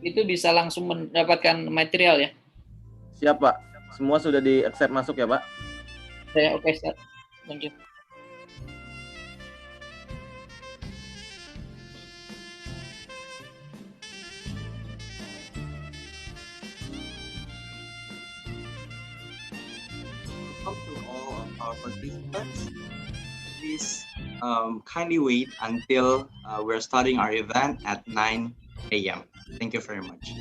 itu bisa langsung mendapatkan material ya. Siap Pak, semua sudah di accept masuk ya Pak? Saya oke, Ustaz. Thank you. Welcome to all of our participants. Please kindly wait until we're starting our event at 9 a.m. Thank you very much.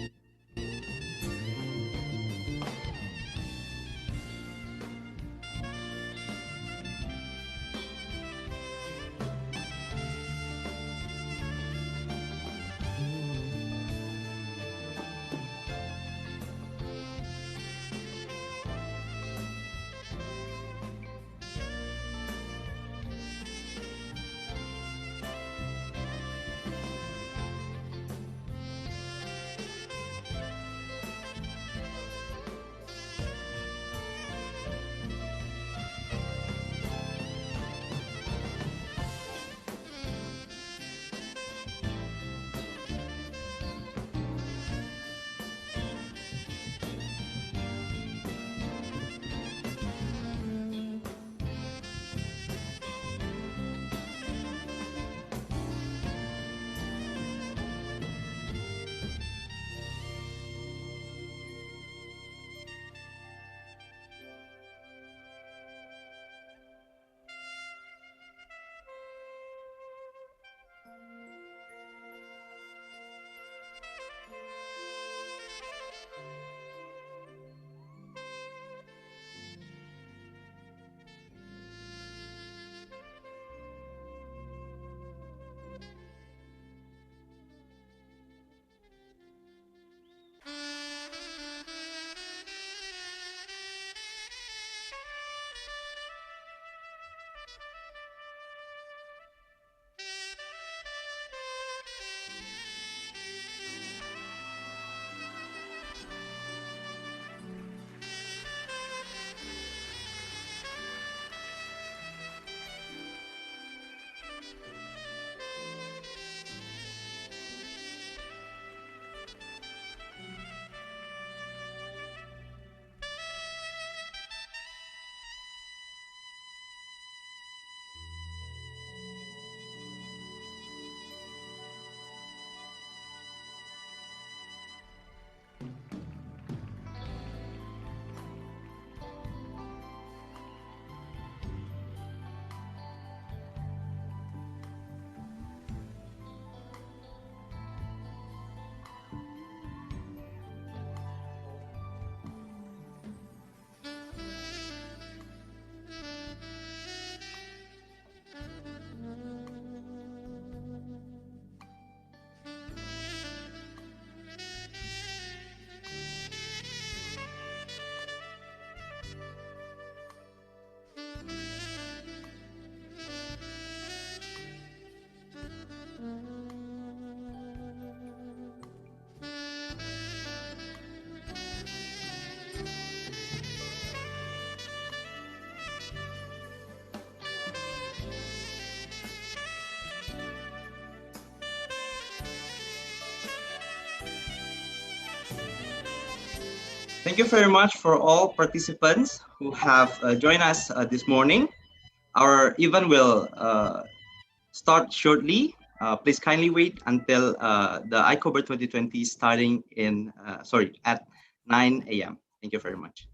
Thank you very much for all participants who have joined us this morning. Our event will start shortly. Please kindly wait until the ICOBIRD 2020 starting at 9 a.m. Thank you very much.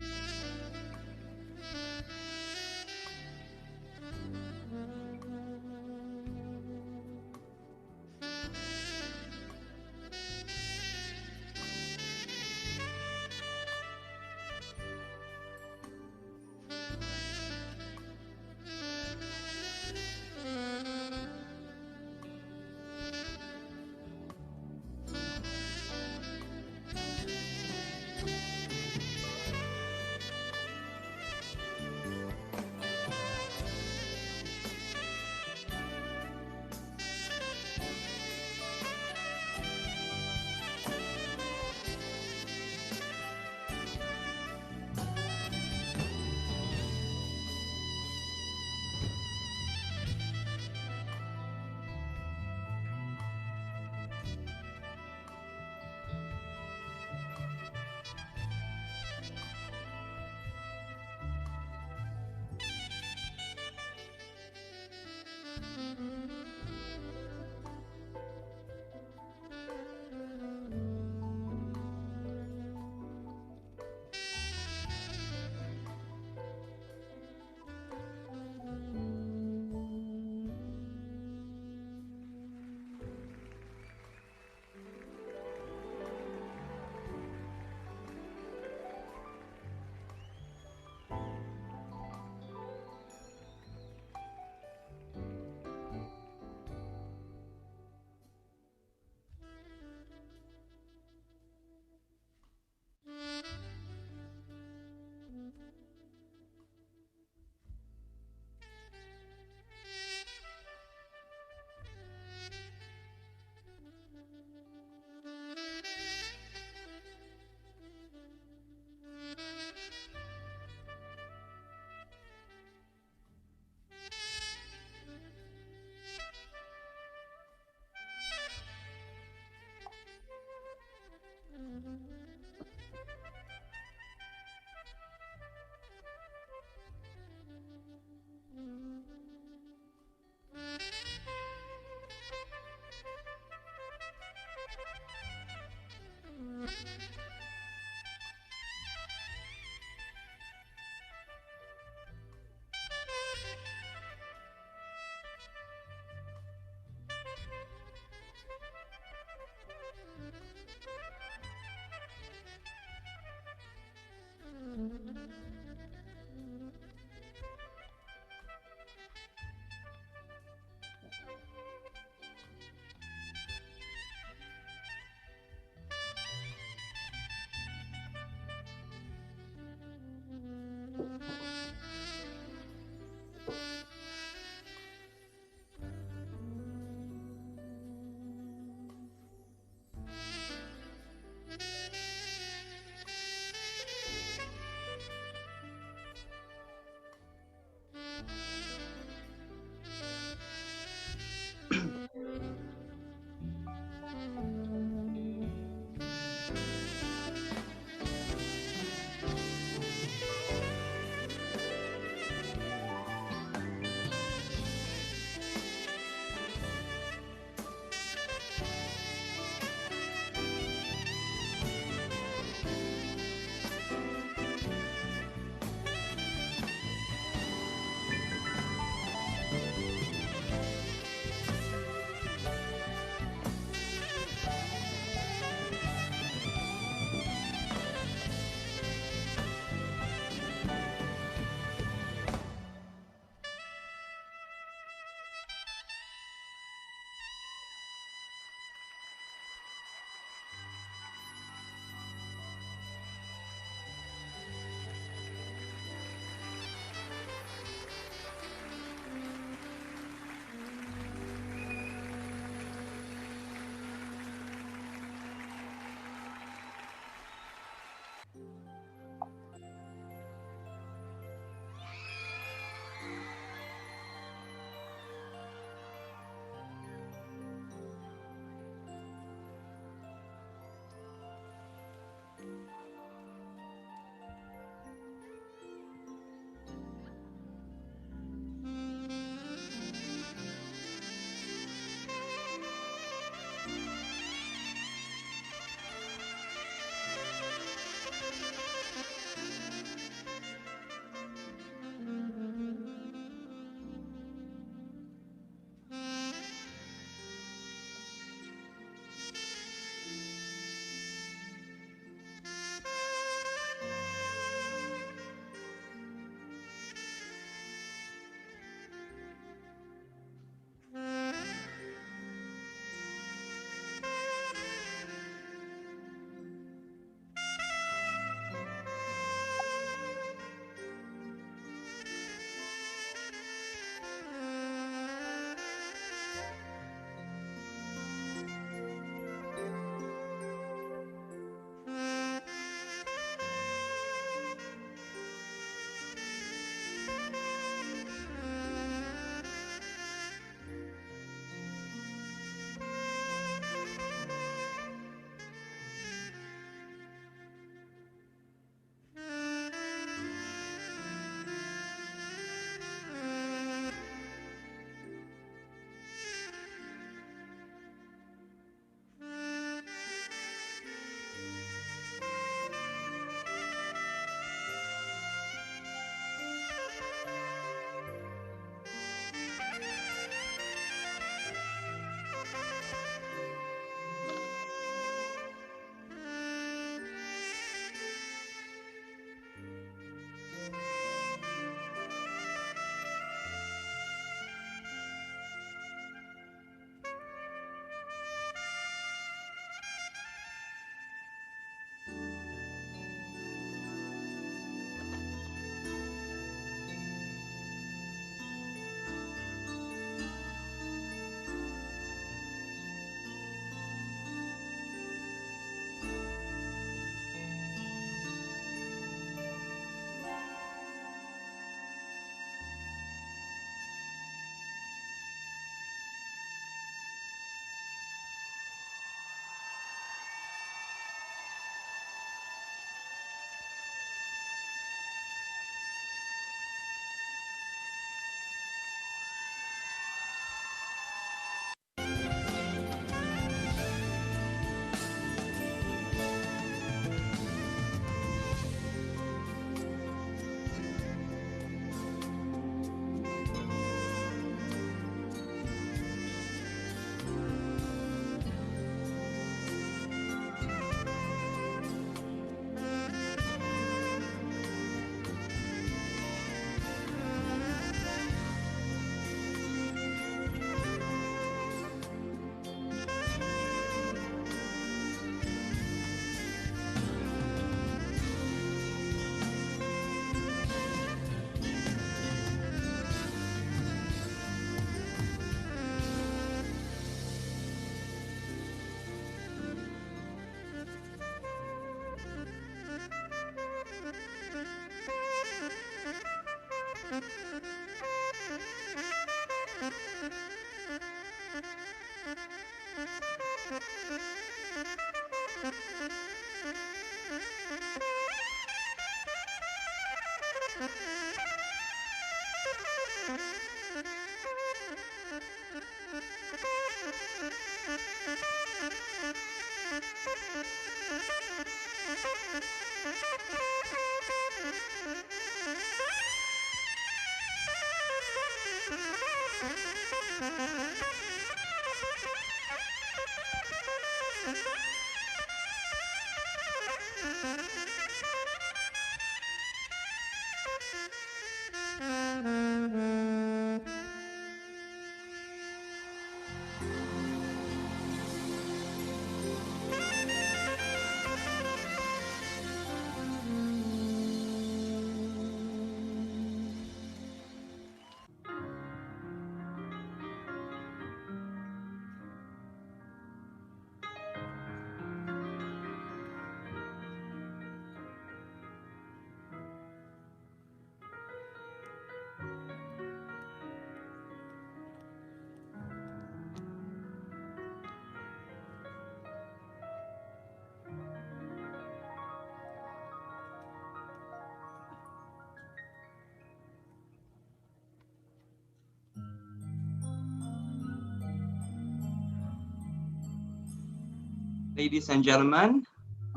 Ladies and gentlemen,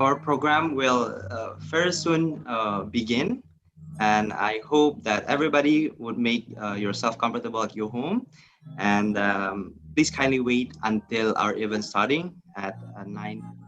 our program will very soon begin, and I hope that everybody would make yourself comfortable at your home, and please kindly wait until our event starting at 9 a.m.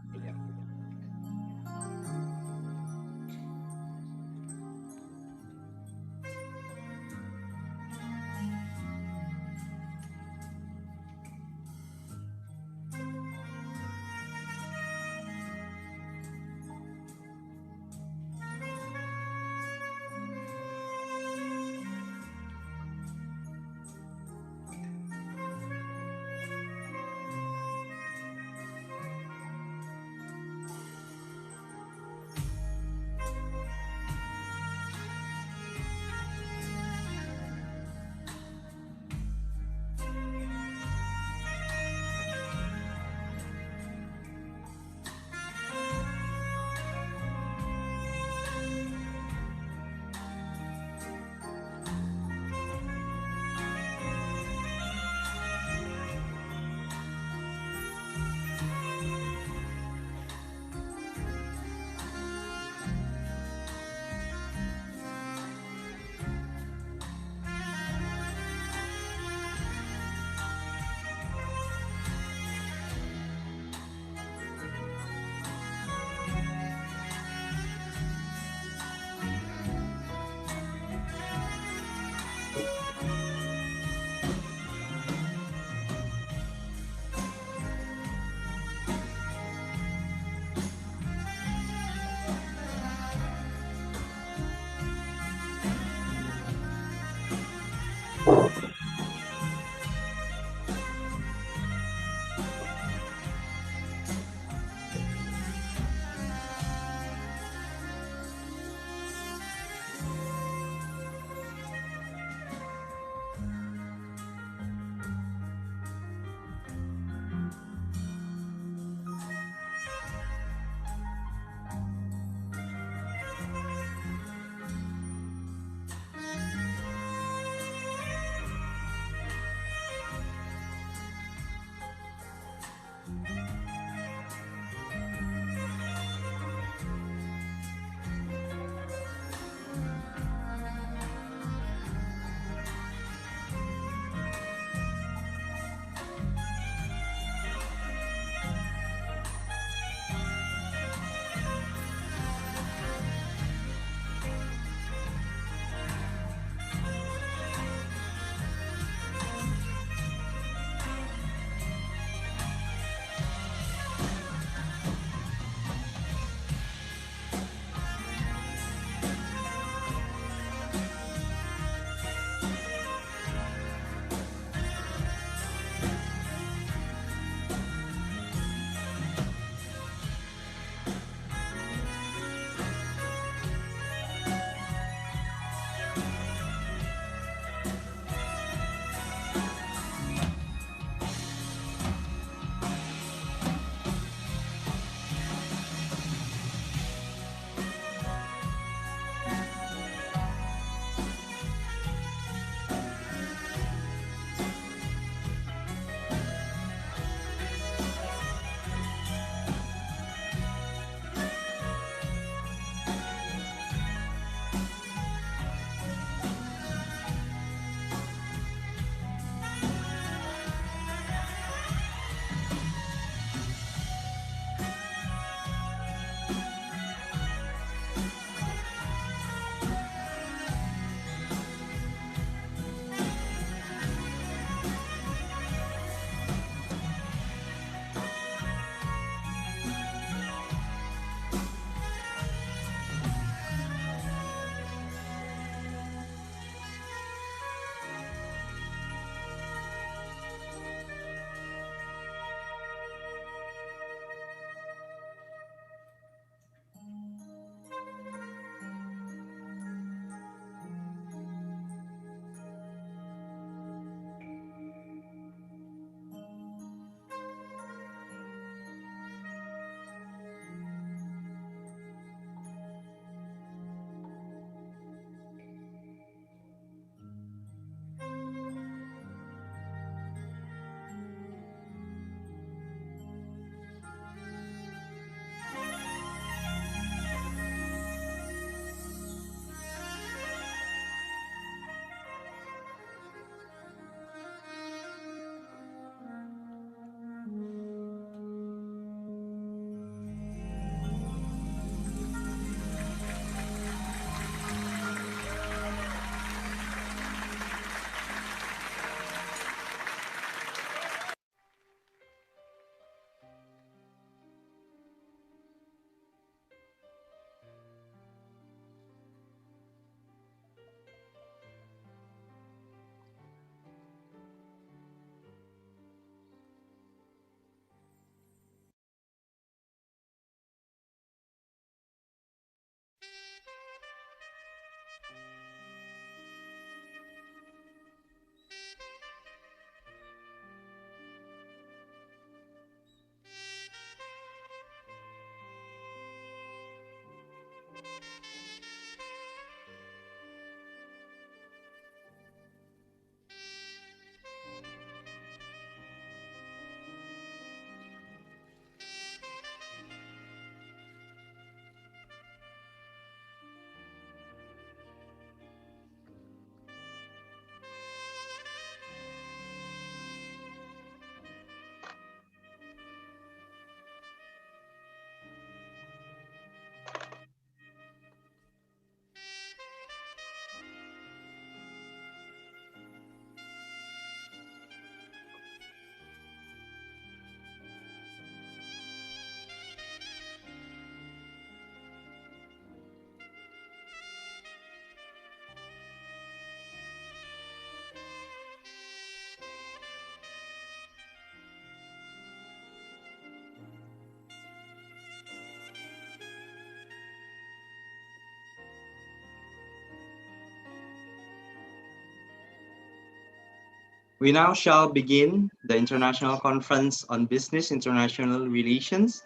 We now shall begin the International Conference on Business International Relations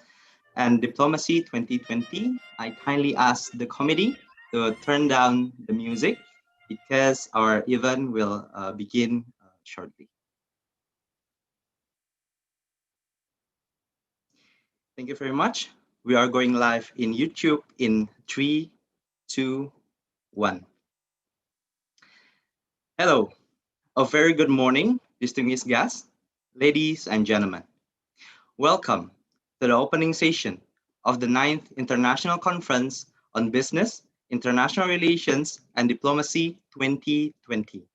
and Diplomacy 2020. I kindly ask the committee to turn down the music because our event will begin shortly. Thank you very much. We are going live in YouTube in 3, 2, 1. Hello, a very good morning, distinguished guests, ladies and gentlemen. Welcome to the opening session of the 9th International Conference on Business, International Relations, and Diplomacy 2020.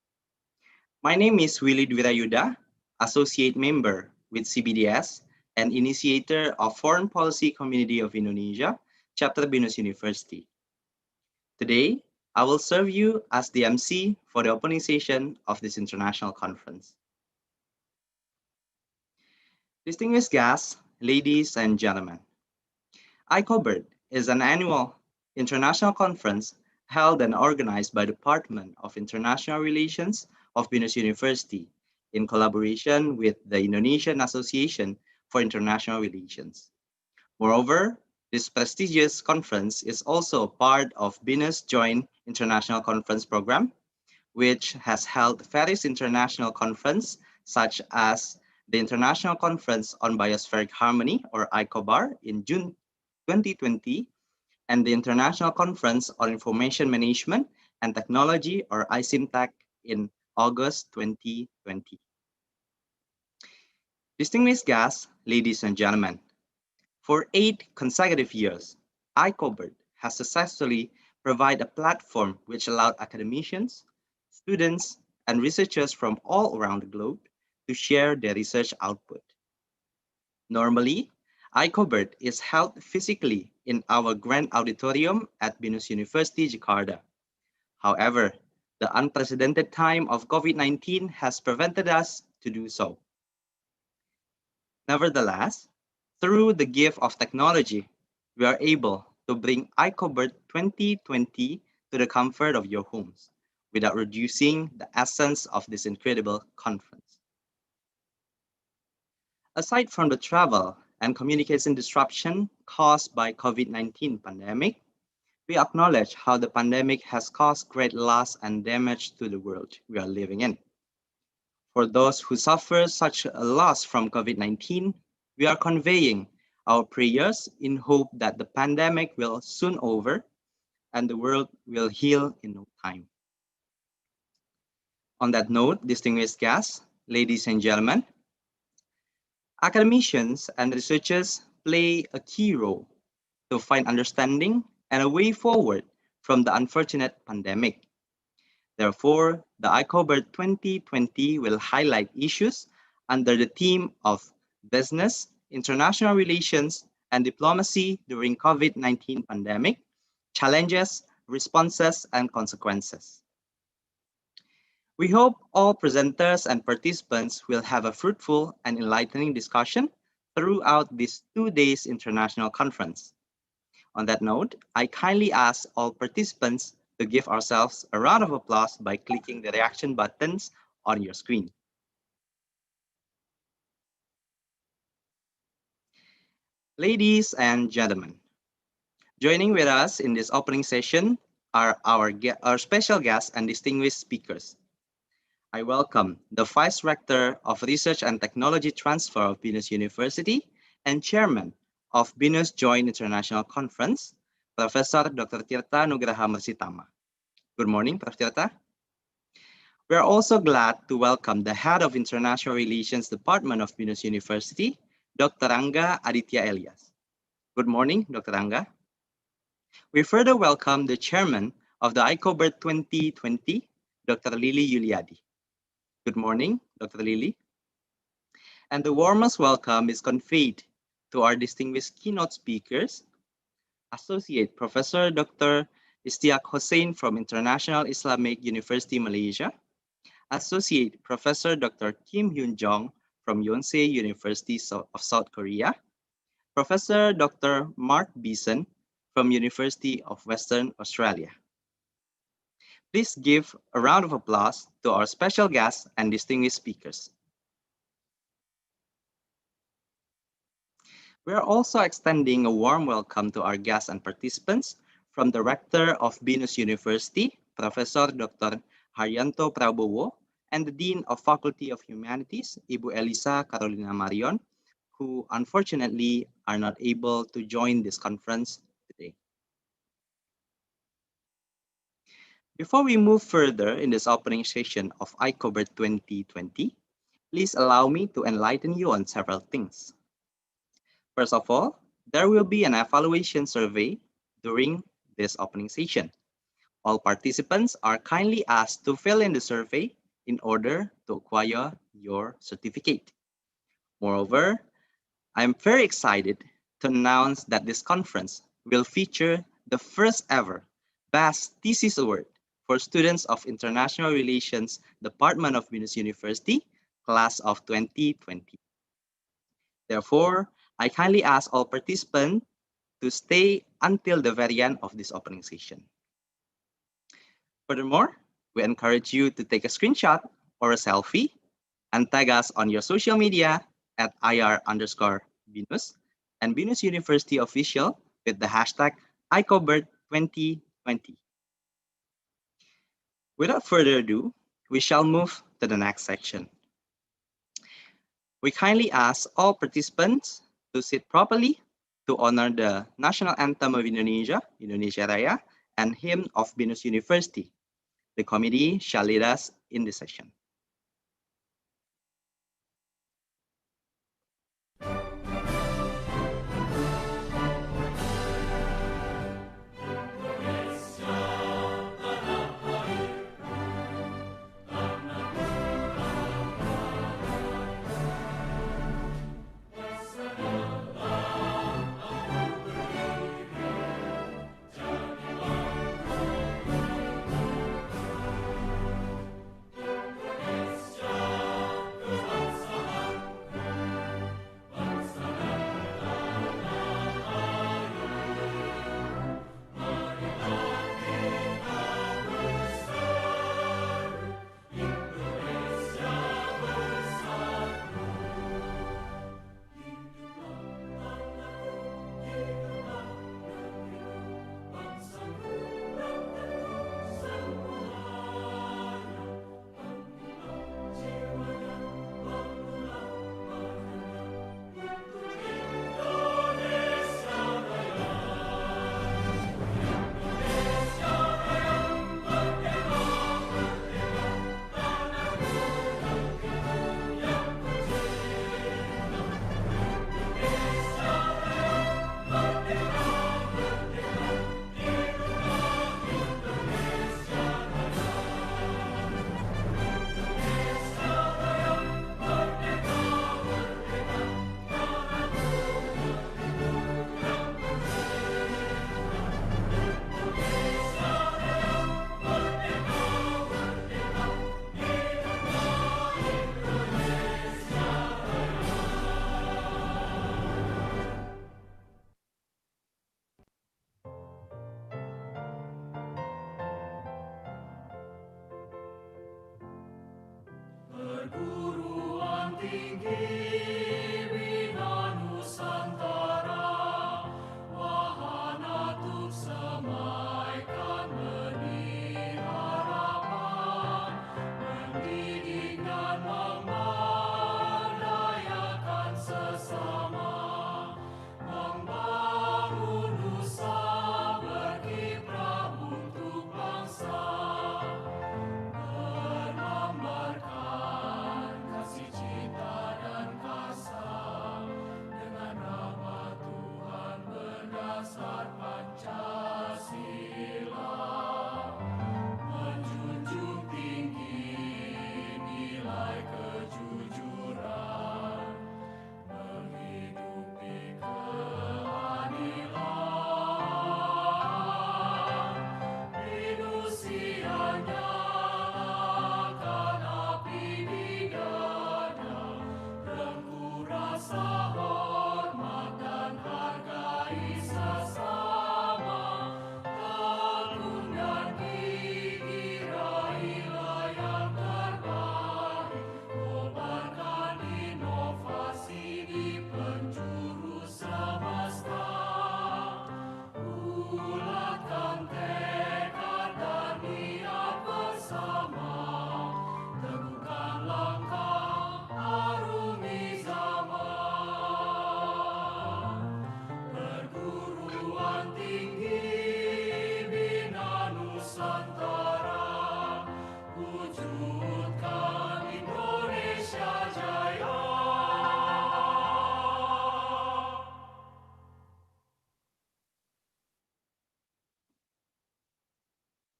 My name is Willy Dwirayuda, Associate Member with CBDS and Initiator of Foreign Policy Community of Indonesia, Chapter BINUS University. Today, I will serve you as the MC for the opening session of this international conference. Distinguished guests, ladies and gentlemen, ICOBIRD is an annual international conference held and organized by the Department of International Relations of BINUS University in collaboration with the Indonesian Association for International Relations. Moreover, this prestigious conference is also part of BINUS Joint International Conference Program, which has held various international conferences such as the International Conference on Biospheric Harmony, or ICOBIRD, in June 2020, and the International Conference on Information Management and Technology, or ICIMTech, in August 2020. Distinguished guests, ladies and gentlemen, for 8 consecutive years, ICOBIRD has successfully provided a platform which allowed academicians, students, and researchers from all around the globe to share their research output. Normally, ICOBIRD is held physically in our Grand Auditorium at BINUS University, Jakarta. However, the unprecedented time of COVID-19 has prevented us to do so. Nevertheless, through the gift of technology, we are able to bring ICOBIRD 2020 to the comfort of your homes without reducing the essence of this incredible conference. Aside from the travel and communication disruption caused by COVID-19 pandemic, we acknowledge how the pandemic has caused great loss and damage to the world we are living in. For those who suffer such a loss from COVID-19, we are conveying our prayers in hope that the pandemic will soon over and the world will heal in no time. On that note, distinguished guests, ladies and gentlemen, academicians and researchers play a key role to find understanding and a way forward from the unfortunate pandemic. Therefore, the ICOBIRD 2020 will highlight issues under the theme of business, international relations, and diplomacy during COVID-19 pandemic, challenges, responses, and consequences. We hope all presenters and participants will have a fruitful and enlightening discussion throughout this 2 days international conference. On that note, I kindly ask all participants to give ourselves a round of applause by clicking the reaction buttons on your screen. Ladies and gentlemen, Joining with us in this opening session are our special guests and distinguished speakers. I welcome the Vice Rector of Research and Technology Transfer of BINUS University and Chairman of BINUS Joint International Conference, Professor Dr. Tirta Nugraha Mersitama. Good morning, Prof. Tirta. We are also glad to welcome the Head of International Relations Department of BINUS University, Dr. Rangga Aditya Elias. Good morning, Dr. Rangga. We further welcome the Chairman of the ICOBIRD 2020, Dr. Lily Yuliadi. Good morning, Dr. Lily. And the warmest welcome is conveyed to our distinguished keynote speakers, Associate Professor Dr. Istiak Hossain from International Islamic University Malaysia, Associate Professor Dr. Kim Hyun Jong from Yonsei University of South Korea, Professor Dr. Mark Beeson from University of Western Australia. Please give a round of applause to our special guests and distinguished speakers. We are also extending a warm welcome to our guests and participants from the Rector of BINUS University, Professor Dr. Haryanto Prabowo, and the Dean of Faculty of Humanities, Ibu Elisa Carolina Marion, who unfortunately are not able to join this conference today. Before we move further in this opening session of ICOBIRD 2020, please allow me to enlighten you on several things. First of all, there will be an evaluation survey during this opening session. All participants are kindly asked to fill in the survey in order to acquire your certificate. Moreover, I'm very excited to announce that this conference will feature the first ever Best Thesis Award for students of International Relations Department of BINUS University, class of 2020. Therefore, I kindly ask all participants to stay until the very end of this opening session. Furthermore, we encourage you to take a screenshot or a selfie and tag us on your social media at IR_BINUS and BINUS University Official with the hashtag ICOBIRD2020. Without further ado, we shall move to the next section. We kindly ask all participants to sit properly to honor the national anthem of Indonesia, Indonesia Raya, and hymn of BINUS University. The committee shall lead us in this session.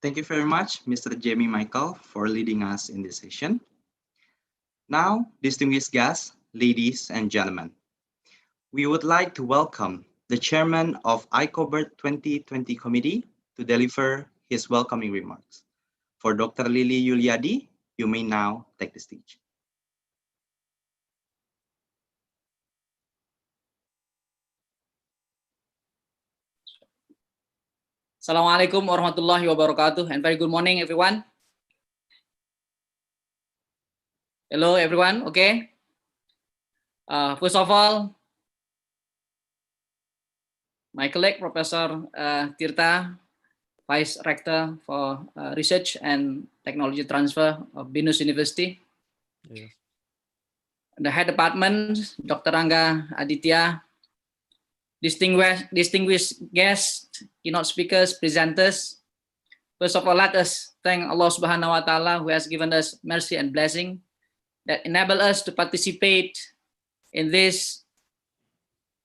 Thank you very much, Mr. Jamie Michael, for leading us in this session. Now, distinguished guests, ladies and gentlemen, we would like to welcome the chairman of ICOBIRD 2020 committee to deliver his welcoming remarks. For Dr. Lily Yuliadi, you may now take the stage. Assalamualaikum warahmatullahi wabarakatuh, and very good morning, everyone. Hello, everyone. Okay. First of all, my colleague, Professor Tirta, Vice Rector for Research and Technology Transfer of BINUS University. Yes. The head department, Dr. Rangga Aditya, distinguished guests, keynote speakers, presenters. First of all, let us thank Allah Subhanahu wa Ta'ala, who has given us mercy and blessing that enable us to participate in this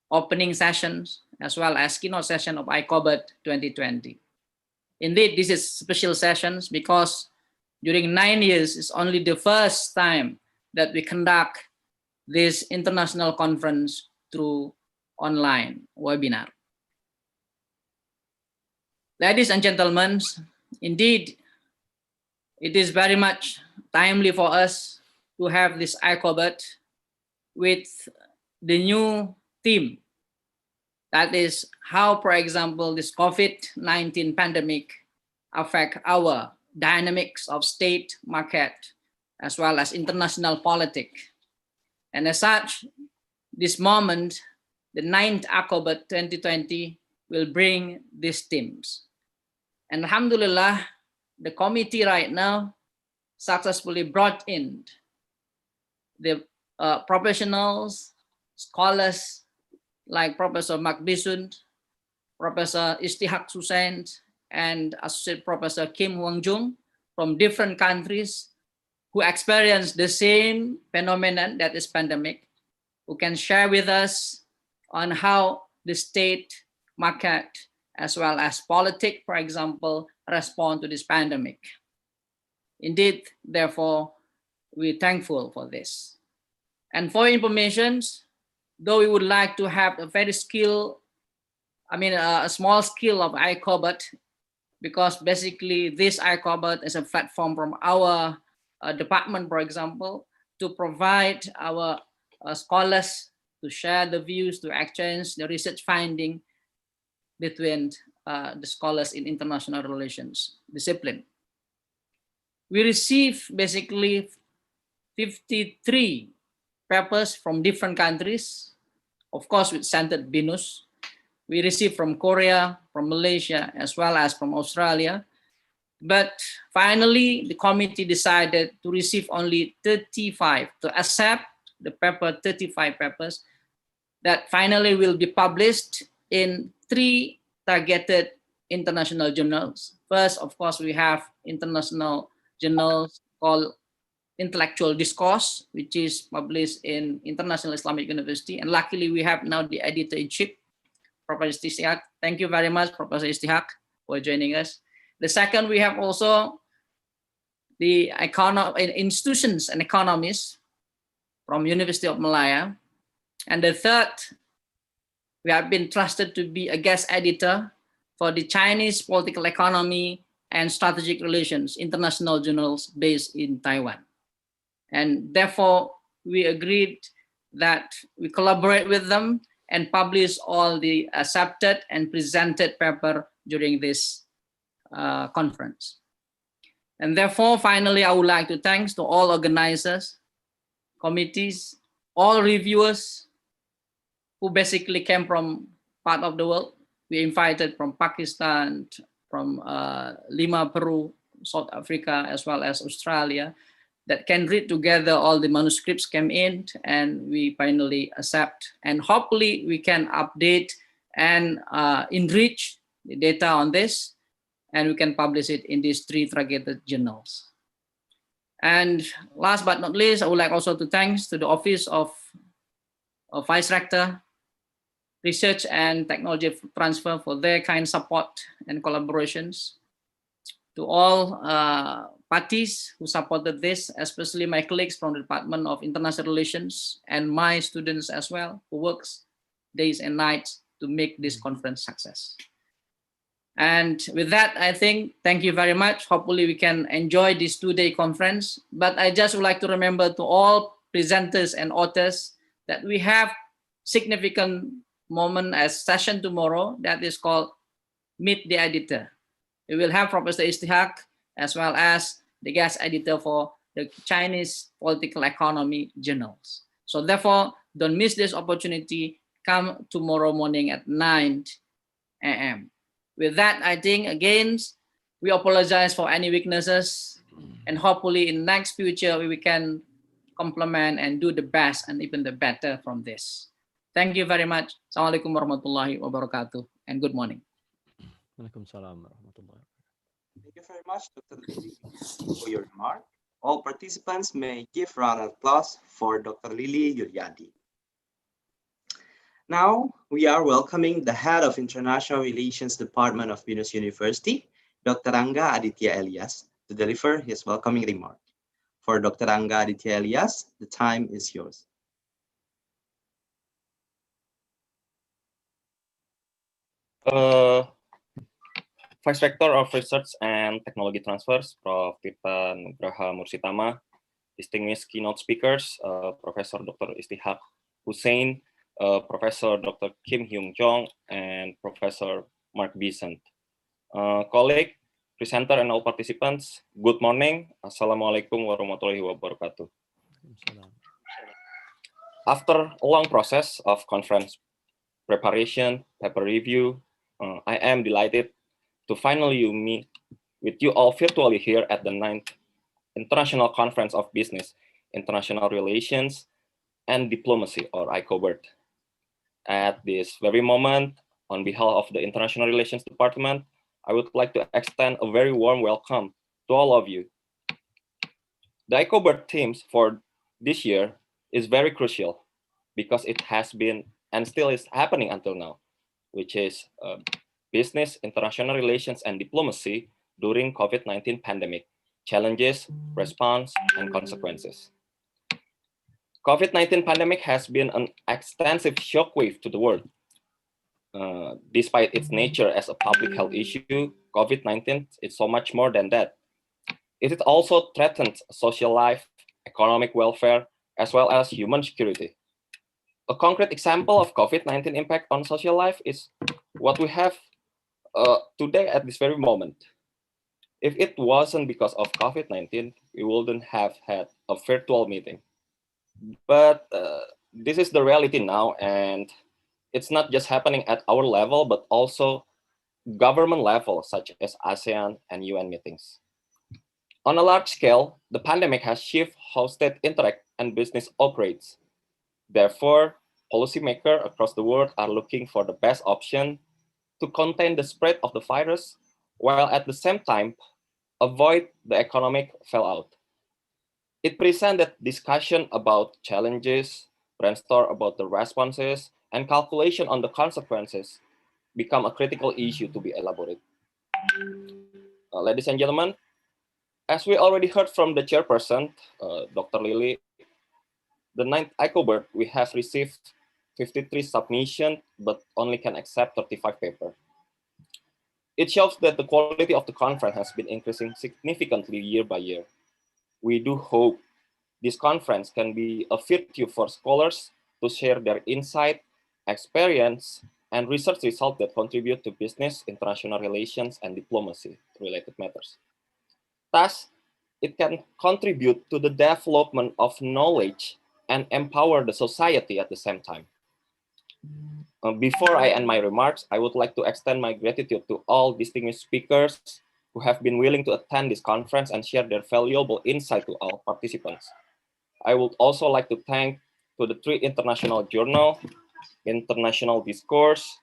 opening sessions as well as keynote session of ICOBIRD 2020. Indeed, this is special sessions because during 9 years, it's only the first time that we conduct this international conference through online webinar. Ladies and gentlemen, indeed, it is very much timely for us to have this ICOBIRD with the new theme. That is how, for example, this COVID-19 pandemic affect our dynamics of state, market, as well as international politics. And as such, this moment, the 9th ICOBIRD 2020 will bring these themes. And alhamdulillah, the committee right now successfully brought in the professionals, scholars like Professor Mark Bisund, Professor Istihak Susain, and Associate Professor Kim Hwang Jung from different countries who experience the same phenomenon that is pandemic, who can share with us on how the state, market, as well as politics, for example, respond to this pandemic. Indeed, therefore, we're thankful for this. And for information, though we would like to have a very a small skill of ICOBIRD, because basically this ICOBIRD is a platform from our department, for example, to provide our scholars to share the views, to exchange the research finding between the scholars in international relations discipline. We receive basically 53 papers from different countries, of course with centered BINUS. We received from Korea, from Malaysia, as well as from Australia. But finally, the committee decided to receive only 35, to accept the 35 papers that finally will be published in 3 targeted international journals. First, of course, we have international journals called Intellectual Discourse, which is published in International Islamic University. And luckily, we have now the editor-in-chief, Professor Istihak. Thank you very much, Professor Istihak, for joining us. The second, we have also the institutions and economists from University of Malaya. And the third, we have been trusted to be a guest editor for the Chinese Political Economy and Strategic Relations international journals based in Taiwan. And therefore, we agreed that we collaborate with them and publish all the accepted and presented paper during this conference. And therefore, finally, I would like to thank to all organizers, committees, all reviewers who basically came from part of the world. We invited from Pakistan, from Lima, Peru, South Africa, as well as Australia, that can read together all the manuscripts came in, and we finally accept. And hopefully we can update and enrich the data on this, and we can publish it in these 3 targeted journals. And last but not least, I would like also to thank to the Office of Vice Rector, Research and Technology Transfer for their kind support and collaborations to all parties who supported this, especially my colleagues from the Department of International Relations and my students as well, who works days and nights to make this conference success. And with that, I think, thank you very much. Hopefully we can enjoy this two-day conference. But I just would like to remember to all presenters and authors that we have significant moment as session tomorrow that is called Meet the Editor. We will have Professor Istihak as well as the guest editor for the Chinese Political Economy journals. So therefore, don't miss this opportunity. Come tomorrow morning at 9 a.m. With that, I think, again, we apologize for any weaknesses, and hopefully in next future, we can complement and do the best and even the better from this. Thank you very much. Assalamualaikum warahmatullahi wabarakatuh, and good morning. Waalaikumsalam warahmatullahi wabarakatuh. Thank you very much, Dr. Lily, for your remark. All participants may give round of applause for Dr. Lily Yuryadi. Now, we are welcoming the head of International Relations Department of Venus University, Dr. Angga Aditya Elias, to deliver his welcoming remark. For Dr. Angga Aditya Elias, the time is yours. Vice Rector of Research and Technology Transfers, Prof. Tirta Nugraha Mursitama, distinguished keynote speakers, Professor Dr. Istihak Hussein, Professor Dr. Kim Hyung Jong, and Professor Mark Besant. Colleague, presenter, and all participants, good morning. Assalamualaikum warahmatullahi wabarakatuh. After a long process of conference preparation, paper review, I am delighted to finally meet with you all virtually here at the 9th International Conference of Business, International Relations, and Diplomacy, or ICOBIRD. At this very moment, on behalf of the International Relations Department, I would like to extend a very warm welcome to all of you. The ICOBIRD themes for this year is very crucial because it has been and still is happening until now, which is business, international relations, and diplomacy during COVID-19 pandemic, challenges, response, and consequences. COVID-19 pandemic has been an extensive shockwave to the world. Despite its nature as a public health issue, COVID-19 is so much more than that. It also threatens social life, economic welfare, as well as human security. A concrete example of COVID-19 impact on social life is what we have today at this very moment. If it wasn't because of COVID-19, we wouldn't have had a virtual meeting. But this is the reality now, and it's not just happening at our level, but also government level, such as ASEAN and UN meetings. On a large scale, the pandemic has shifted how state interact and business operates. Therefore, policymakers across the world are looking for the best option to contain the spread of the virus, while at the same time, avoid the economic fallout. It presented discussion about challenges, brainstorm about the responses, and calculation on the consequences become a critical issue to be elaborated. Ladies and gentlemen, as we already heard from the chairperson, Dr. Lily, the 9th ICOBIRD, we have received 53 submissions, but only can accept 35 papers. It shows that the quality of the conference has been increasing significantly year by year. We do hope this conference can be a virtue for scholars to share their insight, experience, and research results that contribute to business, international relations, and diplomacy-related matters. Thus, it can contribute to the development of knowledge and empower the society at the same time. Before I end my remarks, I would like to extend my gratitude to all distinguished speakers who have been willing to attend this conference and share their valuable insight to all participants. I would also like to thank to the 3 international journals, International Discourse,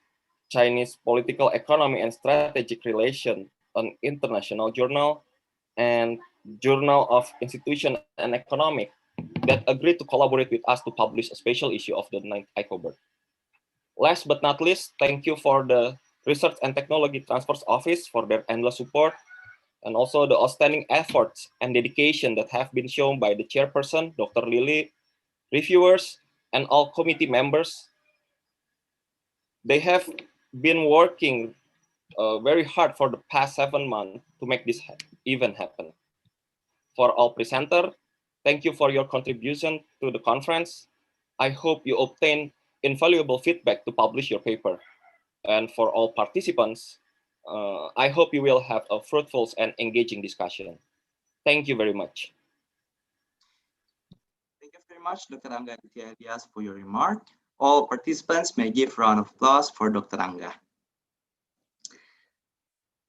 Chinese Political Economy and Strategic Relation, an international journal, and Journal of Institution and Economic that agreed to collaborate with us to publish a special issue of the 9th ICOBIRD. Last but not least, thank you for the Research and Technology Transfers Office for their endless support, and also the outstanding efforts and dedication that have been shown by the chairperson, Dr. Lily, reviewers, and all committee members. They have been working very hard for the past 7 months to make this event happen. For all presenter, thank you for your contribution to the conference. I hope you obtain invaluable feedback to publish your paper. And for all participants, I hope you will have a fruitful and engaging discussion. Thank you very much. Thank you very much, Dr. Angga Aditya Elias, for your remark. All participants may give a round of applause for Dr. Angga.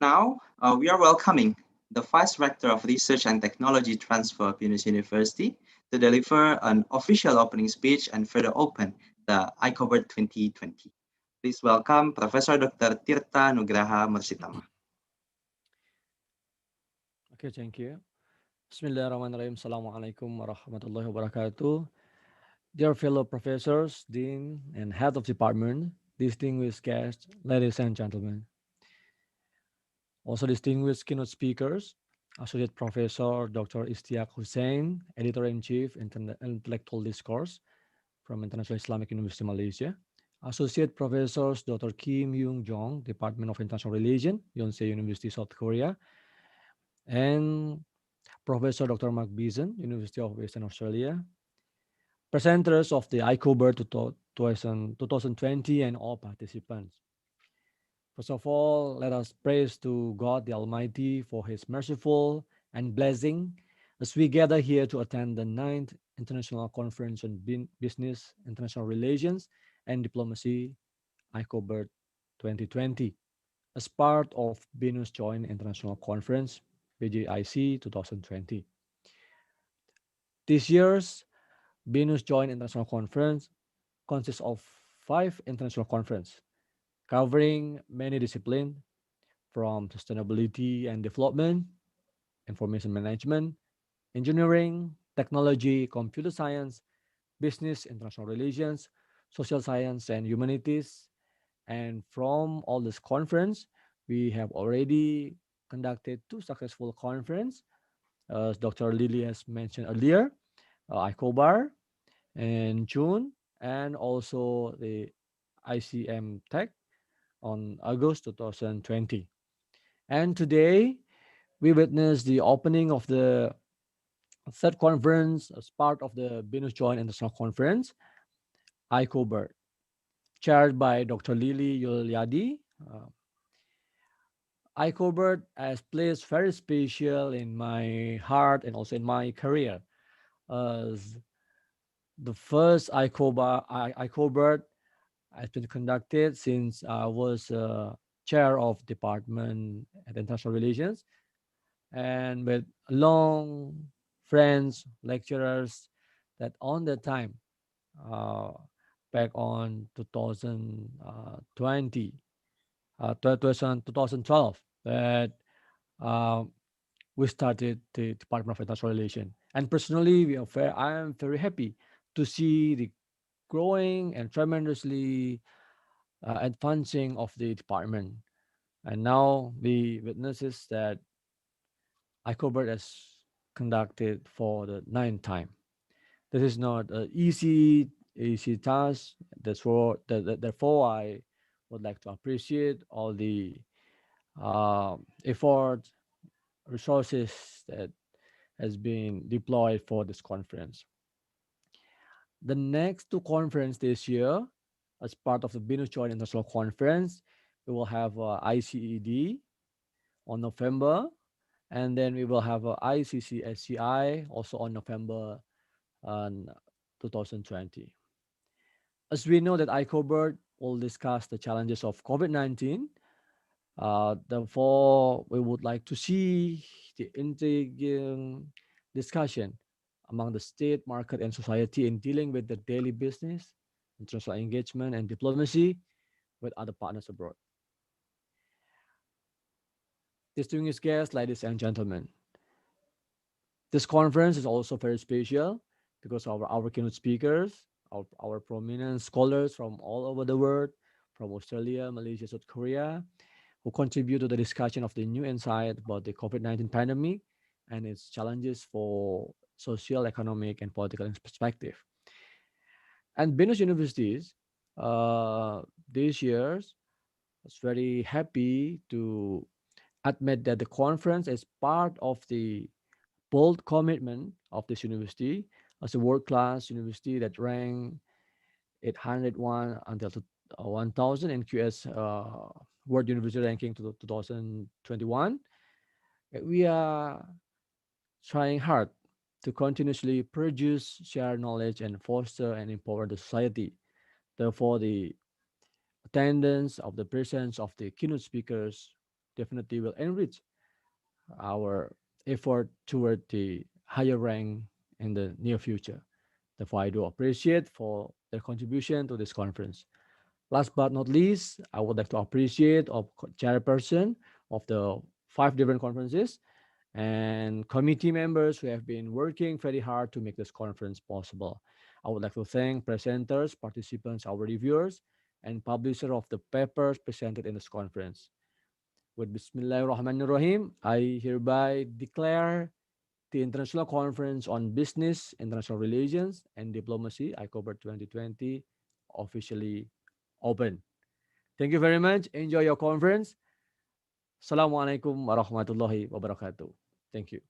Now, we are welcoming the Vice Rector of Research and Technology Transfer of Binus University to deliver an official opening speech and further open the ICOBIRD 2020. Please welcome Professor Dr. Tirta Nugraha Mersitama. Okay, thank you. Bismillahirrahmanirrahim. Assalamualaikum warahmatullahi wabarakatuh. Dear fellow professors, dean, and head of department, distinguished guests, ladies and gentlemen. Also distinguished keynote speakers, Associate Professor Dr. Istiak Hussein, Editor-in-Chief, Intellectual Discourse from International Islamic University Malaysia. Associate Professors Dr. Kim Young Jong, Department of International Religion, Yonsei University, South Korea. And Professor Dr. Mark Beeson, University of Western Australia. Presenters of the ICOBIRD 2020 and all participants. First of all, let us praise to God the Almighty for His merciful and blessing as we gather here to attend the 9th International Conference on Business, International Relations, and Diplomacy, ICOBIRD 2020, as part of BINUS Joint International Conference, BJIC 2020. This year's BINUS Joint International Conference consists of 5 international conferences covering many disciplines from sustainability and development, information management, engineering, technology, computer science, business, international relations, social science, and humanities. And from all this conference, we have already conducted 2 successful conferences, as Dr. Lily has mentioned earlier, ICOBIRD in June, and also the ICM Tech on August 2020. And today, we witness the opening of the 3rd conference as part of the BINUS Joint International Conference, ICOBIRD, chaired by Dr. Lily Yulyadi. ICOBIRD has placed very special in my heart and also in my career, as the first ICOBIRD has been conducted since I was chair of department at international relations, and with long friends, lecturers, that on that time, back on 2020, 2012, that we started the Department of International Relations. And personally, I am very happy to see the growing and tremendously advancing of the department. And now we witnesses that ICOBIRD has conducted for the 9th time. This is not an easy task. Therefore, I would like to appreciate all the effort, resources that has been deployed for this conference. The next 2 conferences this year, as part of the BINUS Joint International Conference, we will have ICED on November, and then we will have ICCSCI also on November 2020. As we know that ICOBIRD will discuss the challenges of COVID-19, therefore we would like to see the intriguing discussion among the state, market, and society in dealing with the daily business, international engagement, and diplomacy with other partners abroad. Distinguished guests, ladies and gentlemen, this conference is also very special because of our keynote speakers, our prominent scholars from all over the world, from Australia, Malaysia, South Korea, who contribute to the discussion of the new insight about the COVID-19 pandemic and its challenges for social, economic, and political perspective. And Benus Universities this year was very happy to admit that the conference is part of the bold commitment of this university as a world-class university that ranked 801 until 1000 in QS World University Ranking to 2021. We are trying hard to continuously produce, share knowledge, and foster and empower the society. Therefore, the attendance of the presence of the keynote speakers definitely will enrich our effort toward the higher rank in the near future. Therefore, I do appreciate for their contribution to this conference. Last but not least, I would like to appreciate of chairperson of the 5 different conferences and committee members who have been working very hard to make this conference possible. I would like to thank presenters, participants, our reviewers, and publisher of the papers presented in this conference. With Bismillahirrahmanirrahim, I hereby declare the International Conference on Business, International Relations, and Diplomacy, ICOBIRD 2020, officially open. Thank you very much. Enjoy your conference. Assalamualaikum warahmatullahi wabarakatuh. Thank you.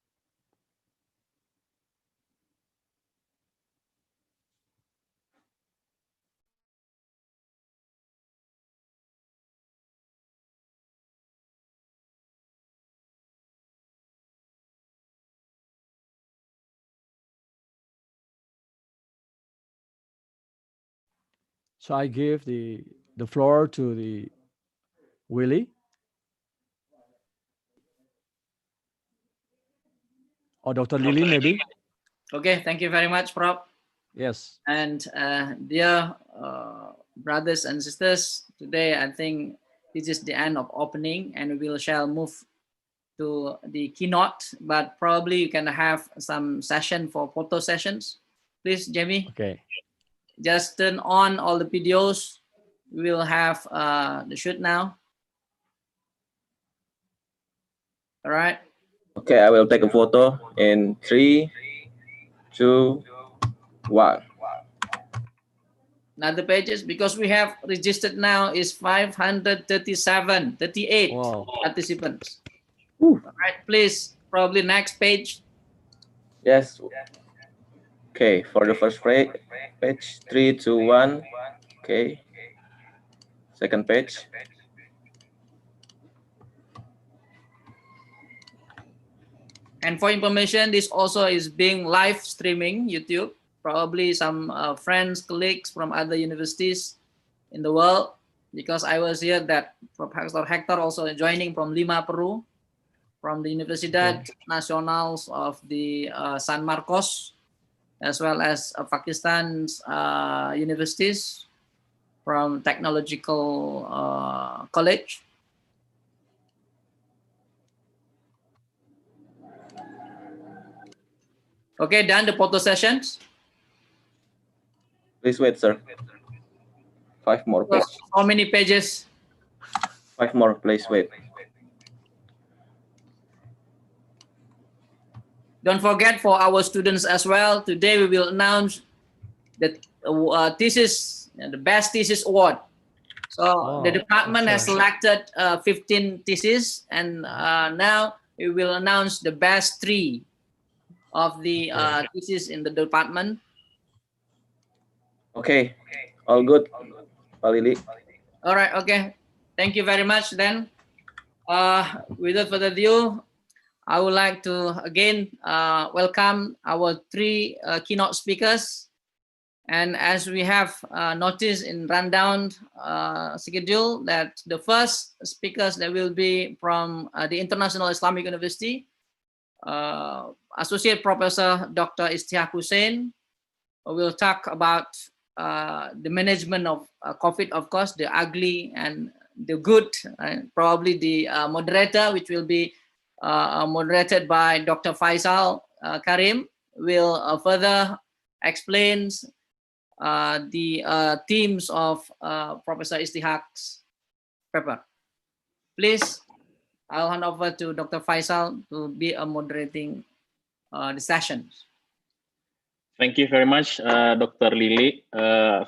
So I give the floor to the Willie or Dr. Lily, maybe. Okay, thank you very much, Prof. Yes. And dear brothers and sisters, today I think this is the end of opening, and we shall move to the keynote, but probably you can have some session for photo sessions. Please, Jamie. Okay. Just turn on all the videos. We will have the shoot now. All right. Okay, I will take a photo in 3, 2, 1. Another pages, because we have registered now is 538 Wow. participants. Woo. All right, please, probably next page. Yes. Okay, for the first page, 3, 2, 1. Okay. Second page. And for information, this also is being live streaming YouTube. Probably some friends, colleagues from other universities in the world, because I was here that Professor Hector also joining from Lima, Peru, from the Universidad Nacional of the San Marcos, as well as Pakistan's universities from Technological College. Okay, done the photo sessions. Please wait, sir. 5 more pages. How many pages? 5 more, please wait. Don't forget for our students as well. Today we will announce the thesis, the best thesis award. So the department has selected 15 theses, and now we will announce the best 3 of the thesis in the department. Okay, all good, Pak Lili. All right, okay. Thank you very much then. Without further ado, I would like to again welcome our 3 keynote speakers. And as we have noticed in rundown schedule, that the first speakers that will be from the International Islamic University, Associate Professor Dr. Istihaq Hussein will talk about the management of COVID, of course, the ugly and the good. Probably the moderator, which will be moderated by Dr. Faisal Karim, will further explain the themes of Professor Istihaq's paper. Please, I'll hand over to Dr. Faisal to be a moderating the session. Thank you very much, Dr. Lily.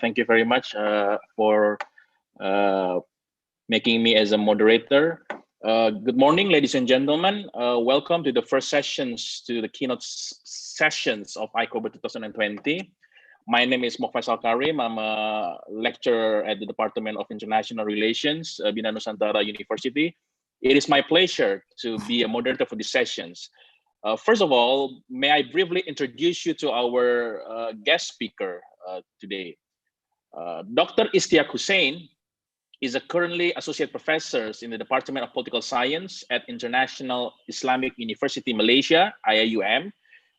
Thank you very much for making me as a moderator. Good morning, ladies and gentlemen. Welcome to the first sessions to the keynote sessions of ICOBIRD 2020. My name is Faisal Karim. I'm a lecturer at the Department of International Relations, Bina Nusantara University. It is my pleasure to be a moderator for these sessions. First of all, may I briefly introduce you to our guest speaker today. Dr. Istiak Hussein is currently associate professor in the Department of Political Science at International Islamic University Malaysia, IIUM,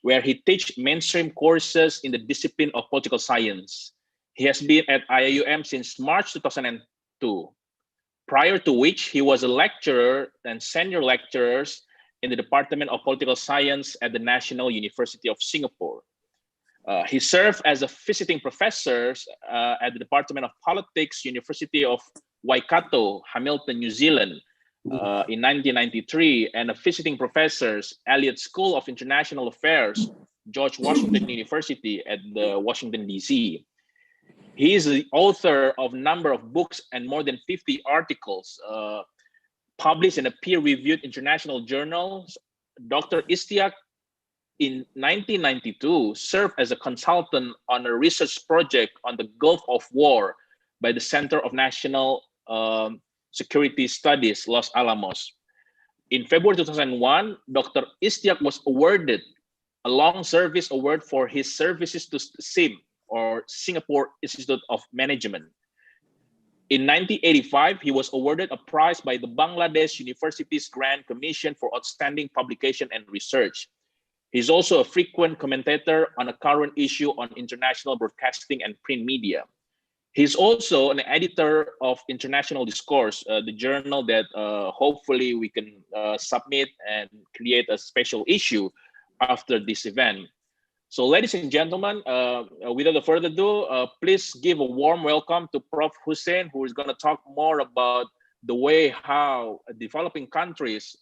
where he teaches mainstream courses in the discipline of political science. He has been at IIUM since March 2002, prior to which he was a lecturer and senior lecturer in the Department of Political Science at the National University of Singapore. He served as a visiting professor at the Department of Politics, University of Waikato, Hamilton, New Zealand, in 1993, and a visiting professor, Elliott School of International Affairs, George Washington University at the Washington, D.C. He is the author of a number of books and more than 50 articles published in a peer-reviewed international journals. Dr. Istiak, in 1992, served as a consultant on a research project on the Gulf of War by the Center of National Security Studies, Los Alamos. In February 2001, Dr. Istiak was awarded a long service award for his services to SIM, or Singapore Institute of Management. In 1985, he was awarded a prize by the Bangladesh University's Grand Commission for Outstanding Publication and Research. He's also a frequent commentator on a current issue on international broadcasting and print media. He's also an editor of International Discourse, the journal that hopefully we can submit and create a special issue after this event. So ladies and gentlemen, without further ado, please give a warm welcome to Prof. Hussein, who is going to talk more about the way how developing countries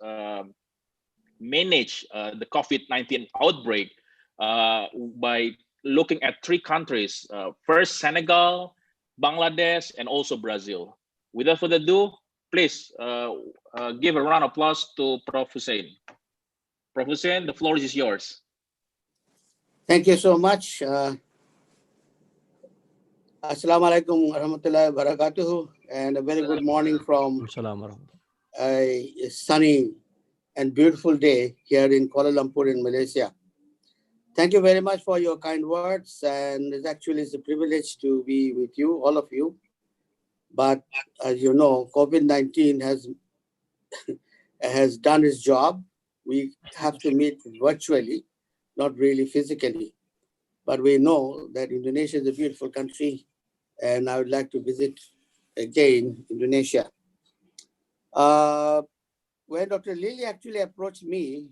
manage the COVID-19 outbreak by looking at three countries, first Senegal, Bangladesh, and also Brazil. Without further ado, please give a round of applause to Prof. Hussein. Prof. Hussein, the floor is yours. Thank you so much. Assalamualaikum warahmatullahi wabarakatuh, and a very good morning from a sunny and beautiful day here in Kuala Lumpur in Malaysia. Thank you very much for your kind words, and it's actually a privilege to be with you, all of you. But as you know, COVID-19 has done its job. We have to meet virtually, not really physically. But we know that Indonesia is a beautiful country, and I would like to visit again Indonesia. When Dr. Lily actually approached me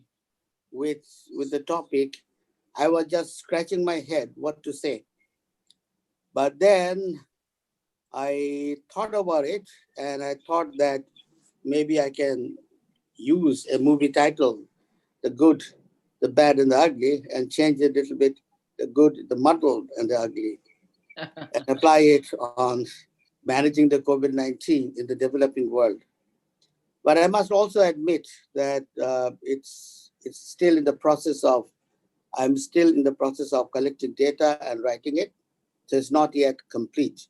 with the topic, I was just scratching my head what to say. But then I thought about it, and I thought that maybe I can use a movie title, The Good, the Bad, and the Ugly, and change it a little bit, the good, the muddled, and the ugly, and apply it on managing the COVID-19 in the developing world. But I must also admit that it's still in the process of, I'm still in the process of collecting data and writing it, so it's not yet complete.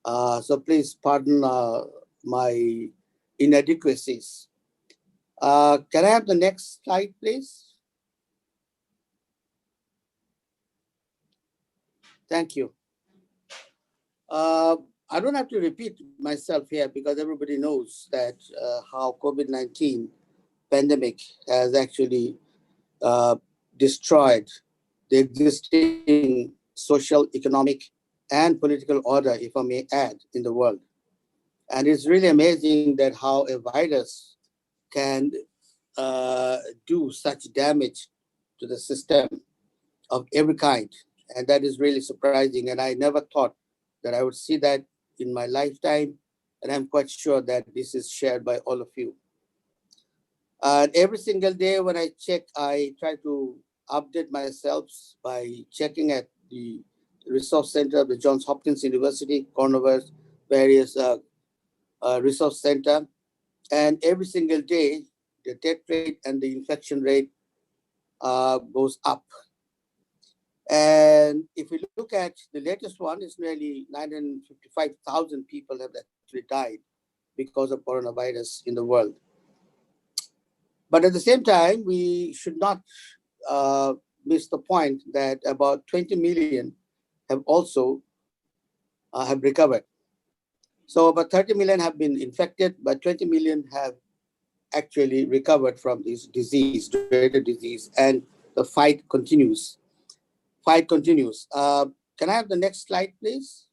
So please pardon my inadequacies. Can I have the next slide, please? Thank you. I don't have to repeat myself here because everybody knows that how COVID-19 pandemic has actually destroyed the existing social, economic, and political order, if I may add, in the world. And it's really amazing that how a virus can do such damage to the system of every kind. And that is really surprising. And I never thought that I would see that in my lifetime. and I'm quite sure that this is shared by all of you. And every single day when I check, I try to update myself by checking at the resource center of the Johns Hopkins University, coronavirus various resource center. And every single day, the death rate and the infection rate goes up. And if we look at the latest one, it's nearly 955,000 people have actually died because of coronavirus in the world. But at the same time, we should not miss the point that about 20 million have also have recovered. So about 30 million have been infected, but 20 million have actually recovered from this disease, dreaded disease, and the fight continues. Fight continues. Can I have the next slide, please?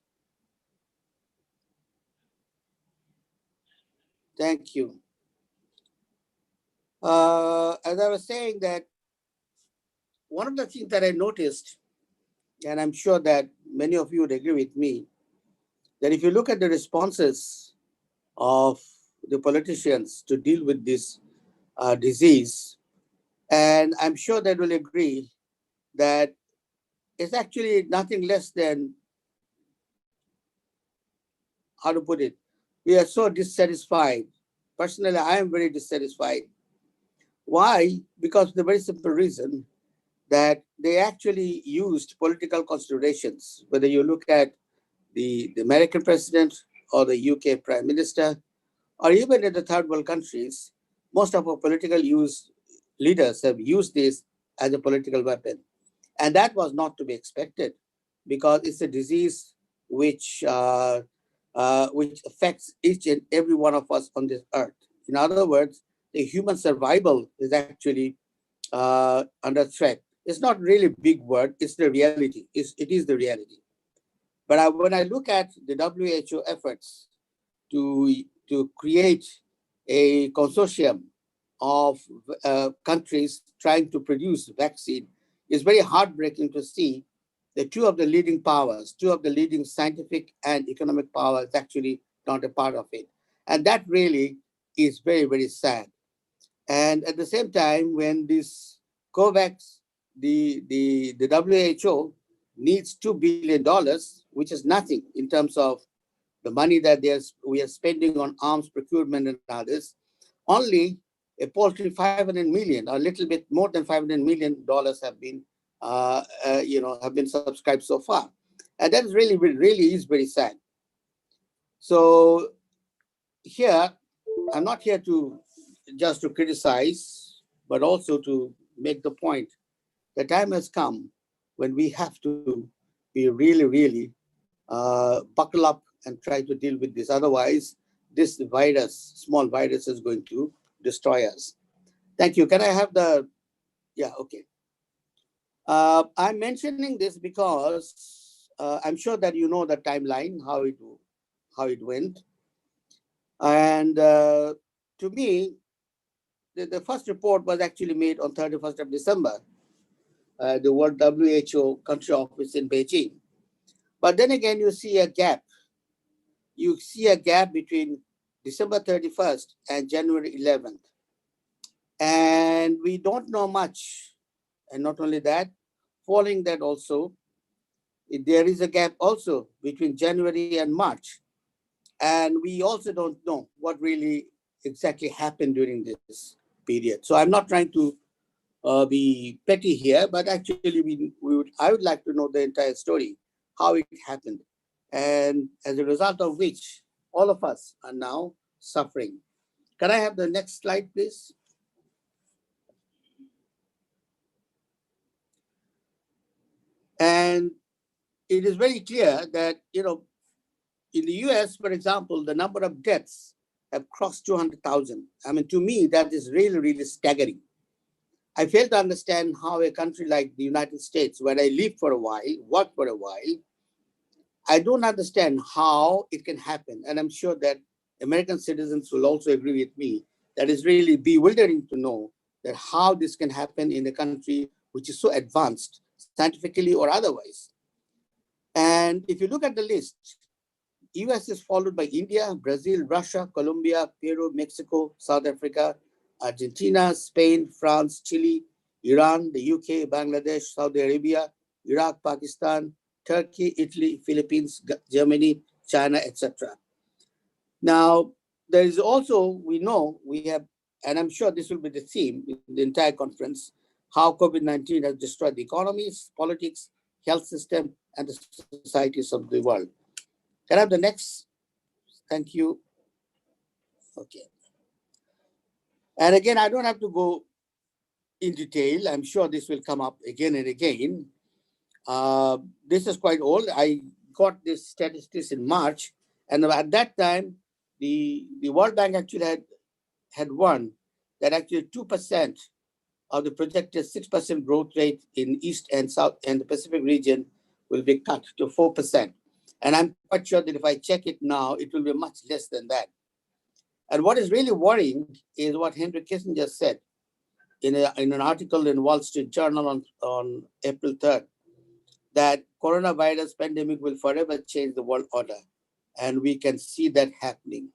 Thank you. As I was saying that one of the things that I noticed, and I'm sure that many of you would agree with me, that if you look at the responses of the politicians to deal with this disease, and I'm sure they will agree that it's actually nothing less than, how to put it, we are so dissatisfied. Personally, I am very dissatisfied. Why? Because of the very simple reason that they actually used political considerations, whether you look at the American president or the UK prime minister, or even in the third world countries, most of our political leaders have used this as a political weapon. And that was not to be expected because it's a disease which affects each and every one of us on this earth. In other words, the human survival is actually under threat. It's not really a big word, it's the reality. It is the reality. But when I look at the WHO efforts to create a consortium of countries trying to produce vaccine, it's very heartbreaking to see that two of the leading powers, two of the leading scientific and economic powers actually not a part of it. And that really is very, very sad. And at the same time, when this COVAX, the WHO needs $2 billion, which is nothing in terms of the money that we are spending on arms procurement and others, only a paltry 500 million, or a little bit more than $500 million have been, have been subscribed so far. And that is really is very sad. So here, I'm not here to just to criticize, but also to make the point. The time has come when we have to be really buckle up and try to deal with this. Otherwise, this virus, small virus, is going to destroy us. Thank you. Can I have the, yeah, okay. I'm mentioning this because I'm sure that you know the timeline, how it went. And to me, the first report was actually made on 31st of December, the World WHO country office in Beijing. But then again, you see a gap. You see a gap between December 31st and January 11th. And we don't know much. And not only that, following that also, there is a gap also between January and March. And we also don't know what really exactly happened during this period. So I'm not trying to be petty here, but actually I would like to know the entire story, how it happened. And as a result of which, all of us are now suffering. Can I have the next slide, please? And it is very clear that, in the US, for example, the number of deaths have crossed 200,000. I mean, to me, that is really staggering. I fail to understand how a country like the United States, where I lived for a while, worked for a while, I don't understand how it can happen. And I'm sure that American citizens will also agree with me that it's really bewildering to know that how this can happen in a country which is so advanced, scientifically or otherwise. And if you look at the list, US is followed by India, Brazil, Russia, Colombia, Peru, Mexico, South Africa, Argentina, Spain, France, Chile, Iran, the UK, Bangladesh, Saudi Arabia, Iraq, Pakistan, Turkey, Italy, Philippines, Germany, China, etc. Now, there is also, we know, we have, and I'm sure this will be the theme in the entire conference, how COVID-19 has destroyed the economies, politics, health system, and the societies of the world. Can I have the next? Thank you. Okay. And again, I don't have to go in detail. I'm sure this will come up again and again. This is quite old. I got this statistics in March. And at that time, the World Bank actually had warned that actually 2% of the projected 6% growth rate in East and South and the Pacific region will be cut to 4%. And I'm quite sure that if I check it now, it will be much less than that. And what is really worrying is what Henry Kissinger said in an article in Wall Street Journal on April 3rd, that coronavirus pandemic will forever change the world order. And we can see that happening.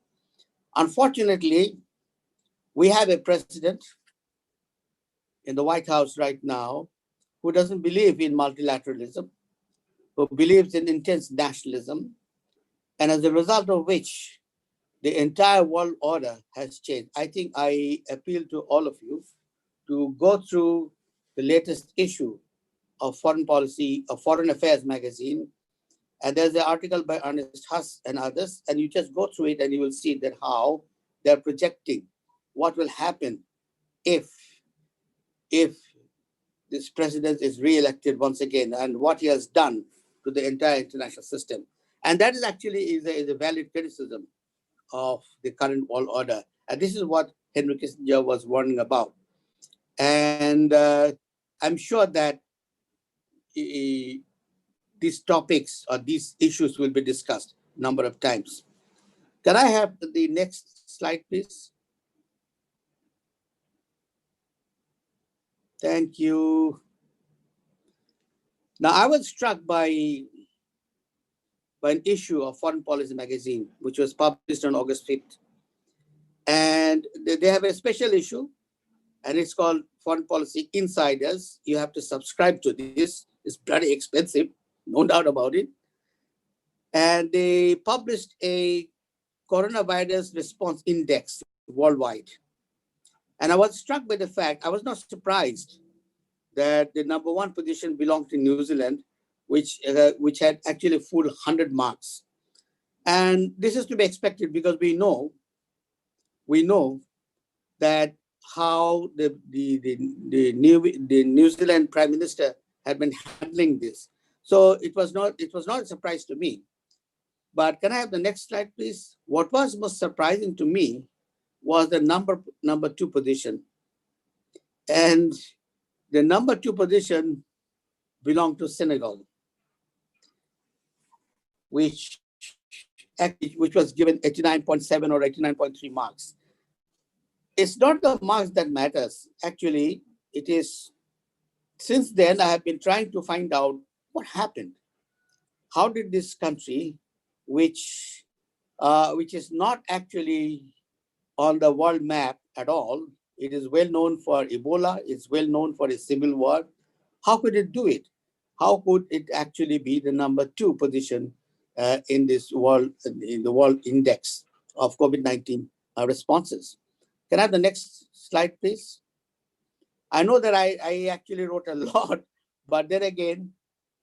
Unfortunately, we have a president in the White House right now who doesn't believe in multilateralism, who believes in intense nationalism, and as a result of which, the entire world order has changed. I think I appeal to all of you to go through the latest issue of Foreign Policy, of Foreign Affairs magazine, and there's an article by Ernest Huss and others, and you just go through it and you will see that how they're projecting what will happen if this president is re-elected once again and what he has done to the entire international system. And that is actually is a valid criticism of the current world order. And this is what Henry Kissinger was warning about. And I'm sure that these topics or these issues will be discussed a number of times. Can I have the next slide, please? Thank you. Now, I was struck by an issue of Foreign Policy magazine, which was published on August 5th. And they have a special issue, and it's called Foreign Policy Insiders. You have to subscribe to this. It's very expensive, no doubt about it. And they published a coronavirus response index worldwide. And I was struck by the fact, I was not surprised that the #1 position belonged to New Zealand, which had actually full 100 marks. And this is to be expected because we know that how the New Zealand Prime Minister had been handling this. So it was not a surprise to me. But can I have the next slide, please? What was most surprising to me was the number 2 position. And the #2 position belonged to Senegal, which was given 89.7 or 89.3 marks. It's not the marks that matters. Actually, it is, since then, I have been trying to find out what happened. How did this country, which is not actually on the world map at all, it is well known for Ebola, it's well known for a civil war. How could it do it? How could it actually be the #2 position in the world index of COVID-19 responses? Can I have the next slide, please? I know that I actually wrote a lot, but then again,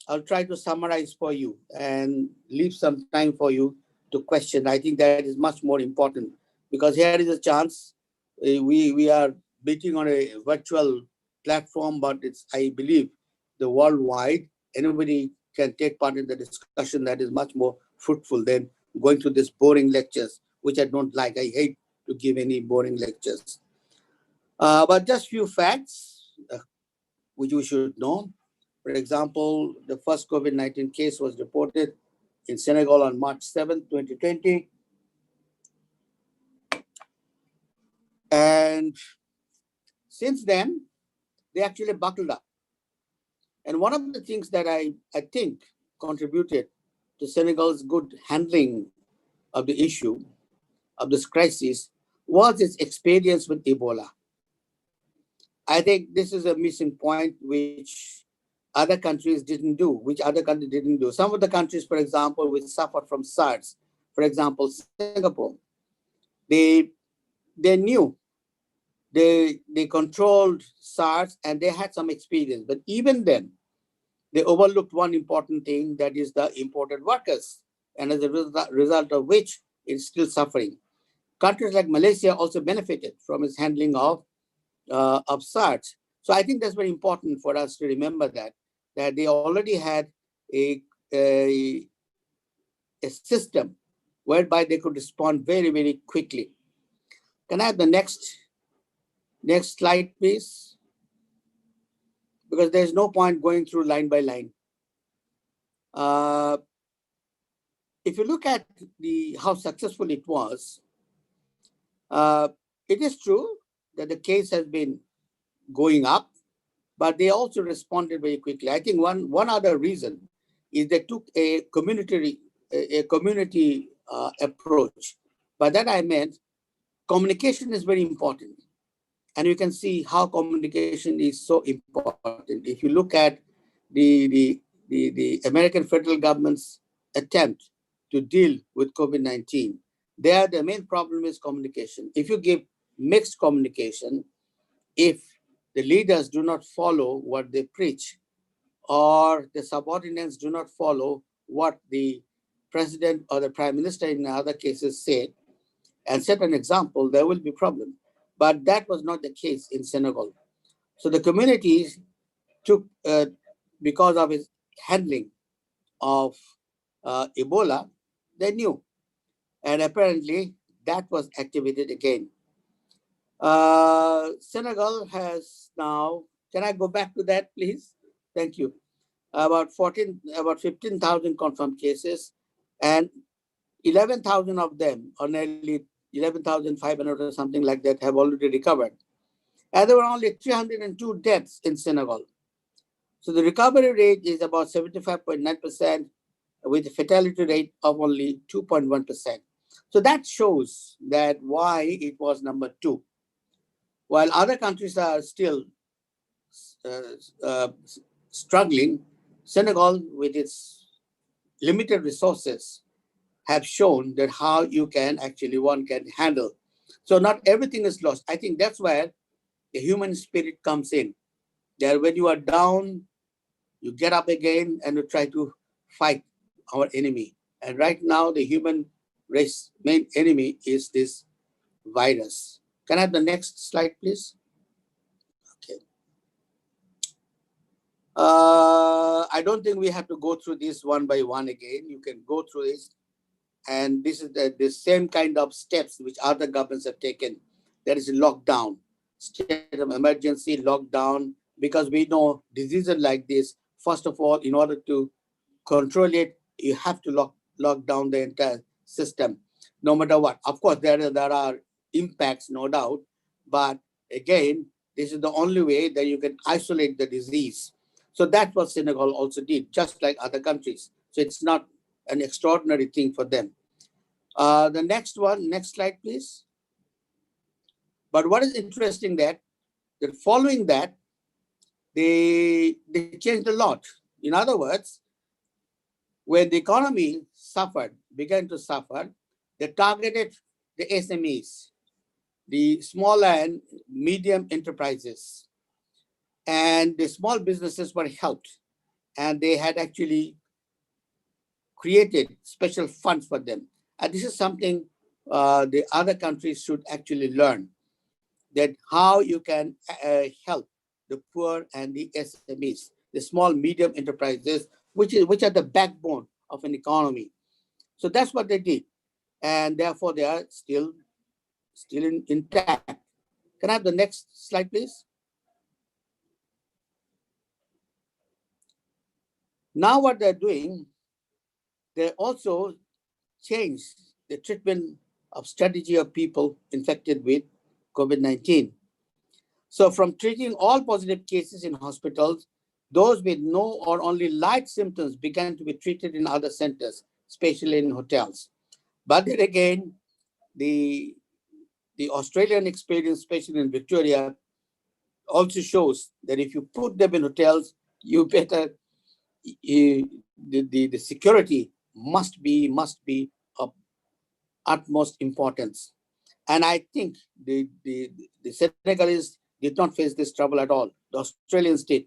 I'll try to summarize for you and leave some time for you to question. I think that is much more important because here is a chance. We are meeting on a virtual platform, but it's, I believe, the worldwide. Anybody can take part in the discussion that is much more fruitful than going through these boring lectures, which I don't like. I hate to give any boring lectures. But just few facts which we should know. For example, the first COVID-19 case was reported in Senegal on March 7, 2020. And since then, they actually buckled up. And one of the things that I think contributed to Senegal's good handling of the issue of this crisis was its experience with Ebola. I think this is a missing point which other countries didn't do, Some of the countries, for example, which suffered from SARS, for example, Singapore, they knew, they controlled SARS and they had some experience. But even then, they overlooked one important thing, that is the imported workers. And as a result of which, it's still suffering. Countries like Malaysia also benefited from its handling of SARS. So I think that's very important for us to remember that they already had a system whereby they could respond very, very quickly. Can I have the next slide, please? Because there's no point going through line by line. If you look at how successful it was, it is true that the case has been going up, but they also responded very quickly. I think one other reason is they took a community approach. By that I meant communication is very important. And you can see how communication is so important. If you look at the American federal government's attempt to deal with COVID-19, there the main problem is communication. If you give mixed communication, if the leaders do not follow what they preach, or the subordinates do not follow what the president or the prime minister in other cases said, and set an example, there will be problem. But that was not the case in Senegal. So the communities took, because of its handling of Ebola, they knew. And apparently that was activated again. Senegal has now, can I go back to that, please? Thank you. About 15,000 confirmed cases, and 11,000 of them, or nearly 11,500 or something like that, have already recovered. And there were only 302 deaths in Senegal. So the recovery rate is about 75.9%, with a fatality rate of only 2.1%. So that shows that why it was number 2. While other countries are still struggling, Senegal, with its limited resources, have shown that how you can actually, one can handle. So not everything is lost. I think that's where the human spirit comes in. That when you are down, you get up again and you try to fight our enemy. And right now, the human race main enemy is this virus. Can I have the next slide, please? Okay. I don't think we have to go through this one by one again. You can go through this. And this is the same kind of steps which other governments have taken. There is a lockdown, state of emergency, lockdown, because we know diseases like this, first of all, in order to control it, you have to lock down the entire system, no matter what. Of course, there are impacts, no doubt, but again, this is the only way that you can isolate the disease. So that's what Senegal also did, just like other countries. So it's not an extraordinary thing for them. The next slide, please. But what is interesting that following that, they changed a lot. In other words, when the economy began to suffer, they targeted the SMEs, the small and medium enterprises, and the small businesses were helped, and they had actually created special funds for them. And this is something the other countries should actually learn, that how you can help the poor and the SMEs, the small, medium enterprises, which are the backbone of an economy. So that's what they did. And therefore, they are still intact. Can I have the next slide, please? Now what they're doing, they also changed the treatment of strategy of people infected with COVID-19. So from treating all positive cases in hospitals, those with no or only light symptoms began to be treated in other centers, especially in hotels. But then again, the Australian experience, especially in Victoria, also shows that if you put them in hotels, you better the security must be of utmost importance. And I think the Senegalese did not face this trouble at all. The Australians did.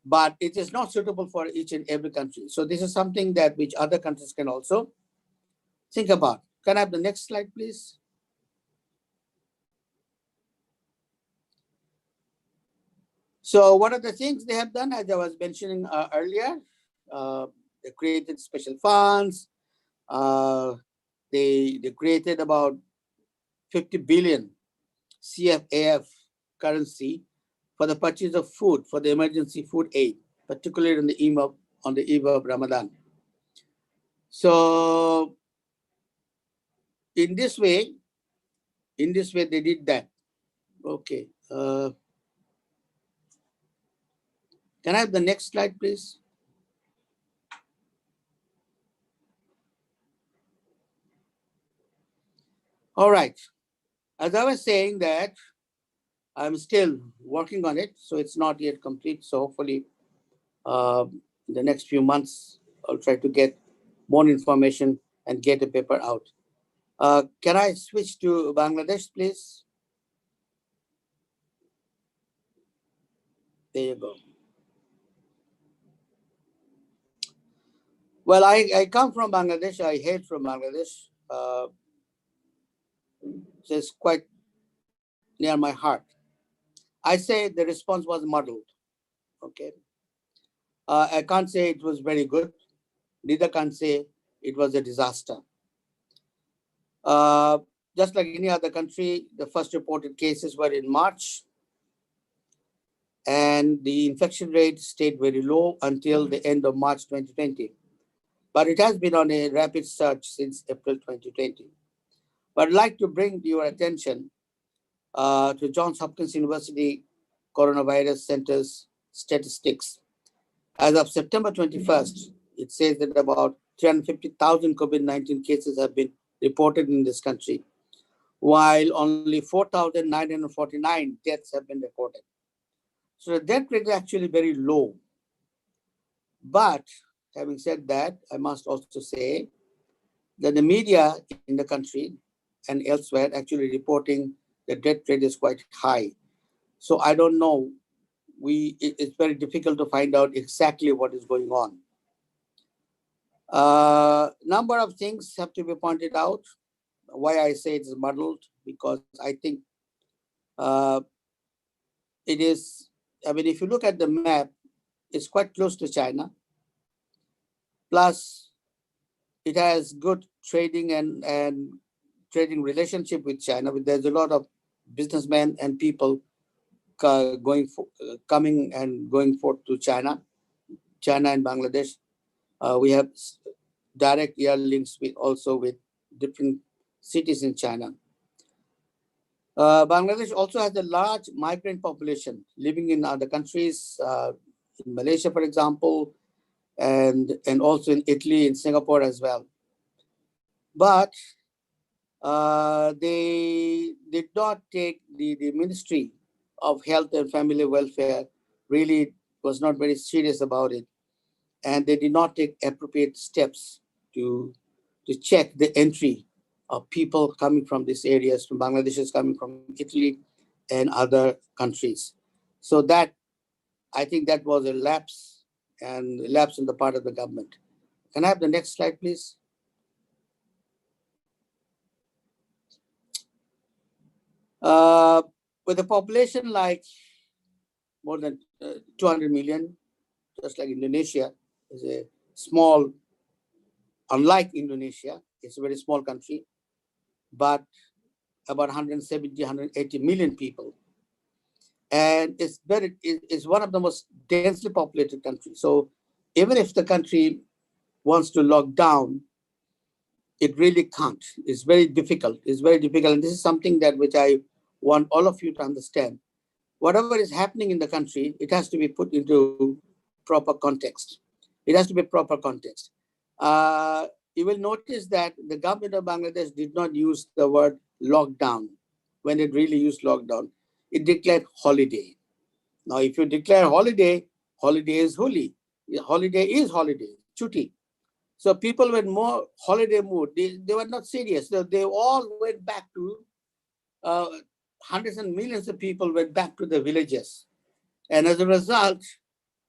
But it is not suitable for each and every country. So this is something that which other countries can also think about. Can I have the next slide, please? So what are the things they have done? As I was mentioning earlier, they created special funds. They created about 50 billion CFAF currency for the purchase of food for the emergency food aid, particularly on the eve of Ramadan. So in this way they did that. Okay. Can I have the next slide, please? All right. As I was saying that I'm still working on it, so it's not yet complete. So hopefully in the next few months, I'll try to get more information and get a paper out. Can I switch to Bangladesh, please? There you go. Well, I come from Bangladesh. I hail from Bangladesh. It's quite near my heart. I say the response was muddled. Okay. I can't say it was very good. Neither can say it was a disaster. Just like any other country, the first reported cases were in March, and the infection rate stayed very low until the end of March 2020. But it has been on a rapid surge since April 2020. But I'd like to bring your attention to Johns Hopkins University Coronavirus Center's statistics. As of September 21st, it says that about 350,000 COVID-19 cases have been reported in this country, while only 4,949 deaths have been reported. So the death rate is actually very low. But having said that, I must also say that the media in the country and elsewhere actually reporting the death rate is quite high. So I don't know. It's very difficult to find out exactly what is going on. Number of things have to be pointed out. Why I say it's muddled, because I think it is, I mean, if you look at the map, it's quite close to China. Plus, it has good trading and trading relationship with China. There's a lot of businessmen and people coming and going forth to China and Bangladesh. We have direct air links also with different cities in China. Bangladesh also has a large migrant population living in other countries, in Malaysia, for example, and also in Italy, in Singapore as well. But they did not take the Ministry of Health and Family Welfare really was not very serious about it, and they did not take appropriate steps to check the entry of people coming from these areas, from Bangladeshis coming from Italy and other countries. So that, I think that was a lapse on the part of the government. Can I have the next slide, please? With a population like more than 200 million, just like Indonesia is a small, unlike Indonesia, it's a very small country, but about 170, 180 million people. And it's one of the most densely populated countries. So even if the country wants to lock down, it really can't. It's very difficult. It's very difficult. And this is something that which I want all of you to understand. Whatever is happening in the country, it has to be put into proper context. It has to be proper context. you will notice that the government of Bangladesh did not use the word lockdown when it really used lockdown. It declared holiday. Now, if you declare holiday, holiday is holy. Holiday is holiday, chutti. So people were more holiday mood. They were not serious. They all went back to, hundreds and millions of people went back to the villages. And as a result,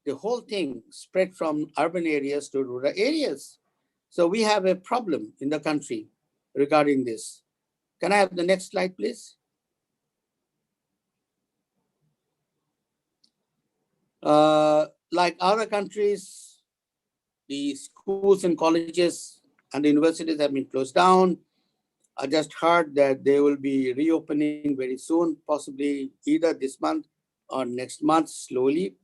the whole thing spread from urban areas to rural areas. So we have a problem in the country regarding this. Can I have the next slide, please? Like other countries, the schools and colleges and the universities have been closed down. I just heard that they will be reopening very soon, possibly either this month or next month, slowly.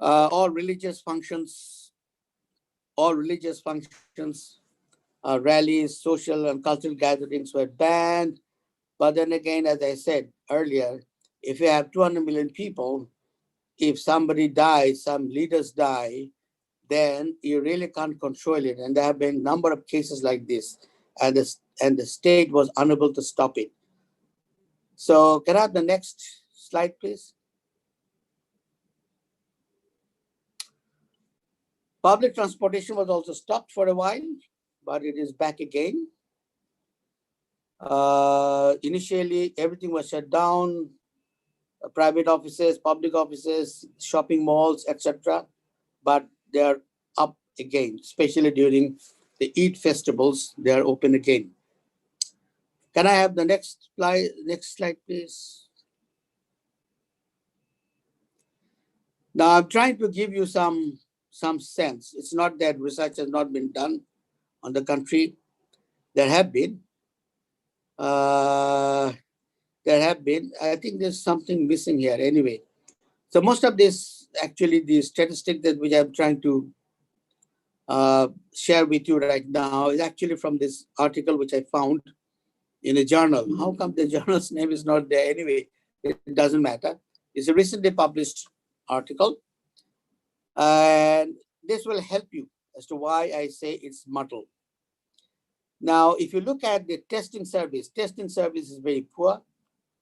All religious functions, rallies, social and cultural gatherings were banned. But then again, as I said earlier, if you have 200 million people, if somebody dies, some leaders die, then you really can't control it. And there have been a number of cases like this, and the state was unable to stop it. So can I have the next slide, please? Public transportation was also stopped for a while, but it is back again. Initially, everything was shut down, private offices, public offices, shopping malls, etc. But they are up again, especially during the Eid festivals, they are open again. Can I have the next slide, please? Now I'm trying to give you some sense. It's not that research has not been done on the country. There have been. I think there's something missing here anyway. So most of this, actually, the statistic that which I'm trying to share with you right now is actually from this article which I found in a journal. How come the journal's name is not there anyway? It doesn't matter. It's a recently published article. And this will help you as to why I say it's muddled. Now, if you look at the testing service is very poor.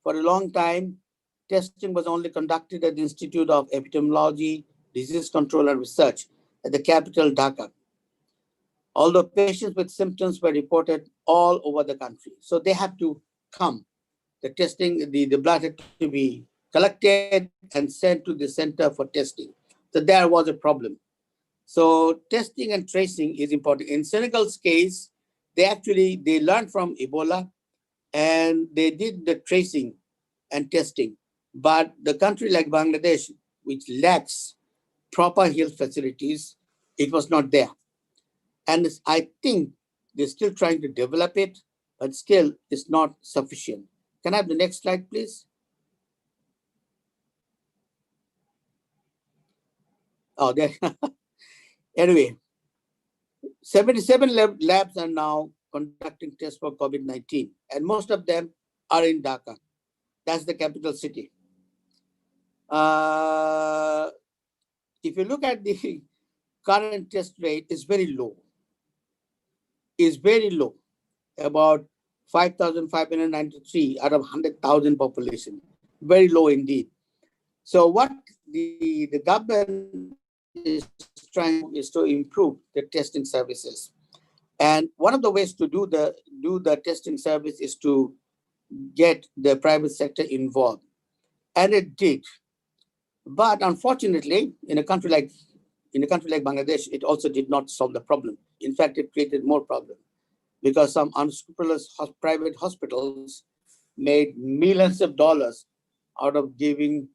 For a long time, testing was only conducted at the Institute of Epidemiology, Disease Control and Research at the capital, Dhaka. Although patients with symptoms were reported all over the country. So they have to come. The testing, the blood had to be collected and sent to the center for testing. So there was a problem. So testing and tracing is important. In Senegal's case, they learned from Ebola and they did the tracing and testing. But the country like Bangladesh, which lacks proper health facilities, it was not there. And I think they're still trying to develop it, but still it's not sufficient. Can I have the next slide, please? Oh, there. Anyway, 77 labs are now conducting tests for COVID-19, and most of them are in Dhaka. That's the capital city. If you look at the current test rate, it's very low. It's very low, about 5,593 out of 100,000 population. Very low indeed. So what the government is trying is to improve the testing services. And one of the ways to do the testing service is to get the private sector involved. And it did. But unfortunately, in a country like Bangladesh, it also did not solve the problem. In fact, it created more problems because some unscrupulous private hospitals made millions of dollars out of giving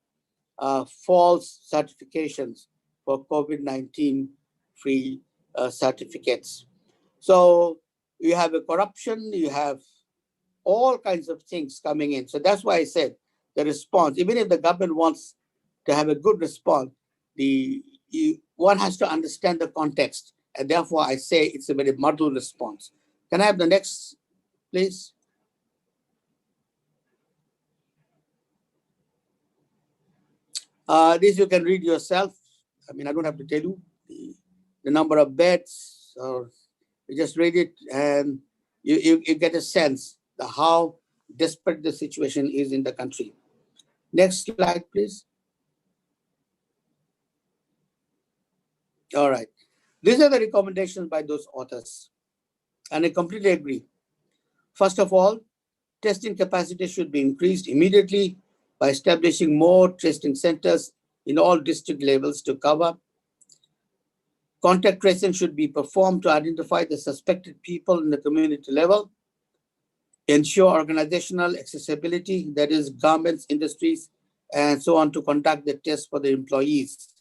false certifications for COVID-19 free certificates. So you have a corruption, you have all kinds of things coming in. So that's why I said the response, even if the government wants to have a good response, one has to understand the context. And therefore I say it's a very muddled response. Can I have the next, please? This you can read yourself. I mean, I don't have to tell you the number of beds or You just read it and you get a sense of how desperate the situation is in the country. Next slide, please. All right. These are the recommendations by those authors, and I completely agree. First of all, testing capacity should be increased immediately by establishing more testing centers in all district levels to cover. Contact tracing should be performed to identify the suspected people in the community level. Ensure organizational accessibility, that is governments, industries, and so on, to conduct the test for the employees.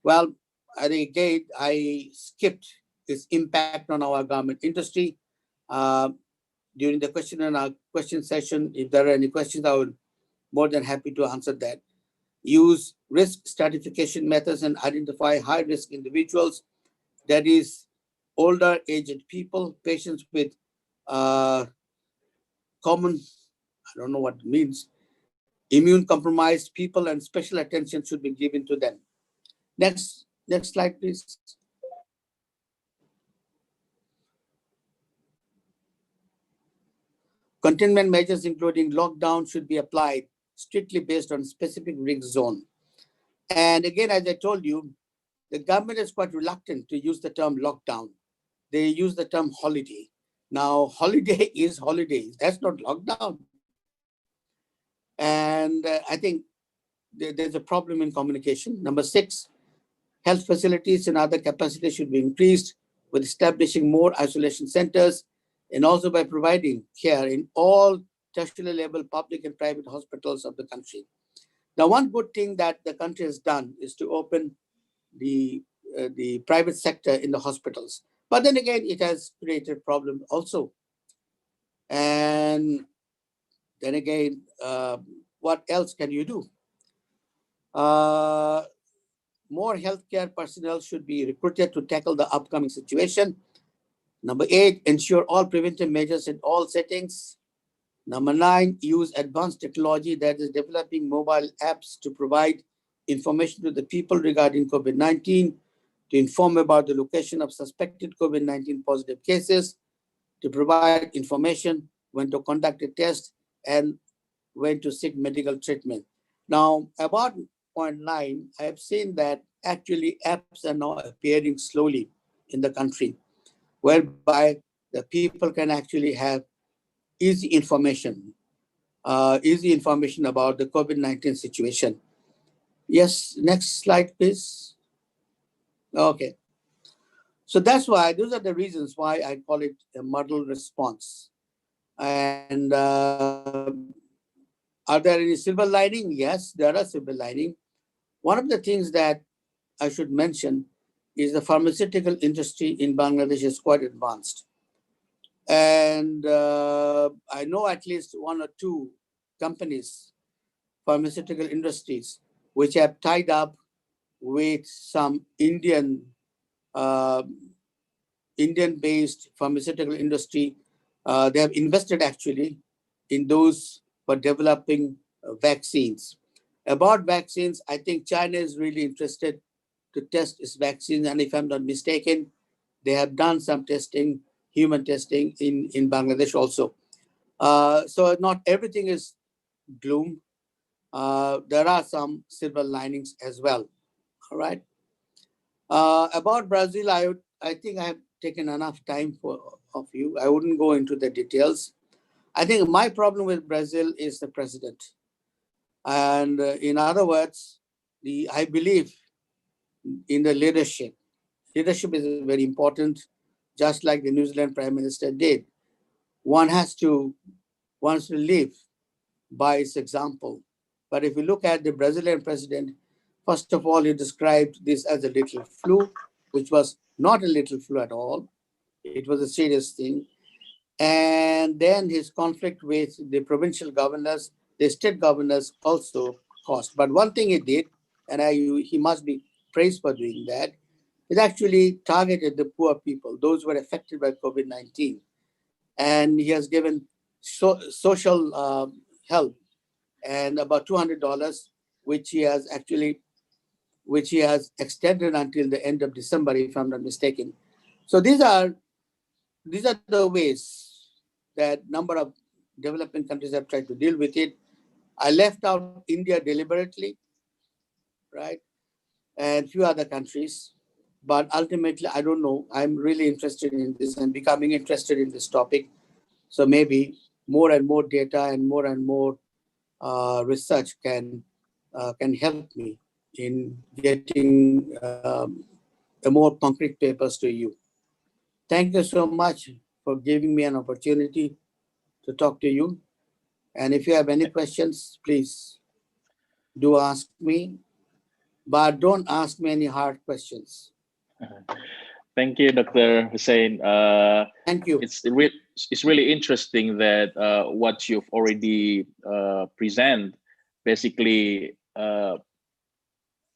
Well, again, I skipped its impact on our government industry. During the question session, if there are any questions, I would more than happy to answer that. Use risk stratification methods and identify high-risk individuals, that is older aged people, patients with common, I don't know what it means, immune compromised people, and special attention should be given to them. Next slide, please. Containment measures, including lockdown, should be applied strictly based on specific risk zone. And again, as I told you, the government is quite reluctant to use the term lockdown. They use the term holiday. Now, holiday is holiday. That's not lockdown. And I think there's a problem in communication. Number 6, health facilities and other capacity should be increased with establishing more isolation centers, and also by providing care in all tertiary level public and private hospitals of the country. Now, one good thing that the country has done is to open the private sector in the hospitals. But then again, it has created problems also. And then again, what else can you do? More healthcare personnel should be recruited to tackle the upcoming situation. Number 8, ensure all preventive measures in all settings. Number 9, use advanced technology, that is developing mobile apps to provide information to the people regarding COVID-19, to inform about the location of suspected COVID-19 positive cases, to provide information when to conduct a test and when to seek medical treatment. Now, about point 9, I have seen that actually apps are now appearing slowly in the country, whereby the people can actually have easy information about the COVID-19 situation. Yes, next slide, please. Okay. So that's why, those are the reasons why I call it a model response. And are there any silver lining? Yes, there are silver lining. One of the things that I should mention is the pharmaceutical industry in Bangladesh is quite advanced. And I know at least 1 or 2 companies, pharmaceutical industries, which have tied up with some Indian-based pharmaceutical industry. They have invested actually in those for developing vaccines. About vaccines, I think China is really interested to test its vaccines. And if I'm not mistaken, they have done some testing, human testing in Bangladesh also. So not everything is gloom. There are some silver linings as well. All right. About Brazil, I think I have taken enough time of you. I wouldn't go into the details. I think my problem with Brazil is the president. And in other words, I believe in the leadership. Leadership is very important, just like the New Zealand Prime Minister did. One has to live by its example. But if you look at the Brazilian president, first of all, he described this as a little flu, which was not a little flu at all. It was a serious thing. And then his conflict with the provincial governors, the state governors also caused. But one thing he did, and he must be praised for doing that, it actually targeted the poor people, those who were affected by COVID-19. And he has given social help and about $200, which he has extended until the end of December, if I'm not mistaken. So these are these are the ways that number of developing countries have tried to deal with it. I left out India deliberately, right? And few other countries. But ultimately, I don't know. I'm really interested in this and becoming interested in this topic. So maybe more and more data and more research can help me in getting a more concrete papers to you. Thank you so much for giving me an opportunity to talk to you. And if you have any questions, please do ask me, but don't ask me any hard questions. Thank you, Dr. Hussein. Thank you. It's really interesting that what you've already presented basically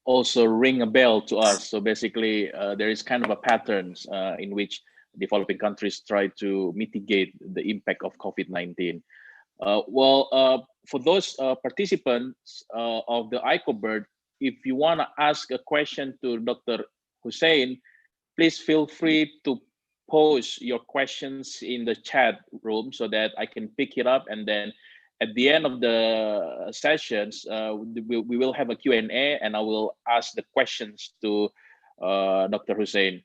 also ring a bell to us. So basically, there is kind of a patterns in which developing countries try to mitigate the impact of COVID-19. For those participants of the ICOBIRD, if you want to ask a question to Dr. Hussein, please feel free to post your questions in the chat room so that I can pick it up, and then at the end of the sessions, we will have a Q&A, and I will ask the questions to Dr. Hussein.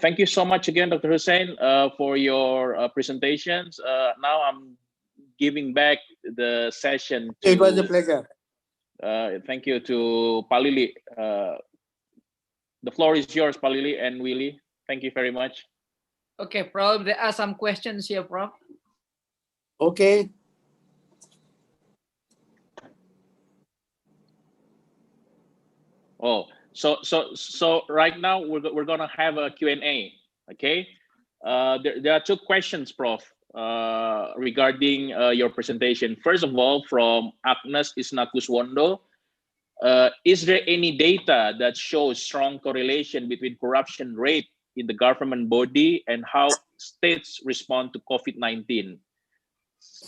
Thank you so much again, Dr. Hussein, for your presentations. Now I'm giving back the session to— It was a pleasure. Thank you to Palili. The floor is yours, Palili and Willie. Thank you very much. Okay, Prof, there are some questions here, Prof. Okay. Oh, so right now we're gonna have a Q&A. Okay, there are two questions, Prof, regarding your presentation. First of all, from Agnes Isnakuswondo, is there any data that shows strong correlation between corruption rate in the government body and how states respond to COVID-19?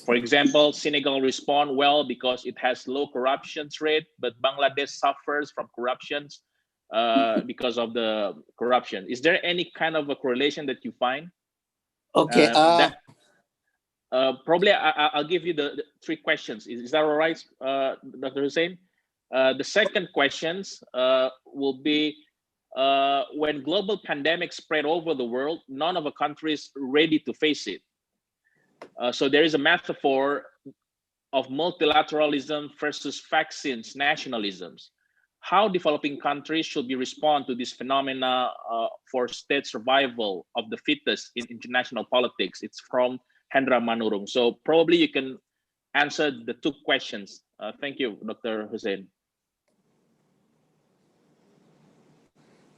For example, Senegal respond well because it has low corruption rate, but Bangladesh suffers from corruptions because of the corruption. Is there any kind of a correlation that you find? Okay. Probably I'll give you the three questions. Is that all right, Dr. Hussein? The second questions will be, when global pandemic spread over the world, none of the countries ready to face it. So there is a metaphor of multilateralism versus vaccines nationalisms. How developing countries should be respond to this phenomena for state survival of the fittest in international politics? It's from Hendra Manurung. So probably you can answer the two questions. Thank you, Dr. Hussein.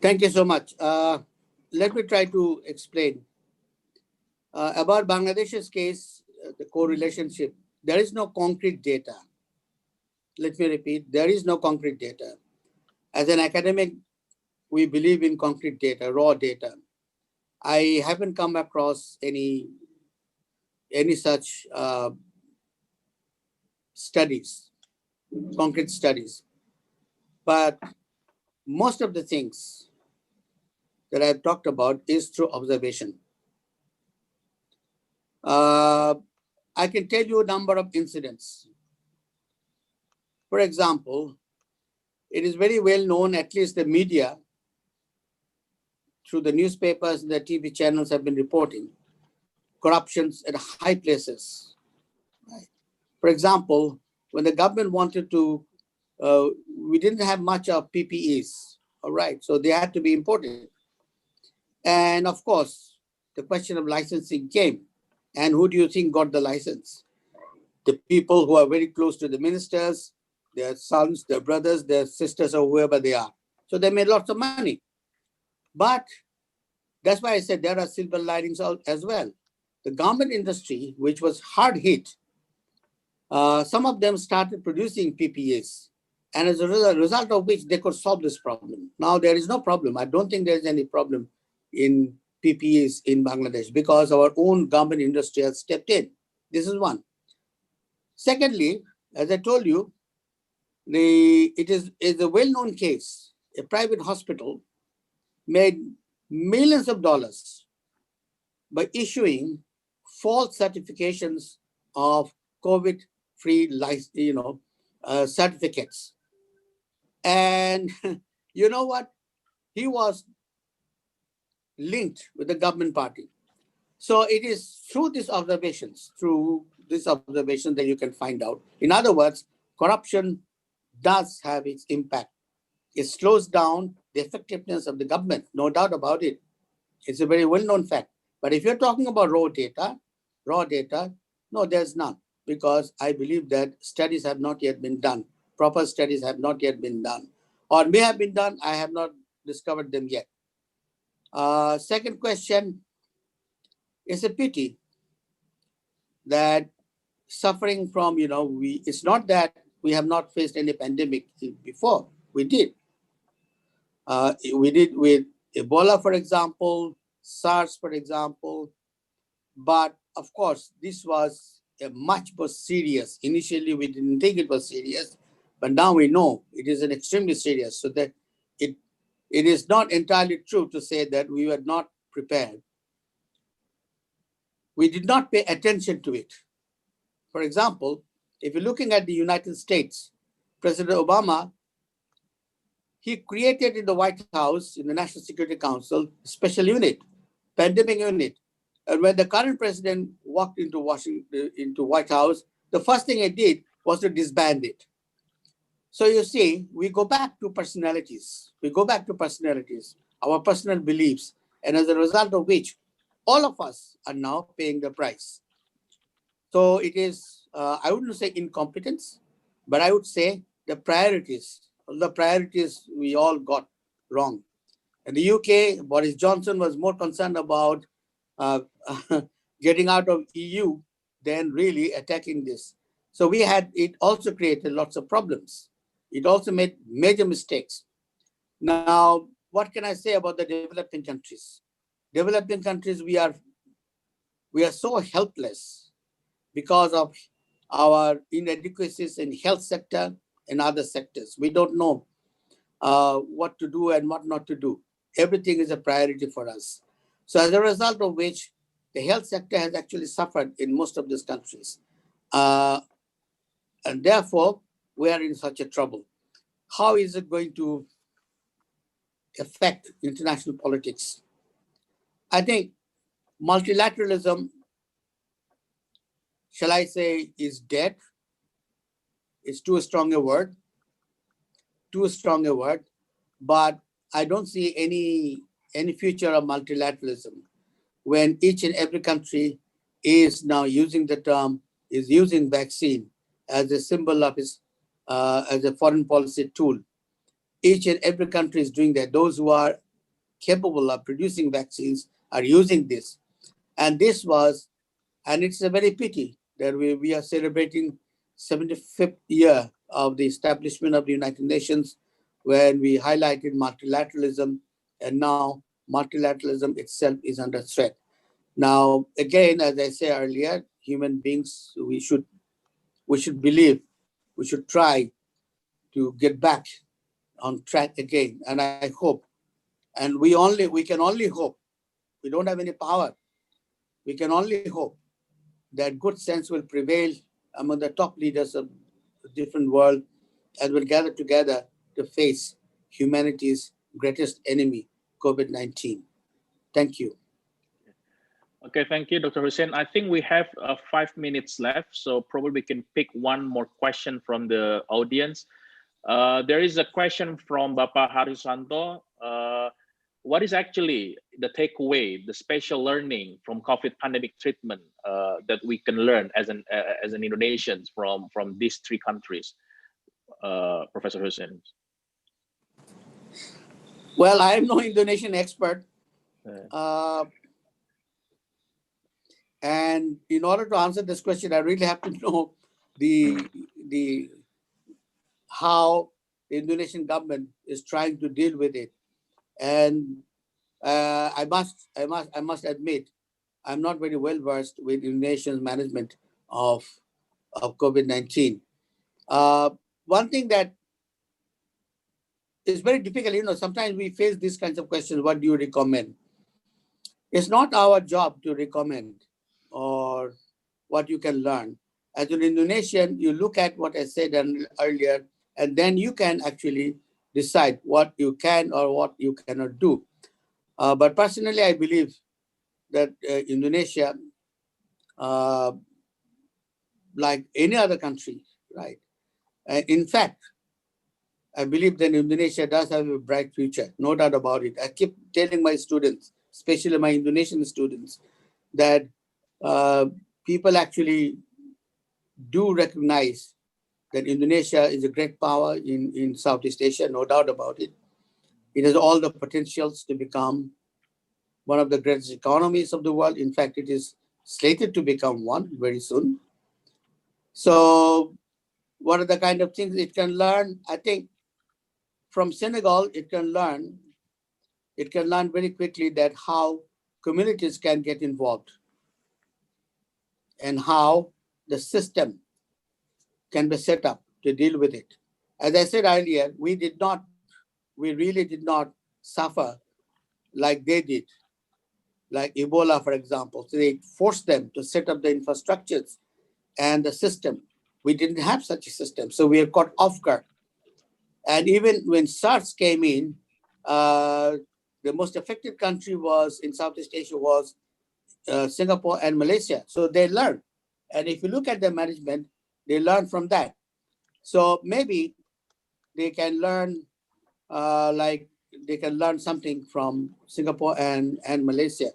Thank you so much. Let me try to explain. About Bangladesh's case, the correlationship, there is no concrete data. Let me repeat, there is no concrete data. As an academic, we believe in concrete data, raw data. I haven't come across any such studies, concrete studies. But most of the things that I've talked about is through observation. I can tell you a number of incidents. For example, it is very well known, at least the media, through the newspapers and the TV channels have been reporting corruptions at high places. Right? For example, when the government wanted to, we didn't have much of PPEs, all right, so they had to be imported. And of course, the question of licensing came. And who do you think got the license? The people who are very close to the ministers, their sons, their brothers, their sisters, or whoever they are. So they made lots of money. But that's why I said there are silver linings as well. The garment industry, which was hard hit, some of them started producing PPEs. And as a result of which they could solve this problem. Now there is no problem. I don't think there's any problem in PPEs in Bangladesh because our own garment industry has stepped in. This is one. Secondly, as I told you, it is a well-known case. A private hospital made millions of dollars by issuing false certifications of COVID-free certificates. And you know what? He was linked with the government party. So it is through these observations, that you can find out. In other words, corruption does have its impact. It slows down the effectiveness of the government, no doubt about it. It's a very well-known fact. But if you're talking about raw data, no, there's none, because I believe that studies have not yet been done. Proper studies have not yet been done, or may have been done. I have not discovered them yet. Second question, it's a pity that suffering from, it's not that we have not faced any pandemic before. We did. We did with Ebola, for example, SARS, for example. But of course, this was a much more serious. Initially, we didn't think it was serious, but now we know it is an extremely serious. So that it is not entirely true to say that we were not prepared. We did not pay attention to it. For example, if you're looking at the United States, President Obama, he created in the White House, in the National Security Council, a special unit, pandemic unit. And when the current president walked into White House, the first thing he did was to disband it. So you see, we go back to personalities. Our personal beliefs. And as a result of which, all of us are now paying the price. So it is, I wouldn't say incompetence, but I would say the priorities we all got wrong. In the UK, Boris Johnson was more concerned about getting out of EU than really attacking this. So it also created lots of problems. It also made major mistakes. Now, what can I say about the developing countries? Developing countries, we are so helpless because of our inadequacies in health sector and other sectors. We don't know what to do and what not to do. Everything is a priority for us. So as a result of which, the health sector has actually suffered in most of these countries. And therefore, we are in such a trouble. How is it going to affect international politics? I think multilateralism, shall I say, is dead. It's too strong a word. But I don't see any future of multilateralism when each and every country is now using vaccine as a symbol of its, as a foreign policy tool. Each and every country is doing that. Those who are capable of producing vaccines are using this. And it's a very pity that we are celebrating 75th year of the establishment of the United Nations, when we highlighted multilateralism, and now multilateralism itself is under threat. Now, again, as I said earlier, human beings, we should believe, we should try to get back on track again. And I hope, and we can only hope, we don't have any power. We can only hope that good sense will prevail among the top leaders of the different world, and will gather together to face humanity's greatest enemy, COVID-19. Thank you. Okay, thank you, Dr. Hussein. I think we have 5 minutes left, so probably we can pick one more question from the audience. There is a question from Bapak Harisanto. What is actually the takeaway, the special learning from COVID pandemic treatment that we can learn as an Indonesians from these three countries, Professor Hussein? Well, I am no Indonesian expert. And in order to answer this question, I really have to know how the Indonesian government is trying to deal with it. And I must admit, I'm not very well versed with Indonesia's management of COVID-19. One thing that is very difficult, sometimes we face these kinds of questions. What do you recommend? It's not our job to recommend or what you can learn. As an Indonesian, you look at what I said earlier, and then you can actually decide what you can or what you cannot do. But personally, I believe that Indonesia, like any other country, right? In fact, I believe that Indonesia does have a bright future, no doubt about it. I keep telling my students, especially my Indonesian students, that people actually do recognize that Indonesia is a great power in Southeast Asia, no doubt about it. It has all the potentials to become one of the greatest economies of the world. In fact, it is slated to become one very soon. So what are the kind of things it can learn? I think from Senegal, it can learn very quickly that how communities can get involved and how the system can be set up to deal with it. As I said earlier, we really did not suffer like they did, like Ebola, for example. So they forced them to set up the infrastructures and the system. We didn't have such a system, so we are caught off guard. And even when SARS came in, the most affected country was in Southeast Asia was Singapore and Malaysia. So they learned. And if you look at their management, they learn from that. So maybe they can learn they can learn something from Singapore and Malaysia.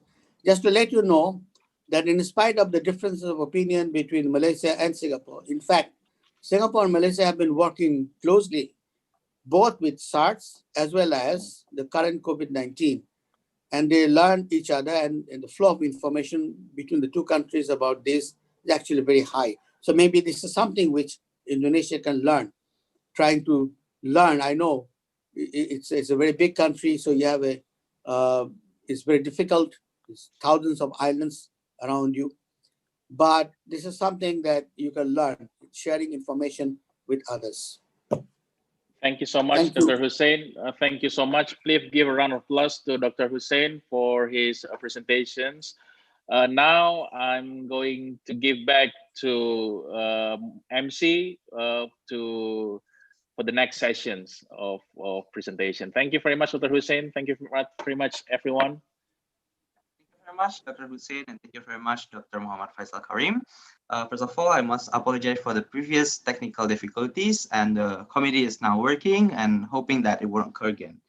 Just to let you know that in spite of the differences of opinion between Malaysia and Singapore, in fact, Singapore and Malaysia have been working closely both with SARS as well as the current COVID-19. And they learn each other, and the flow of information between the two countries about this is actually very high. So maybe this is something which Indonesia can learn, trying to learn. I know it's a very big country, so you have it's very difficult. It's thousands of islands around you. But this is something that you can learn, sharing information with others. Thank you so much, Dr. Hussein. Thank you so much. Please give a round of applause to Dr. Hussein for his presentations. Now I'm going to give back to MC for the next sessions of presentation. Thank you very much, Dr. Hussein. Thank you very much, everyone. Thank you very much, Dr. Hussein, and thank you very much, Dr. Muhammad Faisal Karim. First of all, I must apologize for the previous technical difficulties, and the committee is now working and hoping that it won't occur again.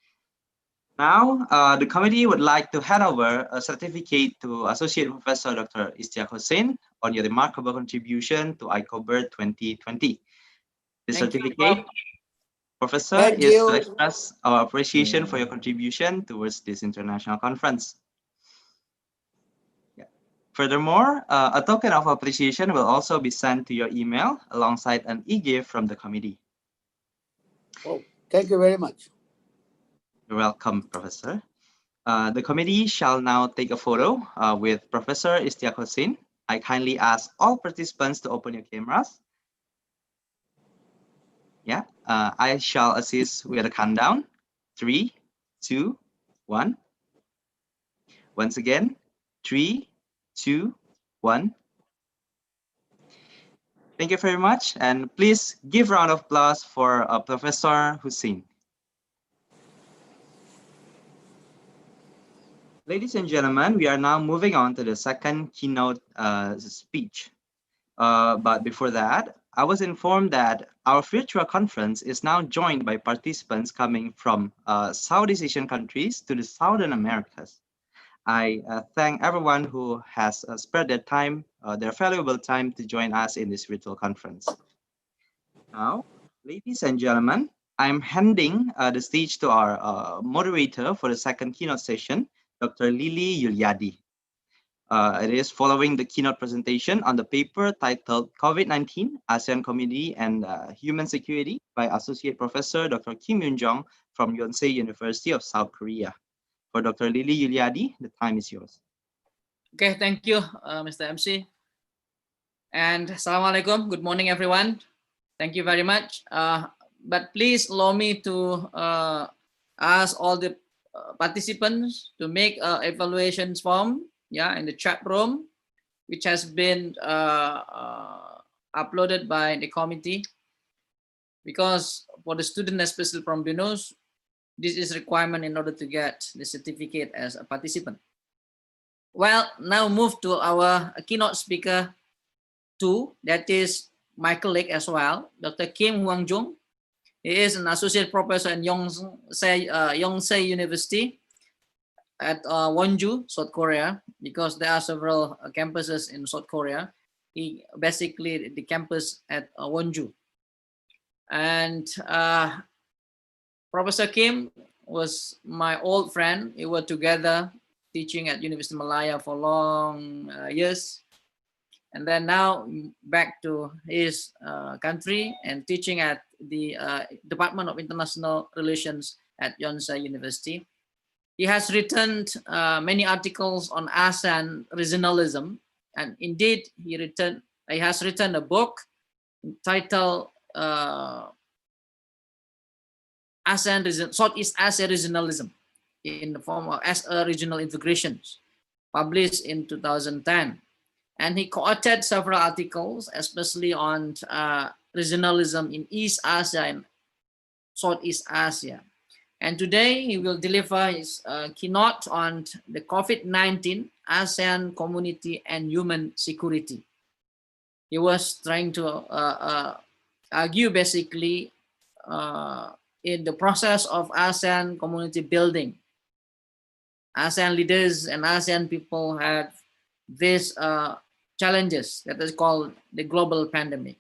Now, the committee would like to hand over a certificate to Associate Professor Dr. Ishtiaq Hussain on your remarkable contribution to ICOBIRD 2020. The certificate, Professor, is to express our appreciation for your contribution towards this international conference. Furthermore, a token of appreciation will also be sent to your email alongside an e-gift from the committee. Oh, thank you very much. You're welcome, Professor. The committee shall now take a photo with Professor Ishtiaq Hussain. I kindly ask all participants to open your cameras. Yeah, I shall assist with a countdown. 3, 2, 1. Once again, 3, 2, 1. Thank you very much, and please give a round of applause for Professor Hussain. Ladies and gentlemen, we are now moving on to the second keynote speech. But before that, I was informed that our virtual conference is now joined by participants coming from Southeast Asian countries to the Southern Americas. I thank everyone who has spared their time, their valuable time to join us in this virtual conference. Now, ladies and gentlemen, I'm handing the stage to our moderator for the second keynote session, Dr. Lily Yuliadi. It is following the keynote presentation on the paper titled COVID-19, ASEAN Community and Human Security by Associate Professor Dr. Kim Yoon-jong from Yonsei University of South Korea. For Dr. Lily Yuliadi, the time is yours. Okay, thank you, Mr. MC. And Assalamualaikum, good morning, everyone. Thank you very much. But please allow me to ask all the participants to make evaluations form, yeah, in the chat room, which has been uploaded by the committee, because for the student, especially from BINUS, this is requirement in order to get the certificate as a participant. Well, now move to our keynote speaker 2, that is my colleague as well, Dr. Kim Hwang Jung. He is an associate professor in Yonsei University at Wonju, South Korea, because there are several campuses in South Korea. He basically the campus at Wonju. And Professor Kim was my old friend. We were together teaching at University of Malaya for long years. And then now back to his country and teaching at the Department of International Relations at Yonsei University. He has written many articles on ASEAN regionalism, and indeed he has written a book titled Southeast Asia Regionalism in the form of as a regional integrations, published in 2010. And he co-authored several articles, especially on regionalism in East Asia and Southeast Asia. And today he will deliver his keynote on the COVID-19, ASEAN community and human security. He was trying to argue basically in the process of ASEAN community building. ASEAN leaders and ASEAN people have these challenges that is called the global pandemic.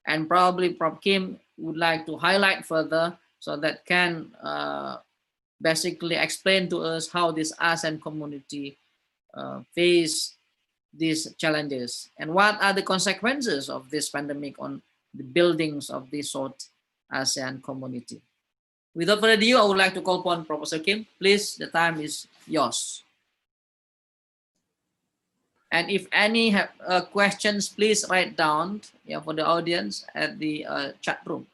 And probably Prof. Kim would like to highlight further so that can basically explain to us how this ASEAN community face these challenges and what are the consequences of this pandemic on the buildings of this South ASEAN community. Without further ado, I would like to call upon Professor Kim. Please, the time is yours. And if any have questions, please write down for the audience at the chat room.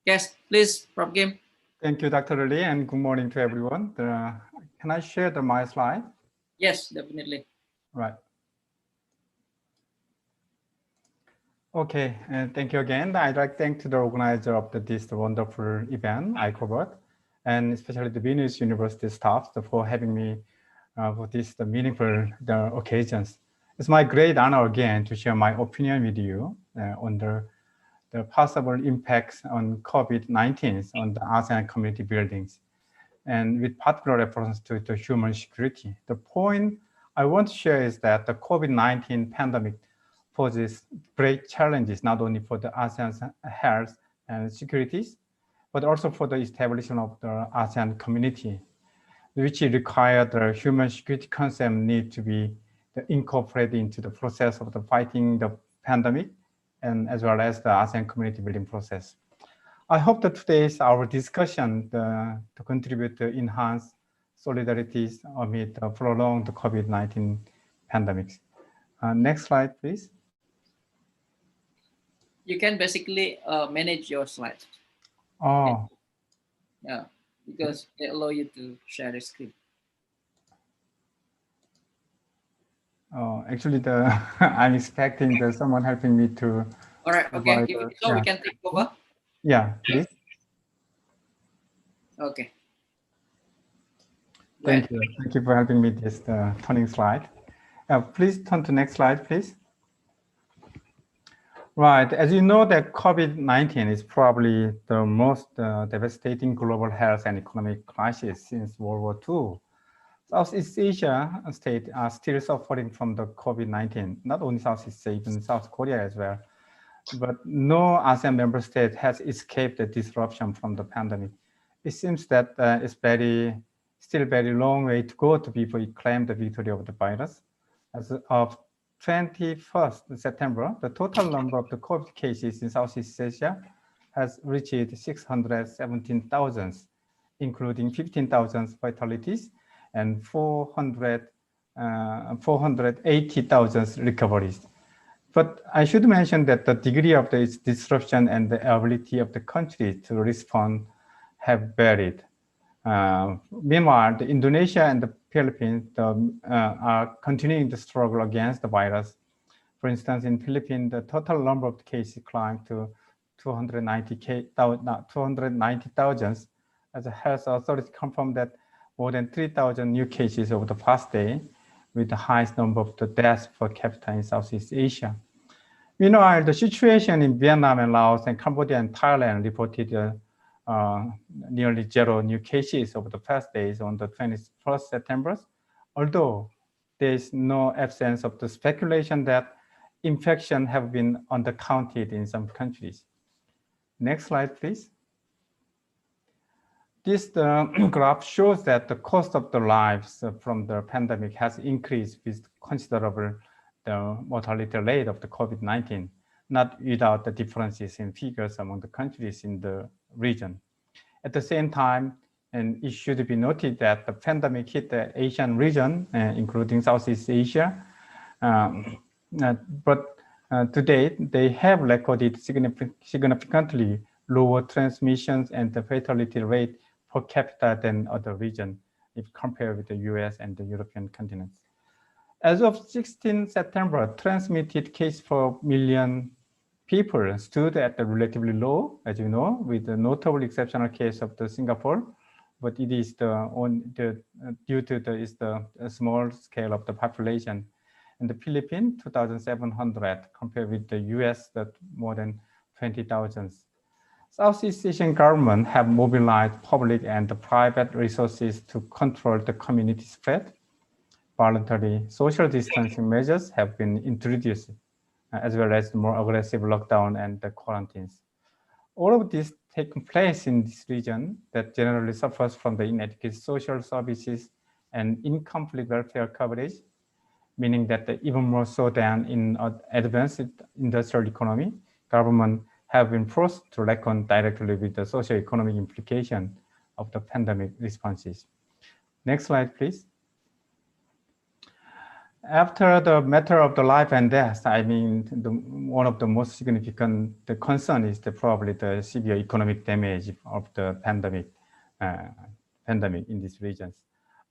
Yes, please, Prof. Kim. Thank you, Dr. Lee, and good morning to everyone. Can I share my slide? Yes, definitely. Right. Okay, and thank you again. I'd like to thank the organizer of this wonderful event, ICOBIRD, and especially the BINUS University staff for having me for this meaningful occasions. It's my great honor again to share my opinion with you on the possible impacts on COVID-19 on the ASEAN community buildings, and with particular reference to human security. The point I want to share is that the COVID-19 pandemic poses great challenges, not only for the ASEAN's health and securities, but also for the establishment of the ASEAN community, which require the human security concept need to be incorporated into the process of the fighting the pandemic, and as well as the ASEAN community building process. I hope that today's our discussion to contribute to enhance solidarities amid the prolonged COVID-19 pandemics. Next slide, please. You can basically manage your slides. Oh. Yeah, because they allow you to share the screen. Oh, actually, I'm expecting someone helping me to. All right. Okay. So yeah. We can take over. Yeah, please. Okay. Thank you. Thank you for helping me this turning slide. Please turn to next slide, please. Right. As you know, that COVID-19 is probably the most devastating global health and economic crisis since World War II. Southeast Asia states are still suffering from the COVID-19, not only Southeast Asia, even South Korea as well. But no ASEAN member state has escaped the disruption from the pandemic. It seems that it's still very long way to go before we claim the victory of the virus. As of 21st September, the total number of the COVID cases in Southeast Asia has reached 617,000, including 15,000 fatalities and 480,000 recoveries. But I should mention that the degree of its disruption and the ability of the country to respond have varied. Meanwhile, Indonesia and the Philippines are continuing to struggle against the virus. For instance, in Philippines, the total number of cases climbed to 290,000 as a health authority confirmed that more than 3,000 new cases over the past day, with the highest number of the deaths per capita in Southeast Asia. Meanwhile, the situation in Vietnam and Laos and Cambodia and Thailand reported nearly 0 new cases over the past days on the 21st September, although there is no absence of the speculation that infections have been undercounted in some countries. Next slide, please. This graph shows that the cost of the lives from the pandemic has increased with considerable the mortality rate of the COVID-19, not without the differences in figures among the countries in the region. At the same time, and it should be noted that the pandemic hit the Asian region, including Southeast Asia, but to date, they have recorded significantly lower transmissions and the fatality rate per capita than other regions, if compared with the US and the European continents. As of 16 September, transmitted case per million people stood at a relatively low, as you know, with the notable exceptional case of the Singapore, but it is due to the small scale of the population. In the Philippines, 2,700, compared with the US, that more than 20,000. Southeast Asian governments have mobilized public and private resources to control the community spread. Voluntary social distancing measures have been introduced, as well as more aggressive lockdown and the quarantines. All of this taking place in this region that generally suffers from the inadequate social services and incomplete welfare coverage, meaning that even more so than in advanced industrial economy, government have been forced to reckon directly with the socio-economic implication of the pandemic responses. Next slide, please. After the matter of the life and death, I mean, one of the most significant concern is probably the severe economic damage of the pandemic in these regions.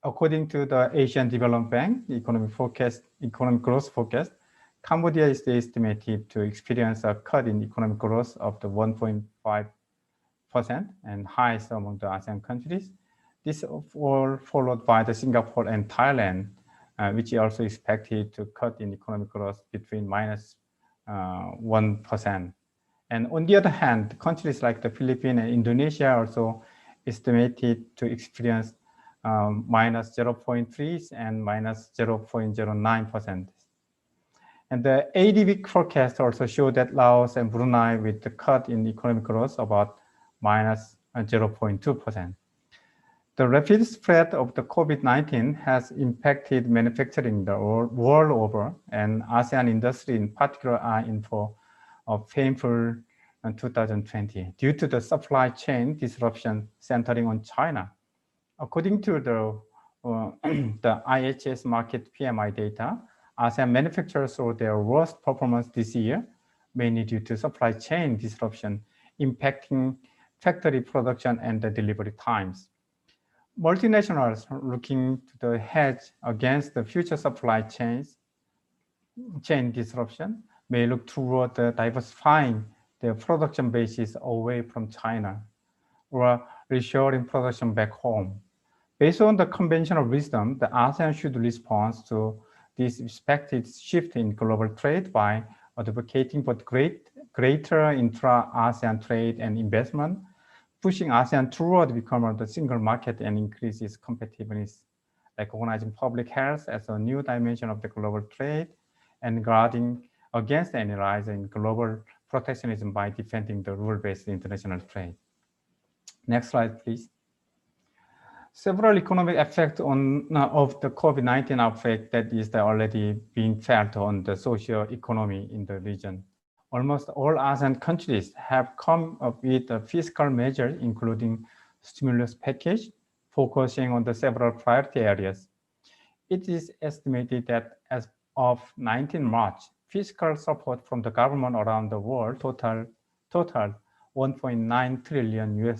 According to the Asian Development Bank economic growth forecast, Cambodia is estimated to experience a cut in economic growth of the 1.5% and highest among the ASEAN countries. This all followed by the Singapore and Thailand, which is also expected to cut in economic growth between -1%. And on the other hand, countries like the Philippines and Indonesia are also estimated to experience -0.3 and -0.09%. And the 80-week forecast also showed that Laos and Brunei with the cut in economic growth about -0.2%. The rapid spread of the COVID-19 has impacted manufacturing the world over, and ASEAN industry in particular are in for a painful 2020 due to the supply chain disruption centering on China. According to the IHS market PMI data, ASEAN manufacturers saw their worst performance this year, mainly due to supply chain disruption impacting factory production and the delivery times. Multinationals looking to the hedge against the future supply chain disruption may look toward diversifying their production bases away from China or reshoring production back home. Based on the conventional wisdom, the ASEAN should respond to this expected shift in global trade by advocating for greater intra-ASEAN trade and investment, pushing ASEAN toward becoming the single market and increase its competitiveness, recognizing public health as a new dimension of the global trade, and guarding against any rise in global protectionism by defending the rule-based international trade. Next slide, please. Several economic effects of the COVID-19 outbreak that is already being felt on the social economy in the region. Almost all ASEAN countries have come up with a fiscal measure, including stimulus package, focusing on the several priority areas. It is estimated that as of 19 March, fiscal support from the government around the world total $1.9 trillion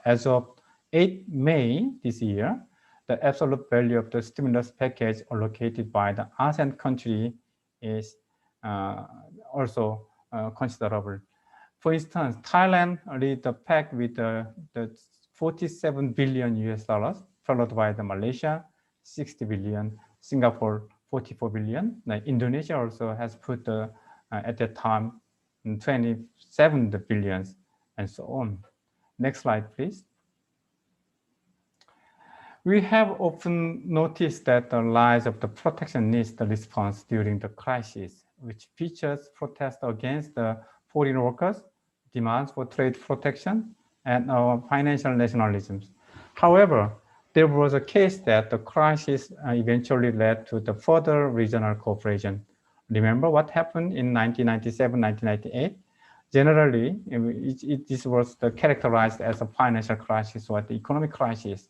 as of 8 May this year, the absolute value of the stimulus package allocated by the ASEAN country is also considerable. For instance, Thailand led the pack with the 47 billion US dollars, followed by the Malaysia, 60 billion, Singapore, 44 billion. Now, Indonesia also has put at that time 27 billions and so on. Next slide, please. We have often noticed that the rise of the protectionist response during the crisis, which features protests against the foreign workers, demands for trade protection, and financial nationalism. However, there was a case that the crisis eventually led to the further regional cooperation. Remember what happened in 1997, 1998? Generally, this was characterized as a financial crisis or the economic crisis.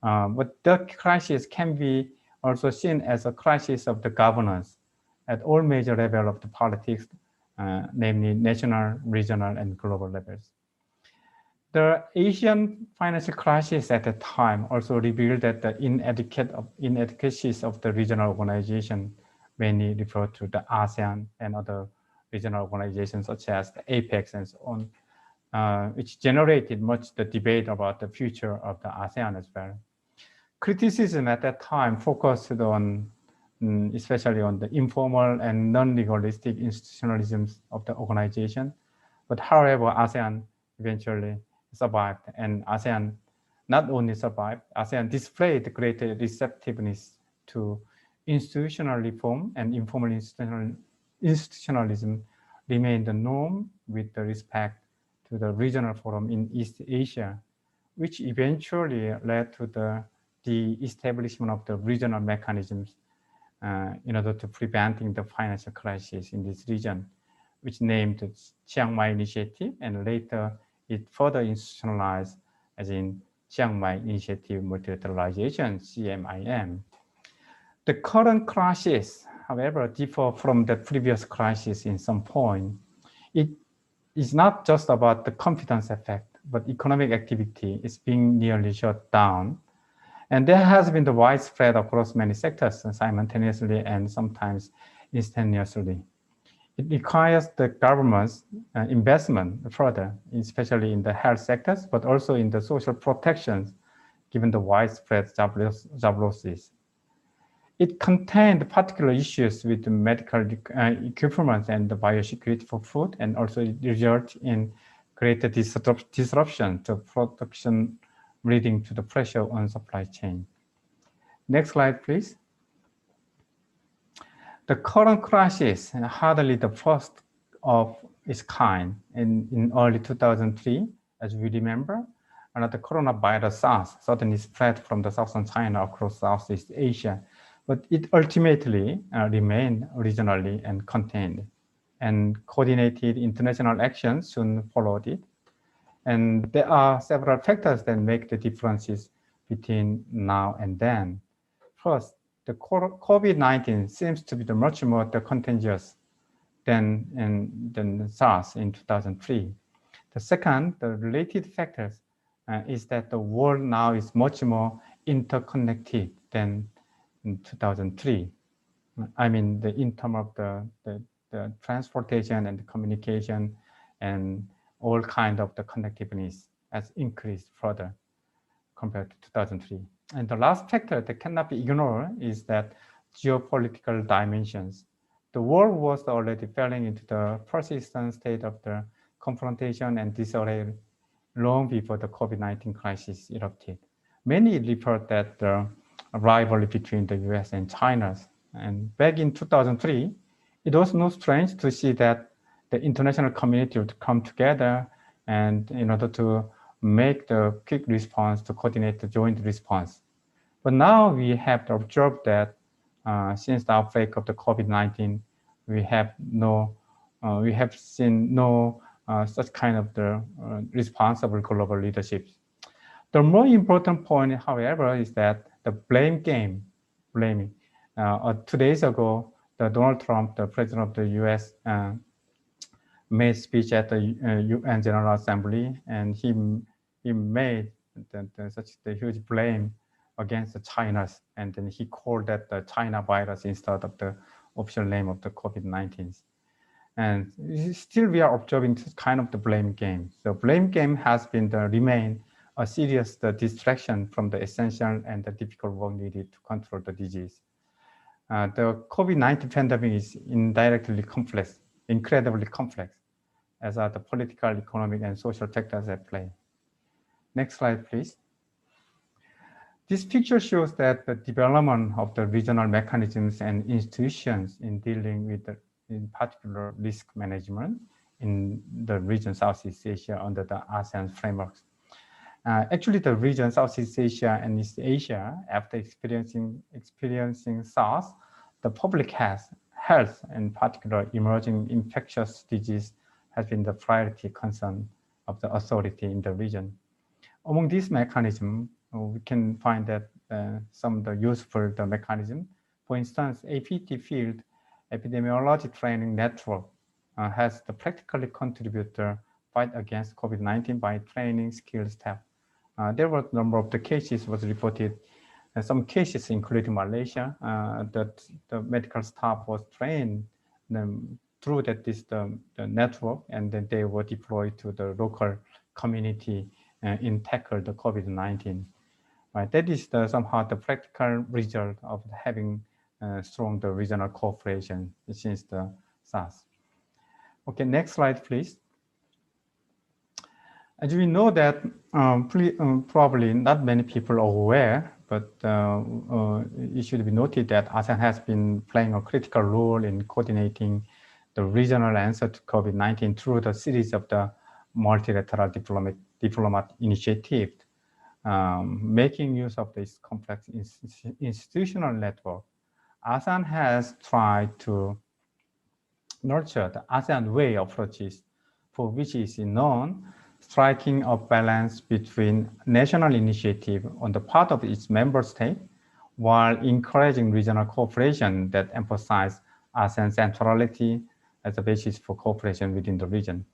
But the crisis can be also seen as a crisis of the governance at all major levels of the politics, namely national, regional, and global levels. The Asian financial crisis at the time also revealed that the inadequacies of the regional organization, mainly referred to the ASEAN and other regional organizations such as the APEC and so on, which generated much the debate about the future of the ASEAN as well. Criticism at that time focused on, especially on the informal and non-legalistic institutionalisms of the organization. But however, ASEAN eventually survived, and ASEAN not only survived, ASEAN displayed greater receptiveness to institutional reform, and informal institutionalism remained the norm with the respect to the regional forum in East Asia, which eventually led to the establishment of the regional mechanisms in order to preventing the financial crisis in this region, which named the Chiang Mai Initiative, and later it further institutionalized as in Chiang Mai Initiative Multilateralization, CMIM. The current crisis, however, differs from the previous crisis in some point. It is not just about the confidence effect, but economic activity is being nearly shut down. And there has been the widespread across many sectors simultaneously and sometimes instantaneously. It requires the government's investment further, especially in the health sectors, but also in the social protections, given the widespread job losses. It contained particular issues with the medical equipment and the biosecurity for food, and also it resulted in greater disruption to production, leading to the pressure on supply chain. Next slide, please. The current crisis, hardly the first of its kind, in early 2003, as we remember, another coronavirus SARS suddenly spread from the southern China across Southeast Asia, but it ultimately remained regionally and contained, and coordinated international actions soon followed it. And there are several factors that make the differences between now and then. First, the COVID-19 seems to be much more contagious than SARS in 2003. The second, the related factors is that the world now is much more interconnected than in 2003. I mean, in terms of the transportation and the communication and all kinds of the connectiveness has increased further compared to 2003. And the last factor that cannot be ignored is that geopolitical dimensions. The world was already falling into the persistent state of the confrontation and disarray long before the COVID-19 crisis erupted. Many report that the rivalry between the US and China. And back in 2003, it was no strange to see that the international community would come together and in order to make the quick response, to coordinate the joint response. But now we have to observe that since the outbreak of the COVID-19, we have seen no such kind of the responsible global leadership. The more important point, however, is that the blaming. 2 days ago, Donald Trump, the president of the US, made speech at the UN General Assembly, and he made such the huge blame against the China's, and then he called that the China virus instead of the official name of the COVID-19. And still we are observing this kind of the blame game. So blame game has been remain a serious distraction from the essential and the difficult work needed to control the disease. The COVID-19 pandemic is indirectly complex, incredibly complex, as are the political, economic, and social factors at play. Next slide, please. This picture shows that the development of the regional mechanisms and institutions in dealing with the, in particular, risk management in the region Southeast Asia under the ASEAN frameworks. Actually, the region Southeast Asia and East Asia, after experiencing SARS, the public health, in particular, emerging infectious disease, has been the priority concern of the authority in the region. Among these mechanisms, we can find that some of the useful mechanism. For instance, APT field epidemiology training network has the practically contributed to fight against COVID-19 by training skilled staff. There were a number of the cases was reported. Some cases, including Malaysia, that the medical staff was trained through the network, and then they were deployed to the local community in tackle the COVID-19. Right, that is somehow the practical result of having strong regional cooperation since the SARS. Okay, next slide, please. As we know that probably not many people are aware, but it should be noted that ASEAN has been playing a critical role in coordinating the regional answer to COVID-19 through the series of the multilateral diplomat initiative. Making use of this complex institutional network, ASEAN has tried to nurture the ASEAN way approaches, for which is known striking a balance between national initiative on the part of its member state, while encouraging regional cooperation that emphasize ASEAN centrality as a basis for cooperation within the region.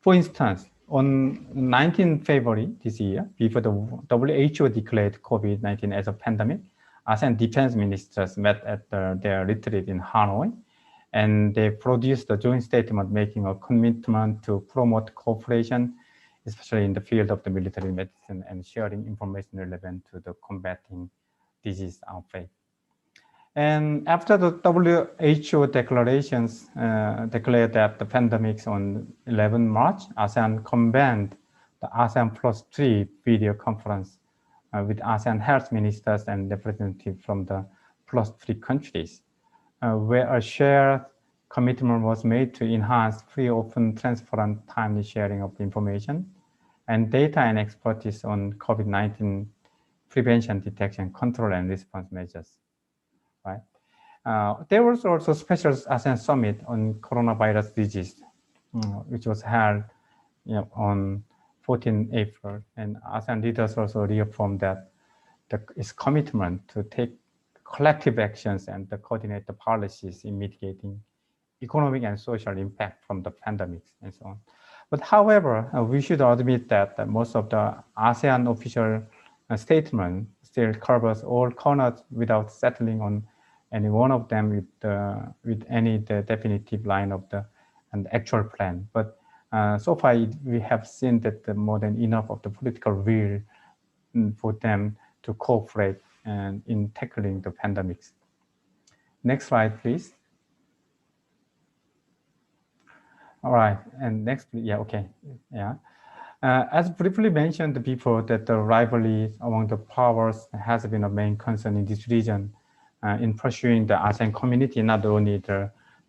For instance, on 19 February this year, before the WHO declared COVID-19 as a pandemic, ASEAN defense ministers met at their retreat in Hanoi, and they produced a joint statement making a commitment to promote cooperation, especially in the field of the military medicine and sharing information relevant to the combating disease outbreak. And after the WHO declarations declared that the pandemics on 11 March, ASEAN convened the ASEAN +3 video conference with ASEAN health ministers and representatives from the +3 countries, where a shared commitment was made to enhance free, open, transparent, timely sharing of information and data and expertise on COVID-19 prevention, detection, control, and response measures. Right. There was also a special ASEAN summit on coronavirus disease, which was held on 14 April. And ASEAN leaders also reaffirmed that its commitment to take collective actions and to coordinate the policies in mitigating economic and social impact from the pandemics and so on. But however, we should admit that most of the ASEAN official statement still covers all corners without settling on any one of them with any definitive line of the actual plan. But so far, we have seen that more than enough of the political will for them to cooperate and in tackling the pandemics. Next slide, please. All right, and next, yeah, okay, yeah. As briefly mentioned before, that the rivalry among the powers has been a main concern in this region in pursuing the ASEAN community, not only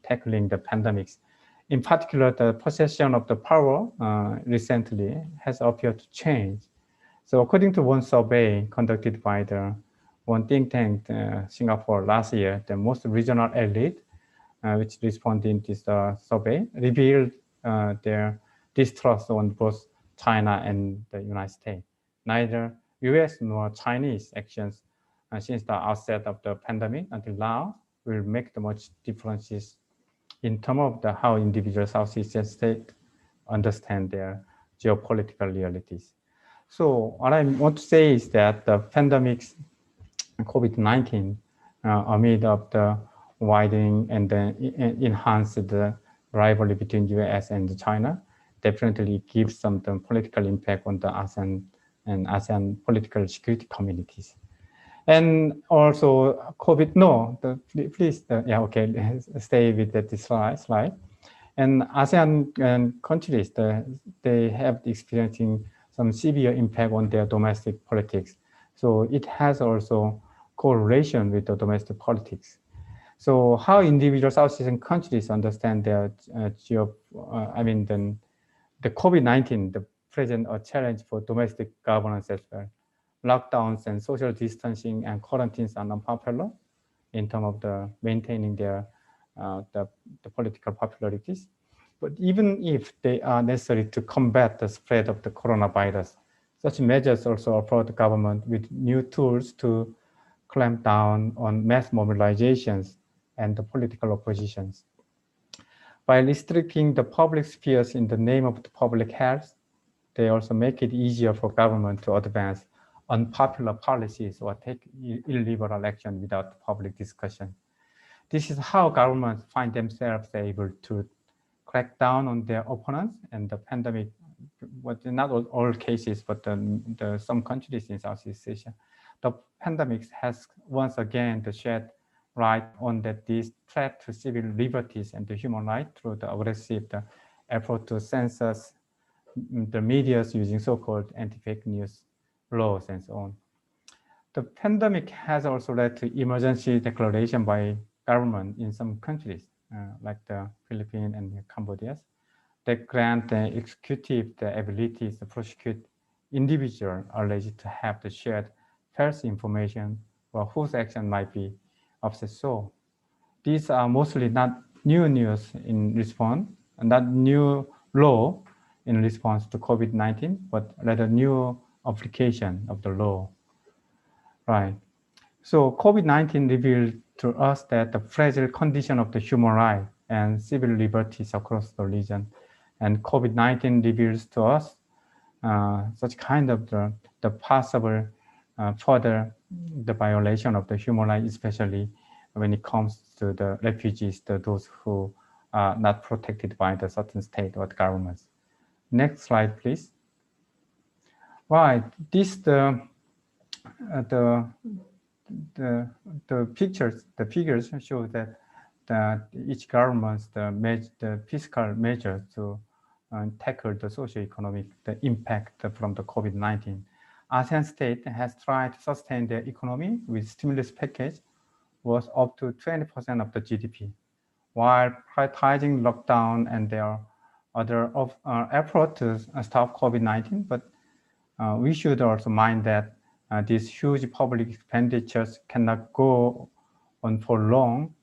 tackling the pandemics. In particular, the possession of the power recently has appeared to change. So according to one survey conducted by one think tank, Singapore last year, the most regional elite, which responded to this survey, revealed their distrust on both China and the United States. Neither US nor Chinese actions since the outset of the pandemic until now will make the much differences in terms of how individual Southeast Asian states understand their geopolitical realities. So what I want to say is that the pandemics, COVID-19, amid of the widening and then enhanced the rivalry between US and China, definitely gives some political impact on the ASEAN and ASEAN political security communities. And also COVID, please, yeah, okay, stay with this slide. And ASEAN countries, they have experiencing some severe impact on their domestic politics. So it has also correlation with the domestic politics. So how individual South Asian countries understand their the COVID-19, the present a challenge for domestic governance as well. Lockdowns and social distancing and quarantines are unpopular in terms of the maintaining their the political popularities. But even if they are necessary to combat the spread of the coronavirus, such measures also afford the government with new tools to clamp down on mass mobilizations and the political oppositions. By restricting the public spheres in the name of the public health, they also make it easier for government to advance unpopular policies or take illiberal action without public discussion. This is how governments find themselves able to crack down on their opponents, and the pandemic, but not all cases, but some countries in Southeast Asia, the pandemic has once again shed light on that this threat to civil liberties and the human rights through the aggressive effort to censor the media using so-called anti-fake news laws and so on. The pandemic has also led to emergency declaration by government in some countries, like the Philippines and Cambodia, that grant the executive the abilities to prosecute individuals alleged to have the shared false information or whose action might be offset. So these are mostly not new news in response, not new law in response to COVID-19, but rather new application of the law. Right. So COVID-19 revealed to us that the fragile condition of the human rights and civil liberties across the region, and COVID-19 reveals to us such kind of the possible further the violation of the human rights, especially when it comes to the refugees, those who are not protected by the certain state or the governments. Next slide, please. Right, this the figures show that each government's the fiscal measures to tackle the socio-economic impact from the COVID-19. ASEAN state has tried to sustain their economy with stimulus package was up to 20% of the GDP, while prioritizing lockdown and their other effort to stop COVID-19. But we should also mind that these huge public expenditures cannot go on for long.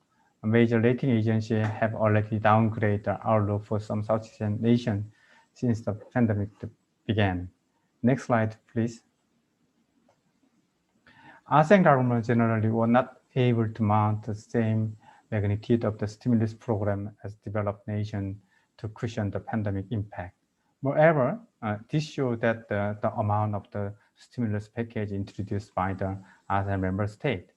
Major rating agencies have already downgraded the outlook for some South Asian nations since the pandemic began. Next slide, please. ASEAN governments generally were not able to mount the same magnitude of the stimulus program as developed nations to cushion the pandemic impact. Moreover, this shows that the amount of the stimulus package introduced by the ASEAN member state.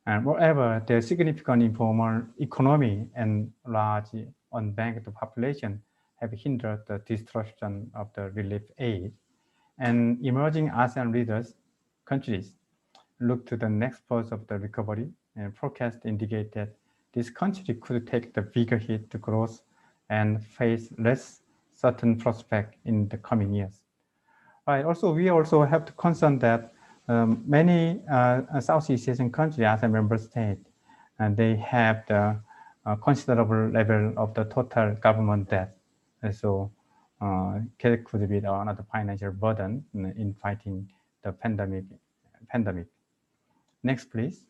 And moreover, the significant informal economy and large unbanked population have hindered the distribution of the relief aid. And emerging ASEAN leaders, countries, look to the next phase of the recovery, and forecasts indicate that this country could take the bigger hit to growth and face less certain prospect in the coming years. Right. Also, we also have to concern that many Southeast Asian countries as a member state, and they have the considerable level of the total government debt. And so it could be another financial burden in fighting the pandemic. Next, please.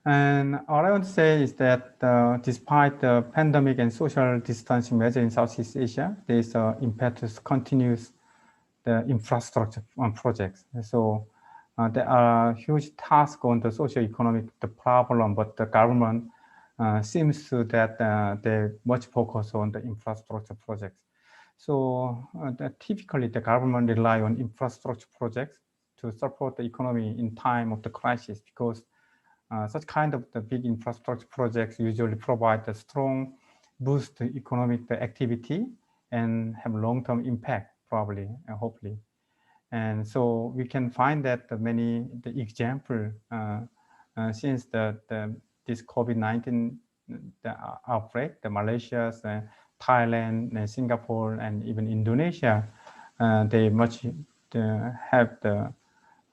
And all I want to say is that despite the pandemic and social distancing measures in Southeast Asia, there is impetus continues the infrastructure projects. So there are huge tasks on the socio-economic problem, but the government seems to that they much focus on the infrastructure projects. So typically the government rely on infrastructure projects to support the economy in time of the crisis, because such kind of the big infrastructure projects usually provide a strong boost to economic activity and have long-term impact, probably, hopefully. And so we can find that the example since this COVID-19 outbreak, the Malaysia, Thailand, Singapore, and even Indonesia, they have the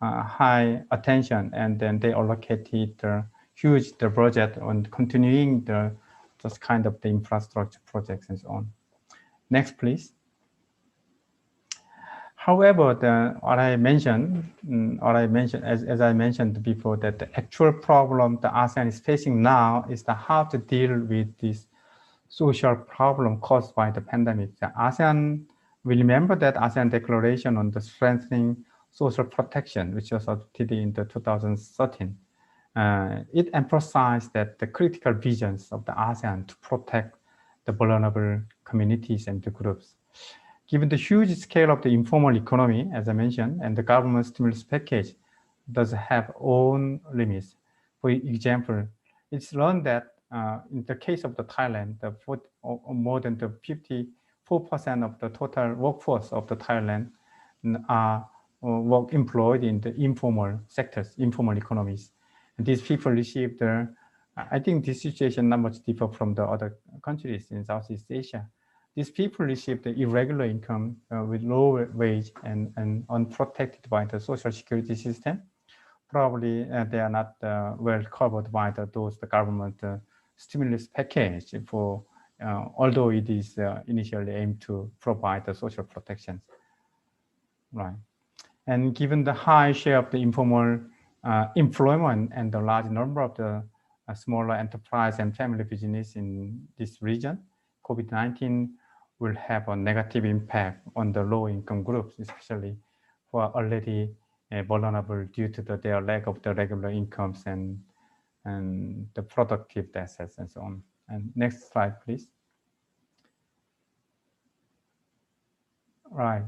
high attention, and then they allocated huge budget on continuing this kind of the infrastructure projects and so on. Next, please. However, as I mentioned before, that the actual problem the ASEAN is facing now is how to deal with this social problem caused by the pandemic. The ASEAN, we remember that ASEAN Declaration on the Strengthening Social Protection, which was adopted in 2013. It emphasized that the critical visions of the ASEAN to protect the vulnerable communities and the groups. Given the huge scale of the informal economy, as I mentioned, and the government stimulus package does have own limits. For example, it's learned that in the case of the Thailand, more than 54% of the total workforce of the Thailand are employed in the informal sectors, informal economies. And these people receive I think this situation not much differ from the other countries in Southeast Asia. These people receive the irregular income with low wage and unprotected by the social security system. Probably they are not well covered by the government stimulus package, although it is initially aimed to provide the social protections. Right. And given the high share of the informal employment and the large number of the smaller enterprise and family business in this region, COVID-19 will have a negative impact on the low-income groups, especially who are already vulnerable due to their lack of the regular incomes and the productive assets and so on. And next slide, please. Right.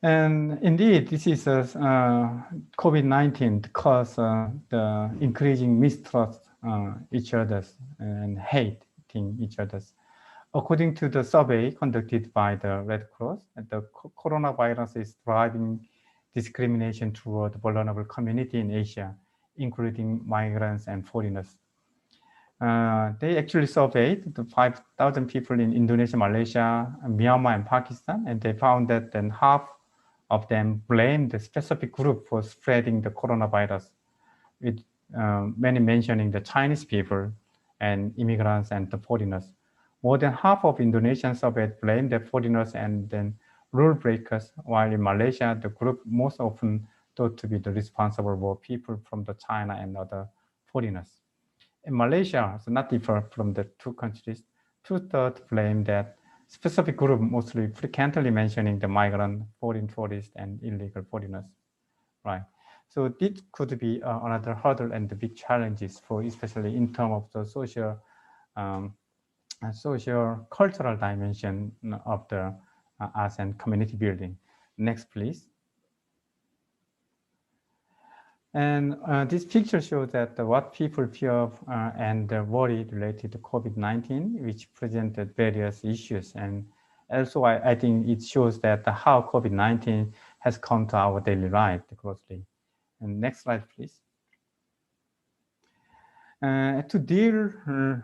And indeed, this is COVID-19 cause the increasing mistrust each other's and hating each other's. According to the survey conducted by the Red Cross, the coronavirus is driving discrimination toward the vulnerable community in Asia, including migrants and foreigners. They actually surveyed the 5,000 people in Indonesia, Malaysia, Myanmar, and Pakistan, and they found that then half of them blamed the specific group for spreading the coronavirus, with many mentioning the Chinese people and immigrants and the foreigners. More than half of Indonesians surveyed blamed the foreigners and then rule breakers, while in Malaysia, the group most often thought to be the responsible were people from the China and other foreigners. In Malaysia, so not different from the two countries, 2/3 blame that specific group, mostly frequently mentioning the migrant, foreign tourists, and illegal foreigners. Right. So this could be another hurdle and the big challenges for, especially in terms of the social cultural dimension of the ASEAN community building. Next, please. And this picture shows that what people fear and worry related to COVID-19, which presented various issues. And also, I think it shows that how COVID-19 has come to our daily life closely. And next slide, please. To deal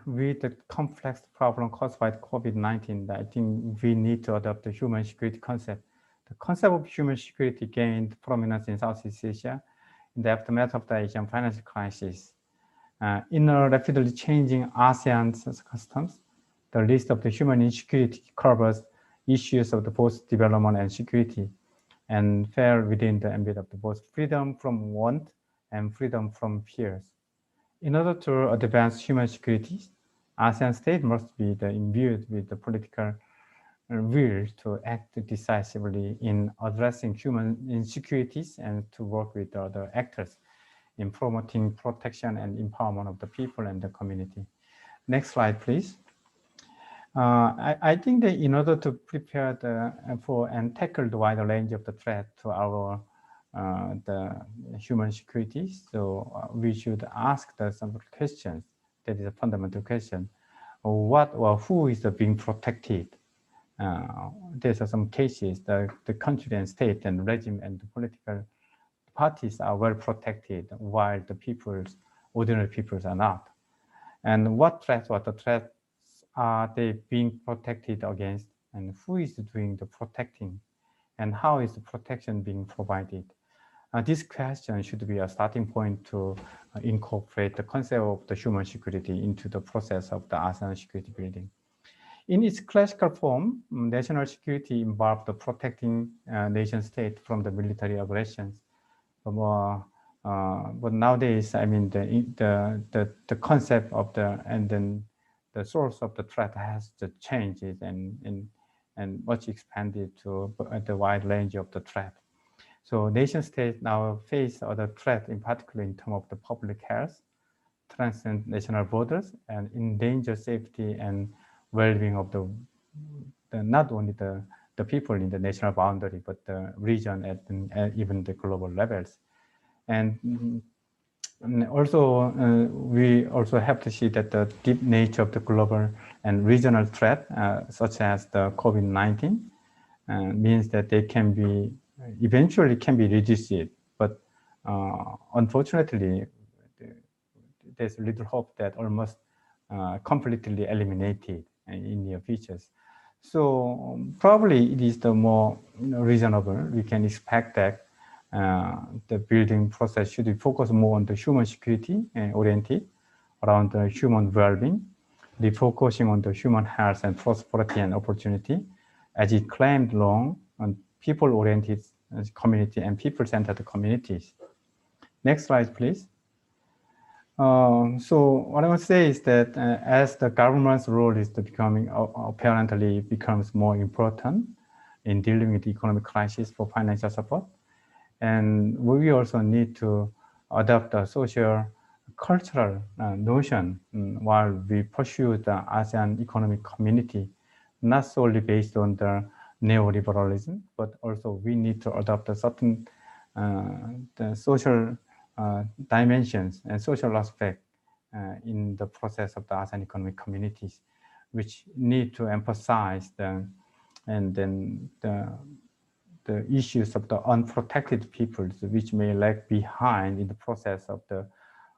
with the complex problem caused by COVID-19, I think we need to adopt the human security concept. The concept of human security gained prominence in Southeast Asia in the aftermath of the Asian financial crisis. In a rapidly changing ASEAN's customs, the list of the human insecurity covers issues of the both development and security, and fell within the ambit of the both freedom from want and freedom from fears. In order to advance human security, ASEAN states must be imbued with the political will to act decisively in addressing human insecurities and to work with other actors in promoting protection and empowerment of the people and the community. Next slide, please. I think that in order to prepare for and tackle the wider range of the threat to our the human security, so we should ask some questions. That is a fundamental question. What or who is being protected? There's some cases the country and state and regime and the political parties are well protected, while the ordinary peoples are not. And what the threats are they being protected against, and who is doing the protecting, and how is the protection being provided? This question should be a starting point to incorporate the concept of the human security into the process of the ASEAN security building. In its classical form, national security involved the protecting nation state from the military aggressions. But nowadays, I mean, the concept of and then the source of the threat has changed and much expanded to the wide range of the threat. So nation states now face other threats, in particular in terms of the public health, transcend national borders, and endanger safety and well-being of the not only the people in the national boundary, but the region and even the global levels. And also, we also have to see that the deep nature of the global and regional threat, such as the COVID-19, means that they can be eventually reduced, but unfortunately, there's little hope that almost completely eliminated in near futures. So probably it is the more reasonable. We can expect that the building process should be focused more on the human security oriented around the human well-being, refocusing on the human health and prosperity and opportunity, as it claimed long on people-oriented community and people-centered communities. Next slide, please. So what I would say is that as the government's role is apparently becomes more important in dealing with the economic crisis for financial support, and we also need to adopt a social cultural notion while we pursue the ASEAN economic community, not solely based on the neoliberalism, but also we need to adopt a certain the social dimensions and social aspect in the process of the ASEAN economic communities, which need to emphasize the issues of the unprotected peoples, which may lag behind in the process of the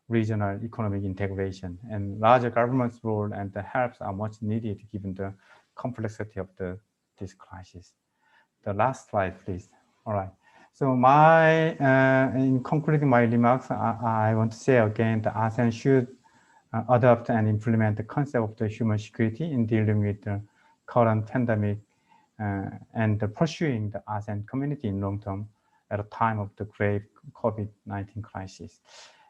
regional economic integration. And larger government's role and the helps are much needed given the complexity of this crisis. The last slide, please. All right. So in concluding my remarks, I want to say again, the ASEAN should adopt and implement the concept of the human security in dealing with the current pandemic and pursuing the ASEAN community in long term at a time of the grave COVID-19 crisis.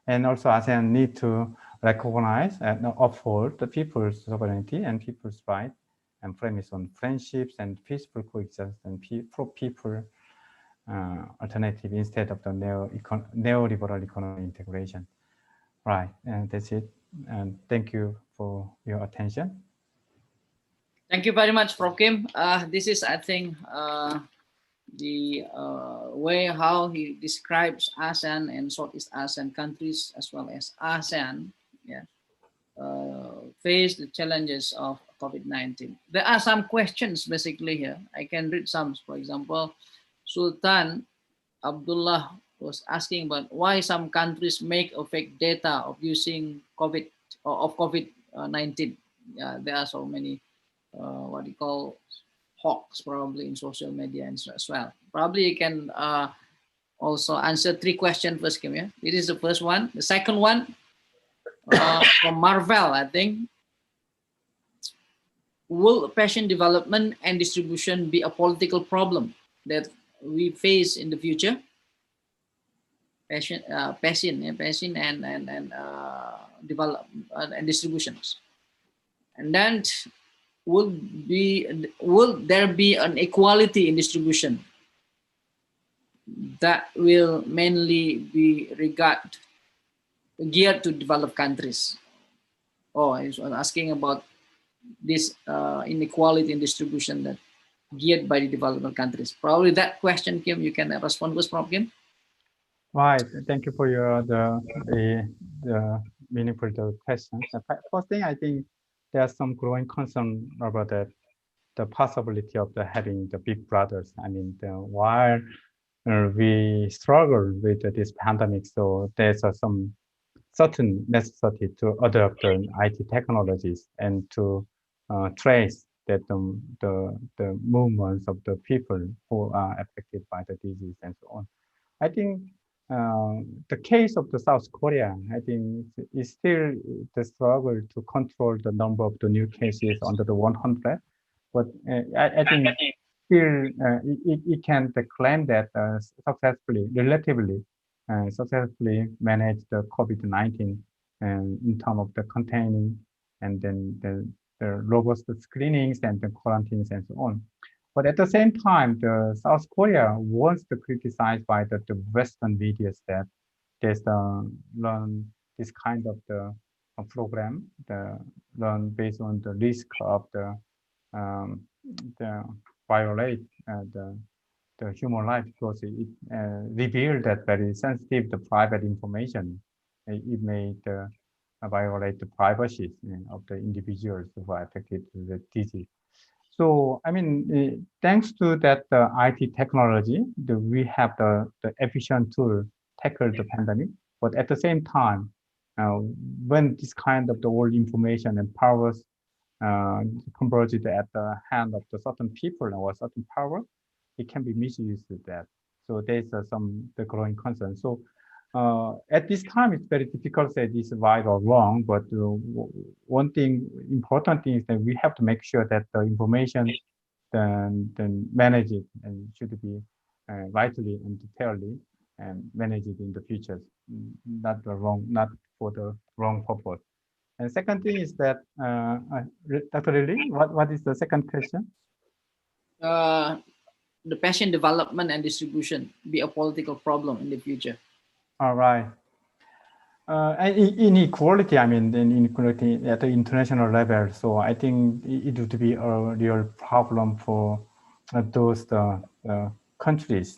And also ASEAN need to recognize and uphold the people's sovereignty and people's right and premise on friendships and peaceful coexistence and pro-people alternative instead of the neoliberal economic integration. Right, and that's it. And thank you for your attention. Thank you very much, Prof. Kim. This is, I think, the way how he describes ASEAN and Southeast Asian countries as well as ASEAN, face the challenges of COVID-19. There are some questions basically here. I can read some. For example, Sultan Abdullah was asking about why some countries make a fake data of using COVID-19. Yeah, there are so many what you call hawks probably in social media and so as well. Probably you can also answer 3 questions first, Kim. Yeah, this is the first one. The second one from Marvel, I think. Will patient development and distribution be a political problem that we face in the future? Patient and development and distributions. And then will there be an equality in distribution that will mainly be geared to developed countries? Oh, I was asking about this inequality in distribution that geared by the developing countries? Probably that question, Kim, you can respond with, Prof. Kim. Right. Thank you for your the meaningful questions. First thing, I think there's some growing concern about the possibility of having the big brothers. I mean, while we struggle with this pandemic, so there's some certain necessity to adopt the IT technologies and to trace that the movements of the people who are affected by the disease and so on. I think the case of the South Korea, I think is still the struggle to control the number of the new cases under the 100. But I think still it can claim that successfully, relatively successfully manage the COVID-19 in terms of the containing and then the robust screenings and the quarantines and so on. But at the same time, the South Korea was criticized by the Western media that there's learn this kind of the program, the learn based on the risk of the violate the human life because it revealed that very sensitive the private information. It may violate the privacy of the individuals who are affected with the disease. So, I mean, thanks to that IT technology, we have the efficient tool tackle the pandemic. But at the same time, when this kind of the old information and powers converged at the hand of the certain people or certain power, it can be misused with that. So there's the growing concern. So at this time, it's very difficult to say this is right or wrong, but one thing, important thing is that we have to make sure that the information then manage it and should be rightly and detailedly and manage it in the future, not for the wrong purpose. And second thing is that, Dr. Lily, what is the second question? The patient development and distribution be a political problem in the future. All right. Inequality, I mean, inequality at the international level. So I think it would be a real problem for those countries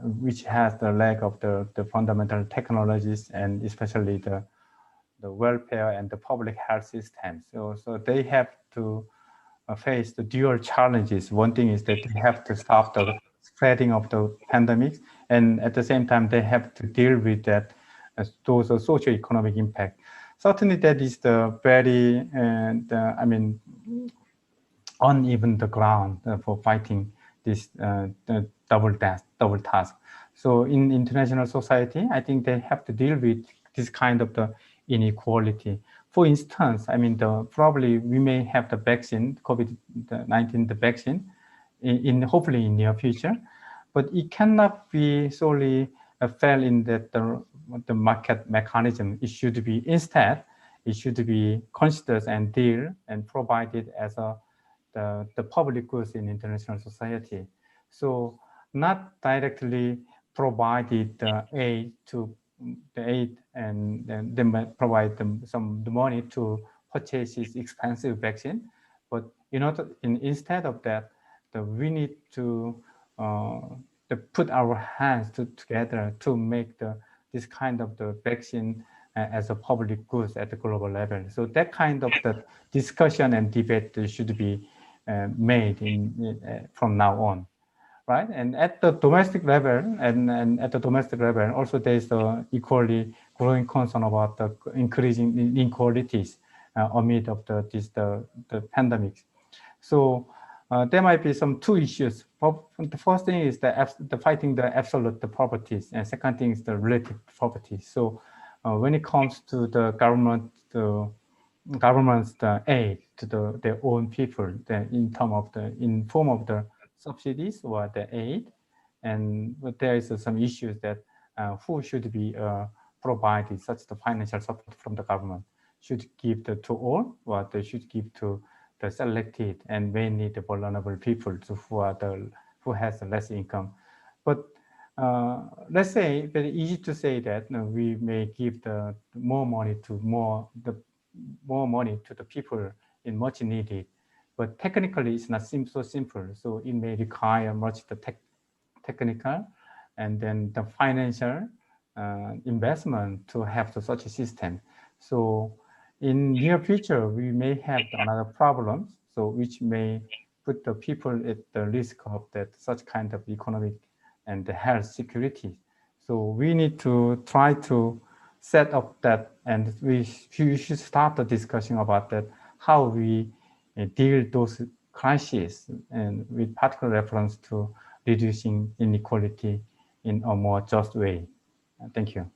which has the lack of the fundamental technologies and especially the welfare and the public health system. So they have to face the dual challenges. One thing is that they have to stop the spreading of the pandemics, and at the same time they have to deal with that those socio-economic impact. Certainly, that is the very I mean uneven the ground for fighting this double task. So in international society, I think they have to deal with this kind of the inequality. For instance, I mean, probably we may have the vaccine, COVID-19, the vaccine, hopefully in near future, but it cannot be solely fail in the market mechanism. It should be instead, it should be considered and deal and provided as the public goods in international society. So not directly provided the aid and then they might provide them the money to purchase this expensive vaccine. But instead of that, we need to put our hands together to make this kind of the vaccine as a public goods at the global level. So that kind of the discussion and debate should be made from now on. Right, and at the domestic level, and at the domestic level, also there is the equally growing concern about the increasing inequalities amid of the pandemics. So there might be two issues. The first thing is the fighting the absolute poverty, and second thing is the relative poverty. So when it comes to the government's aid to their own people, in form of the subsidies or the aid, but there is some issues that who should be provided such the financial support from the government. Should give to all, or they should give to the selected and mainly the vulnerable people who has less income. But let's say very easy to say that we may give more money to the people is much needed. But technically, it's not so simple. So it may require much the technical and then the financial investment to have such a system. So in near future, we may have another problems, so which may put the people at the risk of that such kind of economic and the health security. So we need to try to set up that, and we should start the discussion about that, how we deal those crises, and with particular reference to reducing inequality in a more just way. Thank you.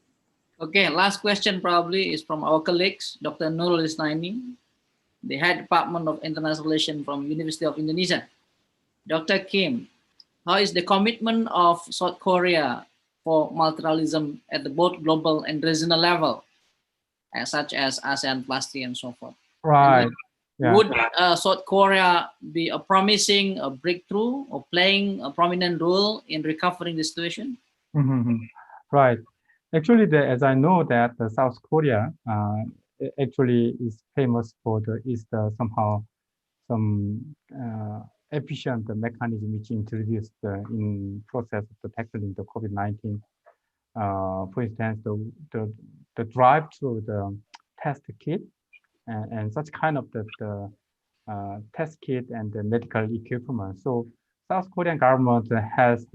Okay, last question probably is from our colleagues, Dr. Nurul Isnaini, the Head Department of International Relations from University of Indonesia. Dr. Kim, how is the commitment of South Korea for multilateralism at the both global and regional level, such as ASEAN Plus 3 and so forth? Right. Would South Korea be a promising a breakthrough or playing a prominent role in recovering the situation? Right. Actually, as I know that South Korea actually is famous for somehow some efficient mechanism which introduced in process of tackling the COVID-19. For instance, the drive through the test kit and such kind of the test kit and the medical equipment. So South Korean government has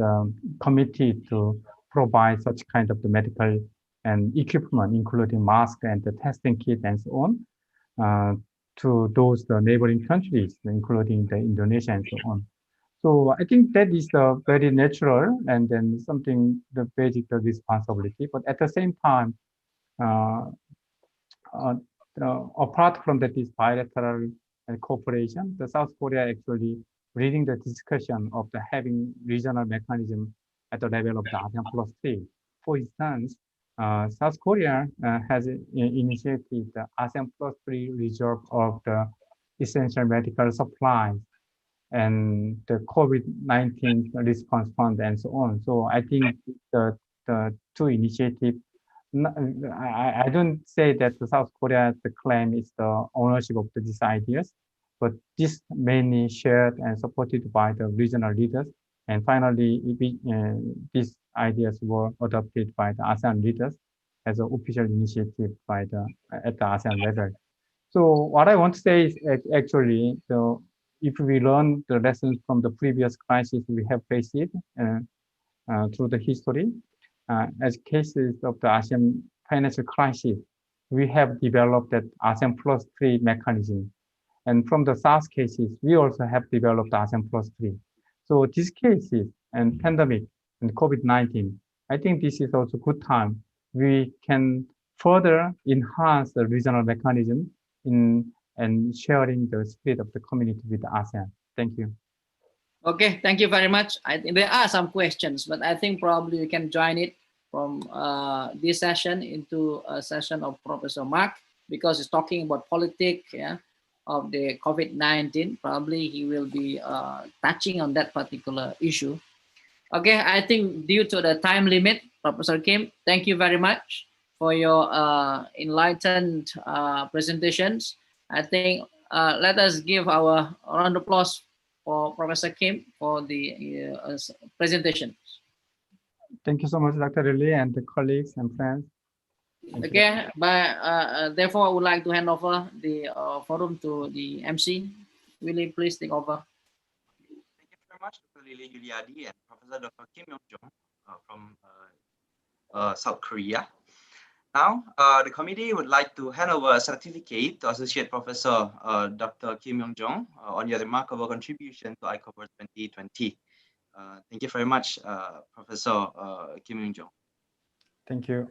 committed to provide such kind of the medical and equipment, including mask and the testing kit and so on, to those neighboring countries, including the Indonesia and so on. So I think that is very natural and then something the basic responsibility. But at the same time, apart from that, this bilateral cooperation, the South Korea actually leading the discussion of the having regional mechanism at the level of the ASEAN Plus 3. For instance, South Korea has initiated the ASEAN Plus 3 reserve of the essential medical supplies and the COVID-19 response fund and so on. So I think the two initiatives, I don't say that the South Korea the claim is the ownership of these ideas, but this mainly shared and supported by the regional leaders. And finally, these ideas were adopted by the ASEAN leaders as an official initiative at the ASEAN level. So what I want to say is actually, if we learn the lessons from the previous crisis we have faced through the history, as cases of the ASEAN financial crisis, we have developed that ASEAN Plus 3 mechanism. And from the SARS cases, we also have developed ASEAN Plus 3. So these cases and pandemic and COVID-19, I think this is also good time. We can further enhance the regional mechanism and sharing the spirit of the community with ASEAN. Thank you. Okay, thank you very much. I think there are some questions, but I think probably we can join it from this session into a session of Professor Mark, because he's talking about politics of the COVID-19. Probably he will be touching on that particular issue. Okay, I think due to the time limit, Professor Kim, thank you very much for your enlightened presentations. I think let us give our round of applause for Professor Kim for the presentation. Thank you so much, Dr. Lily and the colleagues and friends. Okay, but therefore I would like to hand over the forum to the MC. Willie, please take over. Thank you very much, Dr. Lily Yuliadi and Professor Dr. Kim Yong-jong from South Korea. Now, the committee would like to hand over a certificate to Associate Professor Dr. Kim Yong-jong on your remarkable contribution to ICOBIRD 2020. Thank you very much, Professor Kim Yong-jong. Thank you.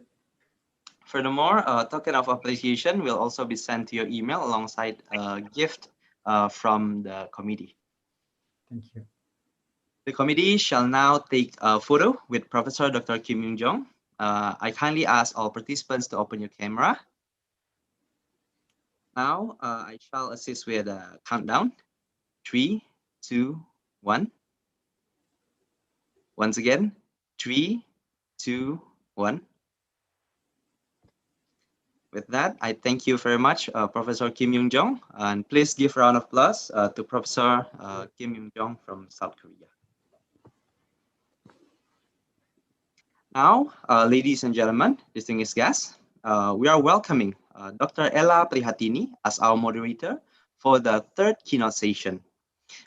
Furthermore, a token of appreciation will also be sent to your email alongside a gift from the committee. Thank you. The committee shall now take a photo with Professor Dr. Kim Yong-jong. I kindly ask all participants to open your camera. Now, I shall assist with a countdown. 3, 2, 1. Once again, 3, 2, 1. With that, I thank you very much, Professor Kim Young-jong, and please give a round of applause to Professor Kim Young-jong from South Korea. Now, ladies and gentlemen, distinguished guests, we are welcoming Dr. Ella Prihatini as our moderator for the third keynote session.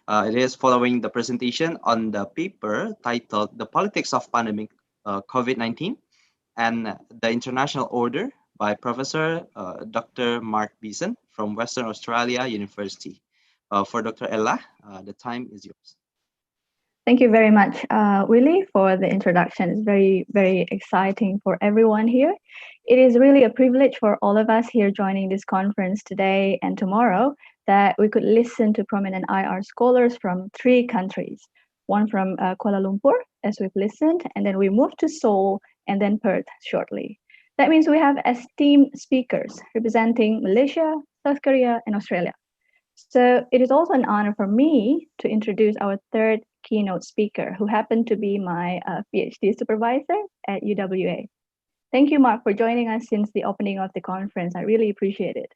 It is following the presentation on the paper titled The Politics of Pandemic COVID-19 and the International Order by Professor Dr. Mark Beeson from Western Australia University. For Dr. Ella, the time is yours. Thank you very much, Willie, for the introduction. It's very, very exciting for everyone here. It is really a privilege for all of us here joining this conference today and tomorrow that we could listen to prominent IR scholars from 3 countries. One from Kuala Lumpur, as we've listened, and then we move to Seoul and then Perth shortly. That means we have esteemed speakers representing Malaysia, South Korea, and Australia. So it is also an honor for me to introduce our third keynote speaker, who happened to be my PhD supervisor at UWA. Thank you, Mark, for joining us since the opening of the conference. I really appreciate it.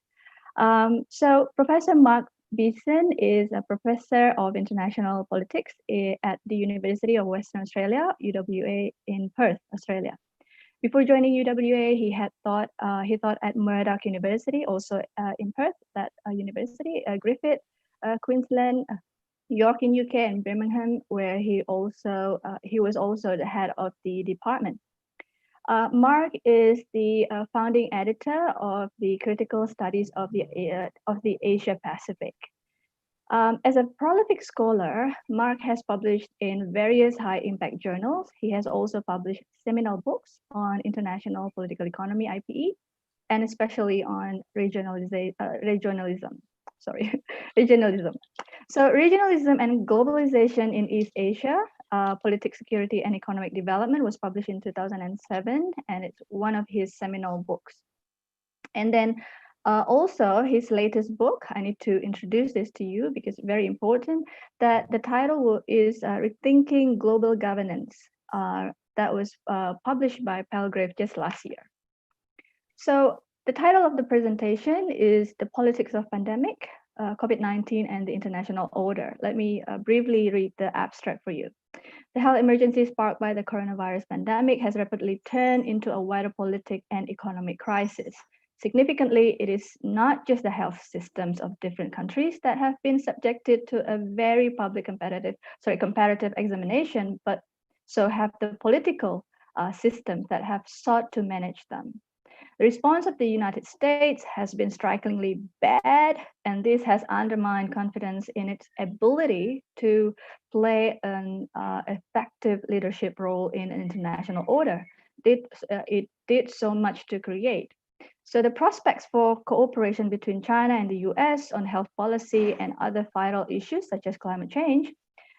So Professor Mark Beeson is a professor of international politics at the University of Western Australia, UWA in Perth, Australia. Before joining UWA, he taught at Murdoch University, also in Perth, that university, Griffith, Queensland, York in UK, and Birmingham, where he was also the head of the department. Mark is the founding editor of the Critical Studies of the Asia Pacific. As a prolific scholar, Mark has published in various high-impact journals. He has also published seminal books on international political economy, IPE, and especially on regionalism. So regionalism and globalization in East Asia, politics, security, and economic development was published in 2007, and it's one of his seminal books. And then also his latest book, I need to introduce this to you because it's very important, that the title is Rethinking Global Governance. That was published by Palgrave just last year. So the title of the presentation is The Politics of Pandemic, COVID-19 and the International Order. Let me briefly read the abstract for you. The health emergency sparked by the coronavirus pandemic has rapidly turned into a wider politic and economic crisis. Significantly, it is not just the health systems of different countries that have been subjected to a very public comparative examination, but so have the political systems that have sought to manage them. The response of the United States has been strikingly bad, and this has undermined confidence in its ability to play an effective leadership role in an international order. It did so much to create. So the prospects for cooperation between China and the US on health policy and other vital issues such as climate change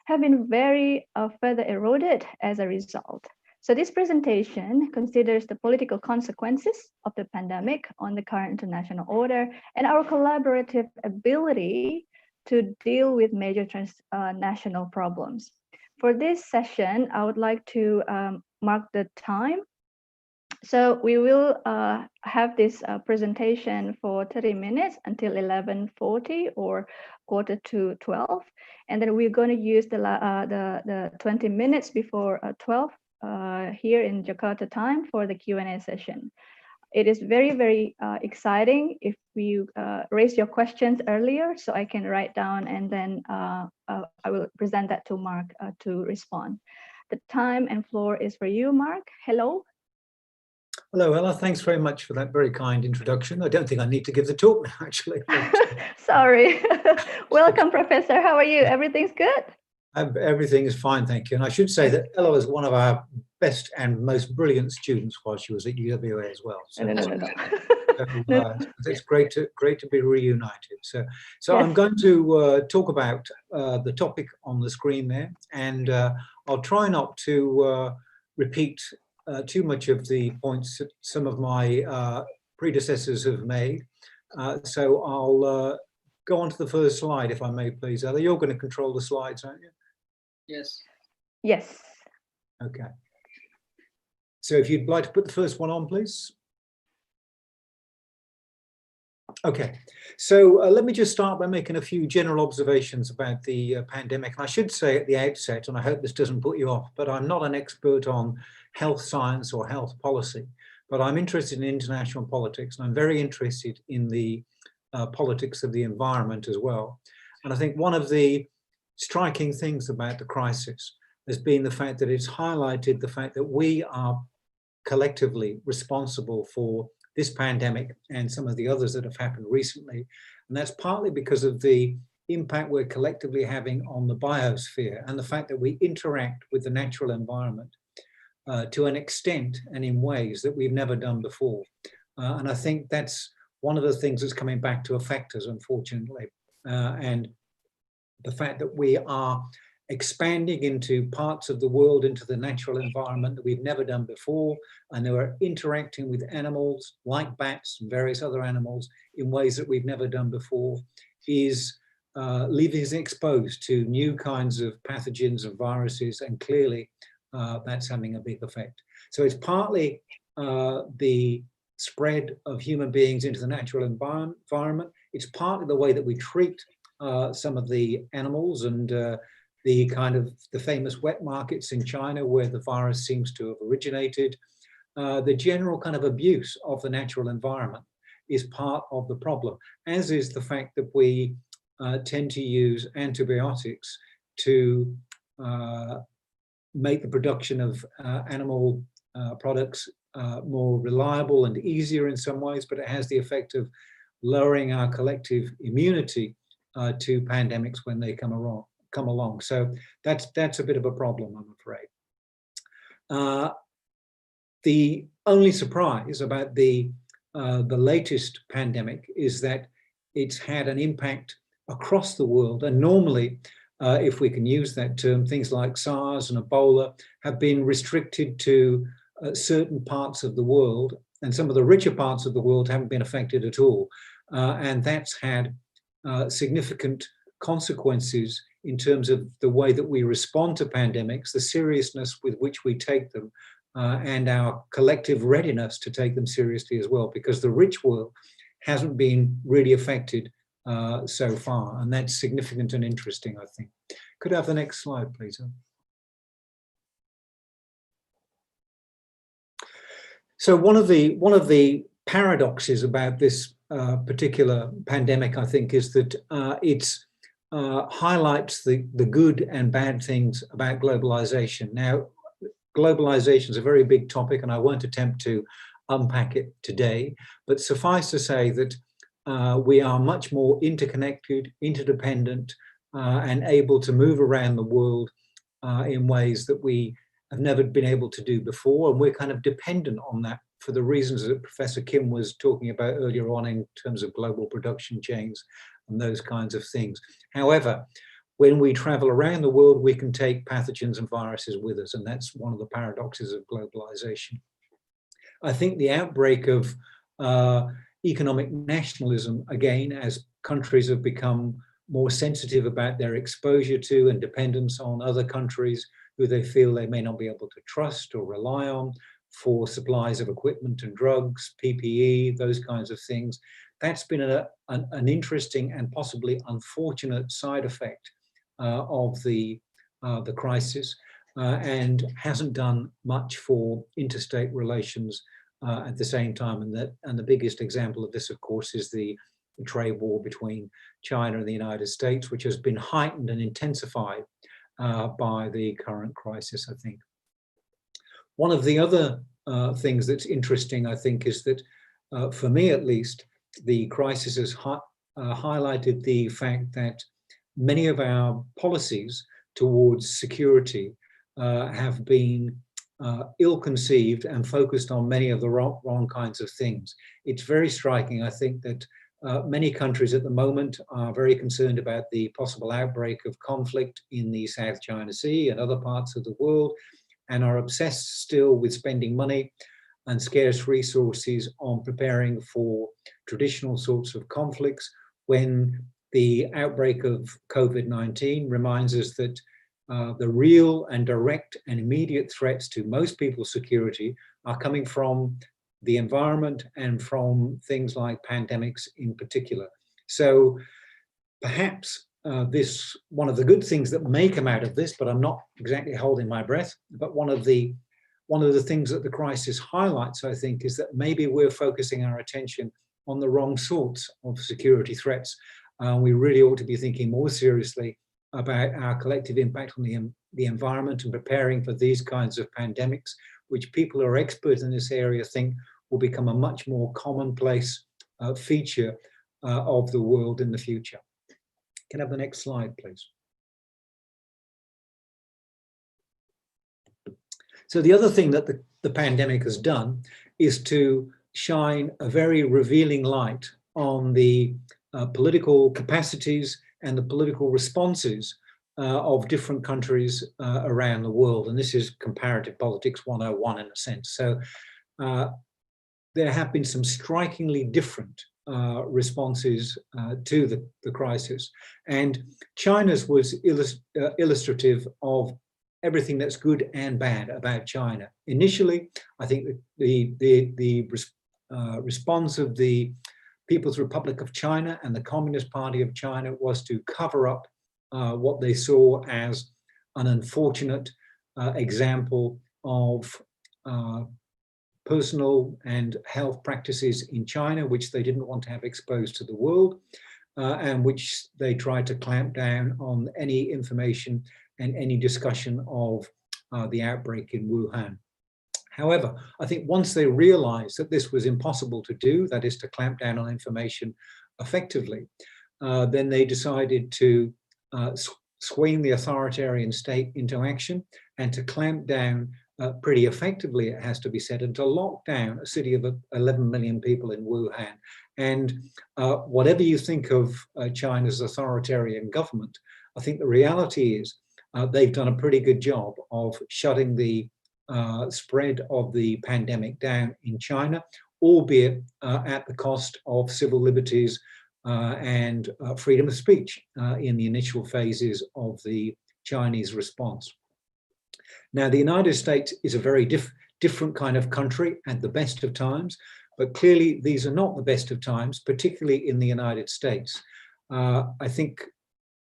have been very further eroded as a result. So this presentation considers the political consequences of the pandemic on the current international order and our collaborative ability to deal with major transnational problems. For this session, I would like to mark the time. So we will have this presentation for 30 minutes until 11:40 or 11:45, and then we're going to use the 20 minutes before 12 here in Jakarta time for the Q&A session. It is very, very exciting if you raise your questions earlier so I can write down and then I will present that to Mark to respond. The time and floor is for you, Mark. Hello. Hello, Ella. Thanks very much for that very kind introduction. I don't think I need to give the talk now, actually. Sorry. Welcome, Professor. How are you? Everything's good? Everything is fine, thank you. And I should say that Ella was one of our best and most brilliant students while she was at UWA as well. So it's great to be reunited. So yes. I'm going to talk about the topic on the screen there, and I'll try not to repeat too much of the points that some of my predecessors have made. So I'll go on to the first slide, if I may, please. Ella, you're going to control the slides, aren't you? Yes. Yes. Okay. So if you'd like to put the first one on, please. Okay, so let me just start by making a few general observations about the pandemic. And I should say at the outset, and I hope this doesn't put you off, but I'm not an expert on health science or health policy, but I'm interested in international politics, and I'm very interested in the politics of the environment as well. And I think one of the striking things about the crisis has been the fact that it's highlighted the fact that we are collectively responsible for this pandemic and some of the others that have happened recently. And that's partly because of the impact we're collectively having on the biosphere and the fact that we interact with the natural environment to an extent and in ways that we've never done before. And I think that's one of the things that's coming back to affect us, unfortunately. And the fact that we are expanding into parts of the world, into the natural environment that we've never done before, and they were interacting with animals like bats and various other animals in ways that we've never done before, is leaving us exposed to new kinds of pathogens and viruses, and clearly that's having a big effect. So it's partly the spread of human beings into the natural environment. It's partly the way that we treat some of the animals and the kind of the famous wet markets in China where the virus seems to have originated. The general kind of abuse of the natural environment is part of the problem, as is the fact that we tend to use antibiotics to make the production of animal products more reliable and easier in some ways, but it has the effect of lowering our collective immunity to pandemics when they come along. So that's a bit of a problem, I'm afraid. The only surprise about the latest pandemic is that it's had an impact across the world. And normally, if we can use that term, things like SARS and Ebola have been restricted to certain parts of the world, and some of the richer parts of the world haven't been affected at all. And that's had significant consequences in terms of the way that we respond to pandemics, the seriousness with which we take them, and our collective readiness to take them seriously as well, because the rich world hasn't been really affected so far, and that's significant and interesting, I think. Could I have the next slide, please? So one of the paradoxes about this particular pandemic, I think, is that it's highlights the good and bad things about globalization. Now, globalization is a very big topic, and I won't attempt to unpack it today, but suffice to say that we are much more interconnected, interdependent, and able to move around the world in ways that we have never been able to do before, and we're kind of dependent on that for the reasons that Professor Kim was talking about earlier on in terms of global production chains and those kinds of things. However, when we travel around the world, we can take pathogens and viruses with us, and that's one of the paradoxes of globalization. I think the outbreak of economic nationalism, again, as countries have become more sensitive about their exposure to and dependence on other countries who they feel they may not be able to trust or rely on for supplies of equipment and drugs, PPE, those kinds of things. That's been an interesting and possibly unfortunate side effect of the crisis, and hasn't done much for interstate relations at the same time. And the biggest example of this, of course, is the trade war between China and the United States, which has been heightened and intensified by the current crisis, I think. One of the other things that's interesting, I think, is that for me at least, the crisis has highlighted the fact that many of our policies towards security have been ill-conceived and focused on many of the wrong kinds of things. It's very striking, I think, that many countries at the moment are very concerned about the possible outbreak of conflict in the South China Sea and other parts of the world, and are obsessed still with spending money and scarce resources on preparing for traditional sorts of conflicts, when the outbreak of COVID-19 reminds us that the real and direct and immediate threats to most people's security are coming from the environment and from things like pandemics in particular. So perhaps one of the good things that may come out of this, but I'm not exactly holding my breath, but one of the things that the crisis highlights, I think, is that maybe we're focusing our attention on the wrong sorts of security threats. We really ought to be thinking more seriously about our collective impact on the environment and preparing for these kinds of pandemics, which people who are experts in this area think will become a much more commonplace feature of the world in the future. Can I have the next slide, please? So the other thing that the pandemic has done is to shine a very revealing light on the political capacities and the political responses of different countries around the world. And this is comparative politics 101 in a sense. So there have been some strikingly different responses to the crisis. And China's was illustrative of everything that's good and bad about China. Initially, I think the response of the People's Republic of China and the Communist Party of China was to cover up what they saw as an unfortunate example of personal and health practices in China, which they didn't want to have exposed to the world, and which they tried to clamp down on any information and any discussion of the outbreak in Wuhan. However, I think once they realized that this was impossible to do, that is to clamp down on information effectively, then they decided to swing the authoritarian state into action and to clamp down pretty effectively, it has to be said, and to lock down a city of 11 million people in Wuhan. And whatever you think of China's authoritarian government, I think the reality is they've done a pretty good job of shutting the spread of the pandemic down in China, albeit at the cost of civil liberties and freedom of speech in the initial phases of the Chinese response. Now, the United States is a very different kind of country at the best of times, but clearly these are not the best of times, particularly in the United States. I think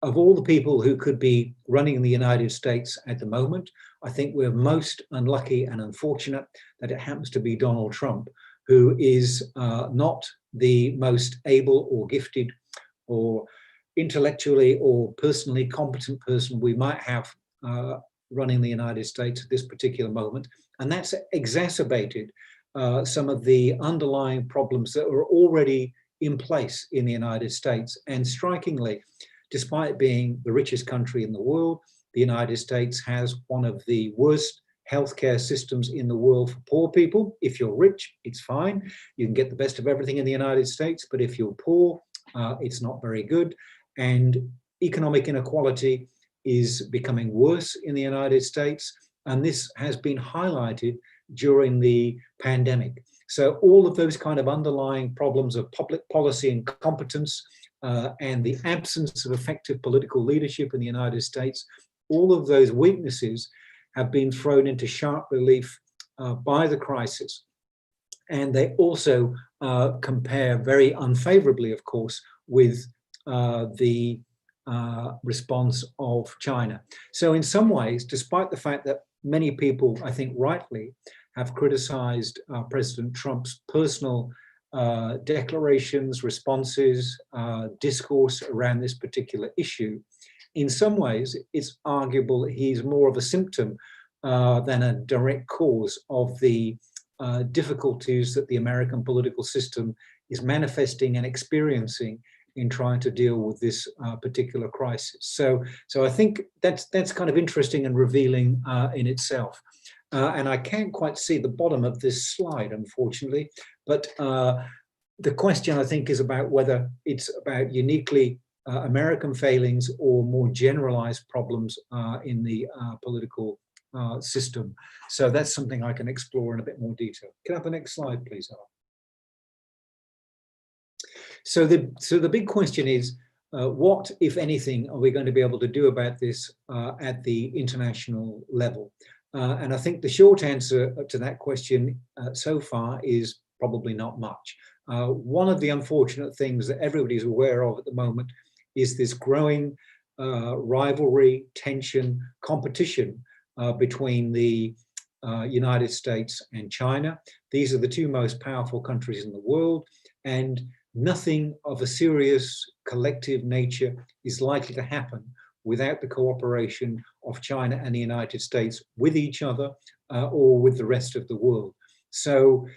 of all the people who could be running the United States at the moment, I think we're most unlucky and unfortunate that it happens to be Donald Trump, who is not the most able or gifted or intellectually or personally competent person we might have running the United States at this particular moment. And that's exacerbated some of the underlying problems that are already in place in the United States. And strikingly, despite being the richest country in the world, the United States has one of the worst healthcare systems in the world for poor people. If you're rich, it's fine. You can get the best of everything in the United States, but if you're poor, it's not very good. And economic inequality is becoming worse in the United States. And this has been highlighted during the pandemic. So all of those kind of underlying problems of public policy and competence and the absence of effective political leadership in the United States, all of those weaknesses have been thrown into sharp relief by the crisis. And they also compare very unfavorably, of course, with the response of China. So in some ways, despite the fact that many people, I think rightly, have criticized President Trump's personal declarations, responses, discourse around this particular issue, in some ways, it's arguable that he's more of a symptom than a direct cause of the difficulties that the American political system is manifesting and experiencing in trying to deal with this particular crisis. So I think that's kind of interesting and revealing in itself. And I can't quite see the bottom of this slide, unfortunately, but the question, I think, is about whether it's about uniquely American failings or more generalized problems in the political system. So that's something I can explore in a bit more detail. Can I have the next slide, please, Alan? So the big question is, what, if anything, are we going to be able to do about this at the international level? And I think the short answer to that question so far is probably not much. One of the unfortunate things that everybody's aware of at the moment is this growing rivalry, tension, competition between the United States and China. These are the two most powerful countries in the world, and nothing of a serious collective nature is likely to happen without the cooperation of China and the United States with each other or with the rest of the world. So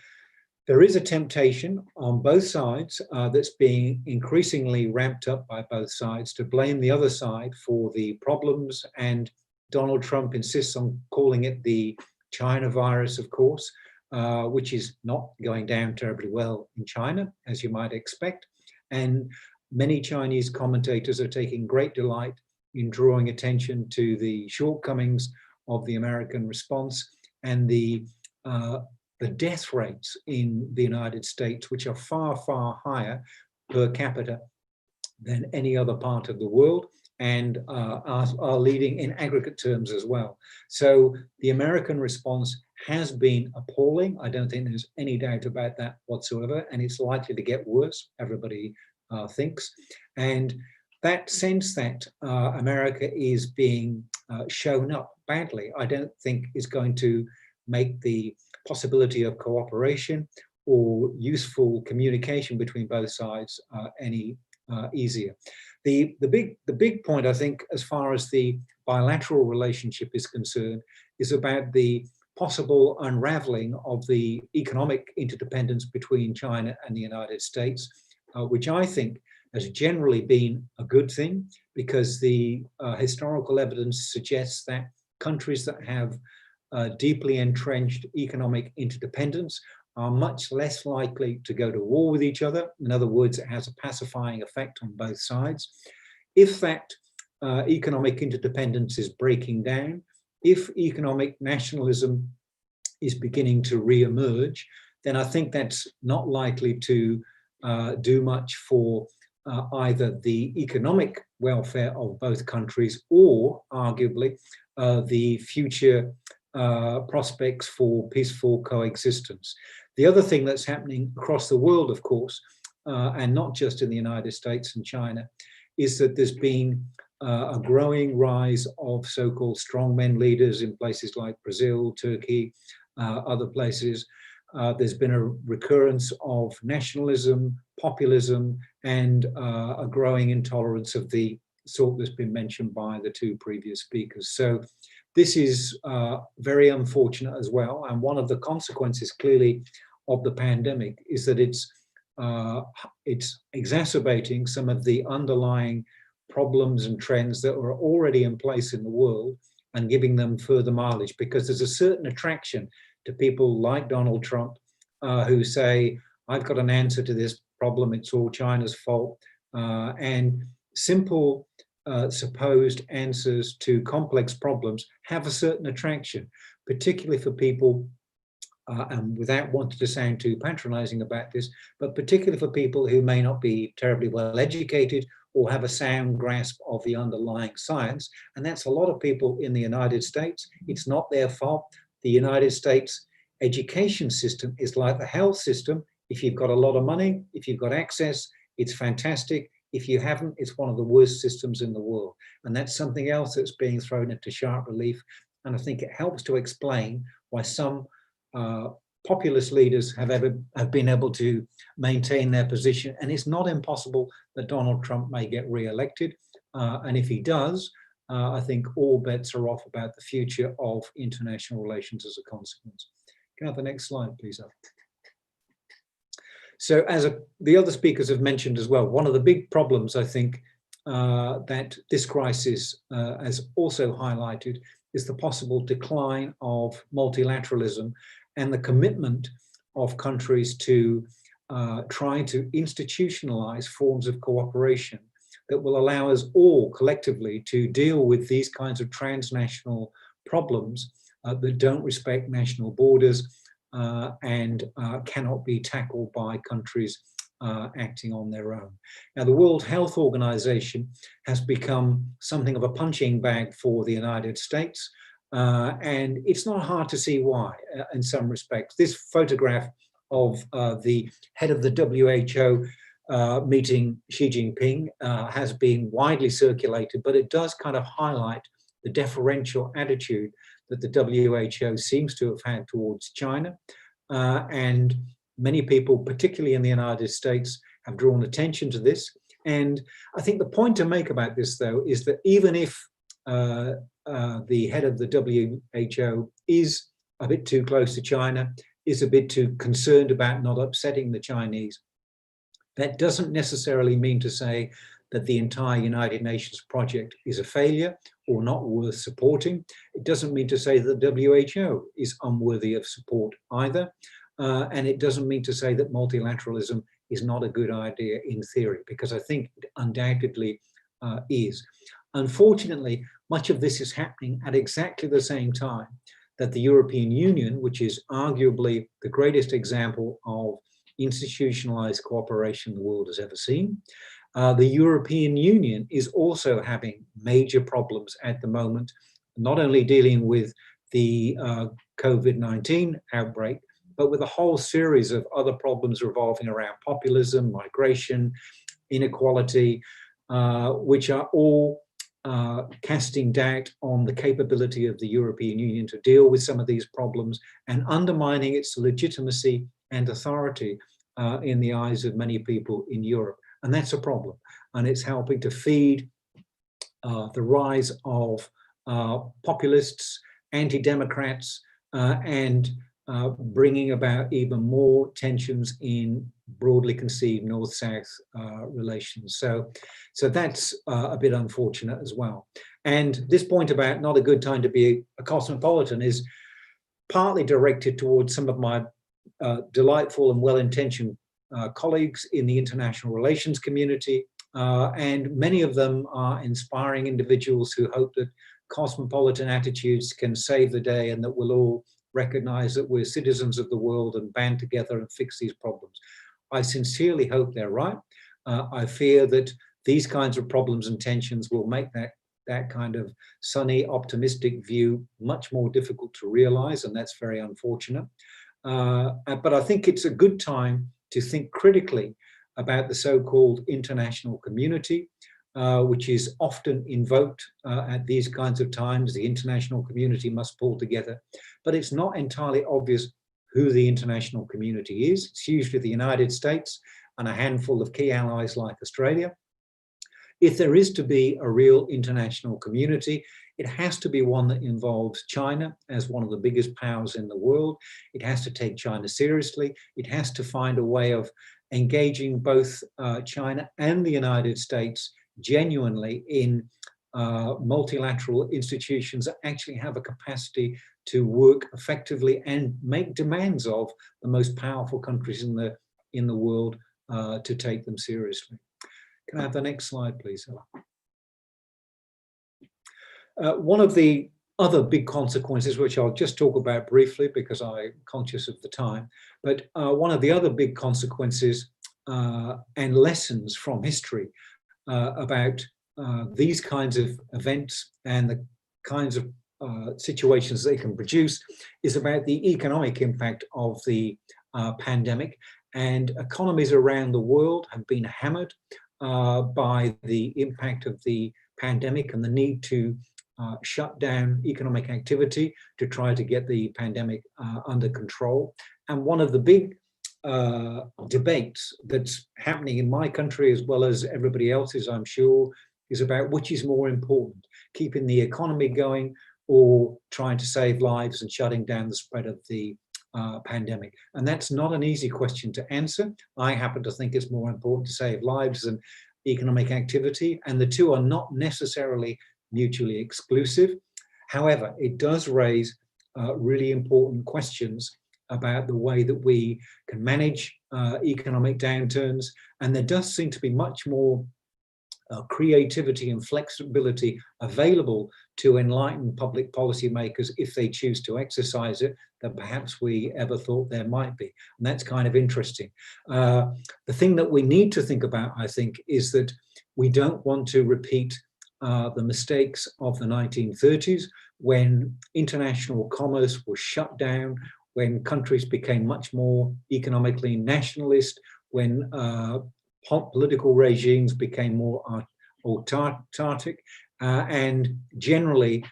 there is a temptation on both sides that's being increasingly ramped up by both sides to blame the other side for the problems, and Donald Trump insists on calling it the China virus, of course, which is not going down terribly well in China, as you might expect. And many Chinese commentators are taking great delight in drawing attention to the shortcomings of the American response and the death rates in the United States, which are far, far higher per capita than any other part of the world, and are leading in aggregate terms as well. So the American response has been appalling. I don't think there's any doubt about that whatsoever, and it's likely to get worse, everybody thinks. And that sense that America is being shown up badly, I don't think is going to make the possibility of cooperation or useful communication between both sides any easier. The big point, I think, as far as the bilateral relationship is concerned, is about the possible unraveling of the economic interdependence between China and the United States, which I think has generally been a good thing, because the historical evidence suggests that countries that have deeply entrenched economic interdependence are much less likely to go to war with each other. In other words, it has a pacifying effect on both sides. If that economic interdependence is breaking down, if economic nationalism is beginning to re-emerge, then I think that's not likely to do much for either the economic welfare of both countries or, arguably, the future prospects for peaceful coexistence. The other thing that's happening across the world, of course, and not just in the United States and China, is that there's been a growing rise of so-called strongmen leaders in places like Brazil, Turkey, other places. There's been a recurrence of nationalism, populism, and a growing intolerance of the sort that's been mentioned by the two previous speakers. So this is very unfortunate as well. And one of the consequences, clearly, of the pandemic is that it's exacerbating some of the underlying problems and trends that are already in place in the world and giving them further mileage, because there's a certain attraction to people like Donald Trump who say, I've got an answer to this problem, it's all China's fault. And simple supposed answers to complex problems have a certain attraction, particularly for people, and without wanting to sound too patronizing about this, but particularly for people who may not be terribly well educated or have a sound grasp of the underlying science. And that's a lot of people in the United States. It's not their fault. The United States education system is like the health system. If you've got a lot of money, if you've got access, it's fantastic. If you haven't, it's one of the worst systems in the world. And that's something else that's being thrown into sharp relief. And I think it helps to explain why some populist leaders have been able to maintain their position. And it's not impossible that Donald Trump may get re-elected. And if he does, I think all bets are off about the future of international relations as a consequence. Can I have the next slide, please? So as the other speakers have mentioned as well, one of the big problems, I think, that this crisis has also highlighted is the possible decline of multilateralism and the commitment of countries to try to institutionalize forms of cooperation that will allow us all collectively to deal with these kinds of transnational problems that don't respect national borders and cannot be tackled by countries acting on their own. Now, the World Health Organization has become something of a punching bag for the United States, and it's not hard to see why in some respects. This photograph of the head of the WHO meeting Xi Jinping has been widely circulated, but it does kind of highlight the deferential attitude that the WHO seems to have had towards China. And many people, particularly in the United States, have drawn attention to this. And I think the point to make about this, though, is that even if the head of the WHO is a bit too close to China, is a bit too concerned about not upsetting the Chinese, that doesn't necessarily mean to say that the entire United Nations project is a failure or not worth supporting. It doesn't mean to say that the WHO is unworthy of support either. And it doesn't mean to say that multilateralism is not a good idea in theory, because I think it undoubtedly is. Unfortunately, much of this is happening at exactly the same time that the European Union, which is arguably the greatest example of institutionalized cooperation the world has ever seen, the European Union is also having major problems at the moment, not only dealing with the COVID-19 outbreak, but with a whole series of other problems revolving around populism, migration, inequality, which are all casting doubt on the capability of the European Union to deal with some of these problems and undermining its legitimacy and authority in the eyes of many people in Europe. And that's a problem. And it's helping to feed the rise of populists, anti-democrats, and bringing about even more tensions in broadly conceived North-South relations. So that's a bit unfortunate as well. And this point about not a good time to be a cosmopolitan is partly directed towards some of my delightful and well-intentioned colleagues in the international relations community. And many of them are inspiring individuals who hope that cosmopolitan attitudes can save the day and that we'll all recognize that we're citizens of the world and band together and fix these problems. I sincerely hope they're right. I fear that these kinds of problems and tensions will make that kind of sunny, optimistic view much more difficult to realize, and that's very unfortunate. But I think it's a good time to think critically about the so-called international community, which is often invoked at these kinds of times. The international community must pull together, but it's not entirely obvious who the international community is. It's usually the United States and a handful of key allies like Australia. If there is to be a real international community, it has to be one that involves China as one of the biggest powers in the world. It has to take China seriously. It has to find a way of engaging both China and the United States genuinely in multilateral institutions that actually have a capacity to work effectively and make demands of the most powerful countries in the world to take them seriously. Can I have the next slide, please, Ella? One of the other big consequences, which I'll just talk about briefly because I'm conscious of the time, but one of the other big consequences and lessons from history about these kinds of events and the kinds of situations they can produce is about the economic impact of the pandemic. And economies around the world have been hammered by the impact of the pandemic and the need to shut down economic activity to try to get the pandemic under control. And one of the big debates that's happening in my country as well as everybody else's, I'm sure, is about which is more important, keeping the economy going or trying to save lives and shutting down the spread of the pandemic. And that's not an easy question to answer. I happen to think it's more important to save lives than economic activity, and the two are not necessarily mutually exclusive. However, it does raise really important questions about the way that we can manage economic downturns, and there does seem to be much more creativity and flexibility available to enlightened public policymakers if they choose to exercise it than perhaps we ever thought there might be. And that's kind of interesting. The thing that we need to think about, I think, is that we don't want to repeat the mistakes of the 1930s when international commerce was shut down, when countries became much more economically nationalist, when political regimes became more autarkic, and generally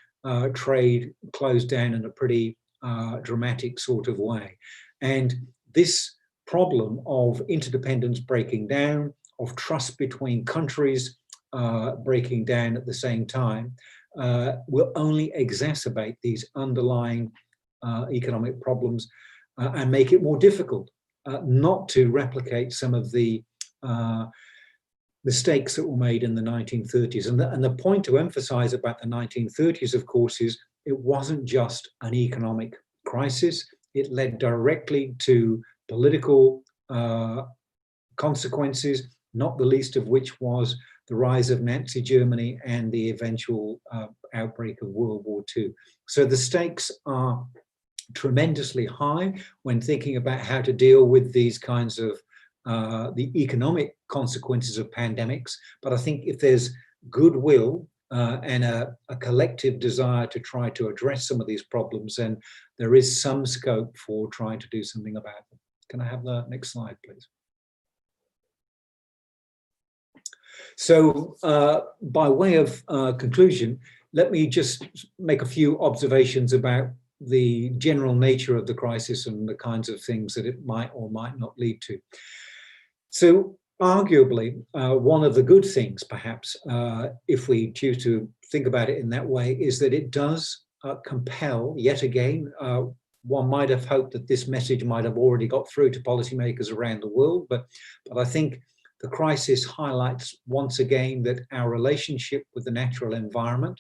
trade closed down in a pretty dramatic sort of way. And this problem of interdependence breaking down, of trust between countries breaking down at the same time, will only exacerbate these underlying economic problems and make it more difficult not to replicate some of the mistakes that were made in the 1930s. And the point to emphasize about the 1930s, of course, is it wasn't just an economic crisis. It led directly to political consequences, not the least of which was the rise of Nazi Germany and the eventual outbreak of World War II. So the stakes are tremendously high when thinking about how to deal with these kinds of the economic consequences of pandemics. But I think if there's goodwill and a collective desire to try to address some of these problems, then there is some scope for trying to do something about them. Can I have the next slide, please? So by way of conclusion, let me just make a few observations about the general nature of the crisis and the kinds of things that it might or might not lead to. So arguably, one of the good things, perhaps, if we choose to think about it in that way, is that it does compel, yet again, one might have hoped that this message might have already got through to policymakers around the world, but I think the crisis highlights once again that our relationship with the natural environment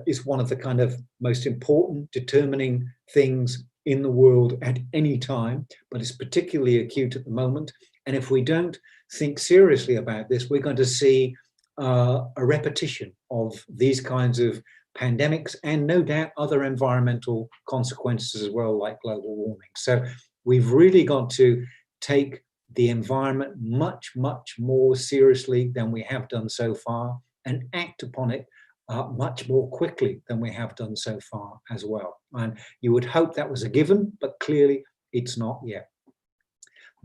is one of the kind of most important determining things in the world at any time, but it's particularly acute at the moment. And if we don't think seriously about this, we're going to see a repetition of these kinds of pandemics and no doubt other environmental consequences as well, like global warming. So we've really got to take the environment much, much more seriously than we have done so far and act upon it much more quickly than we have done so far as well. And you would hope that was a given, but clearly it's not yet.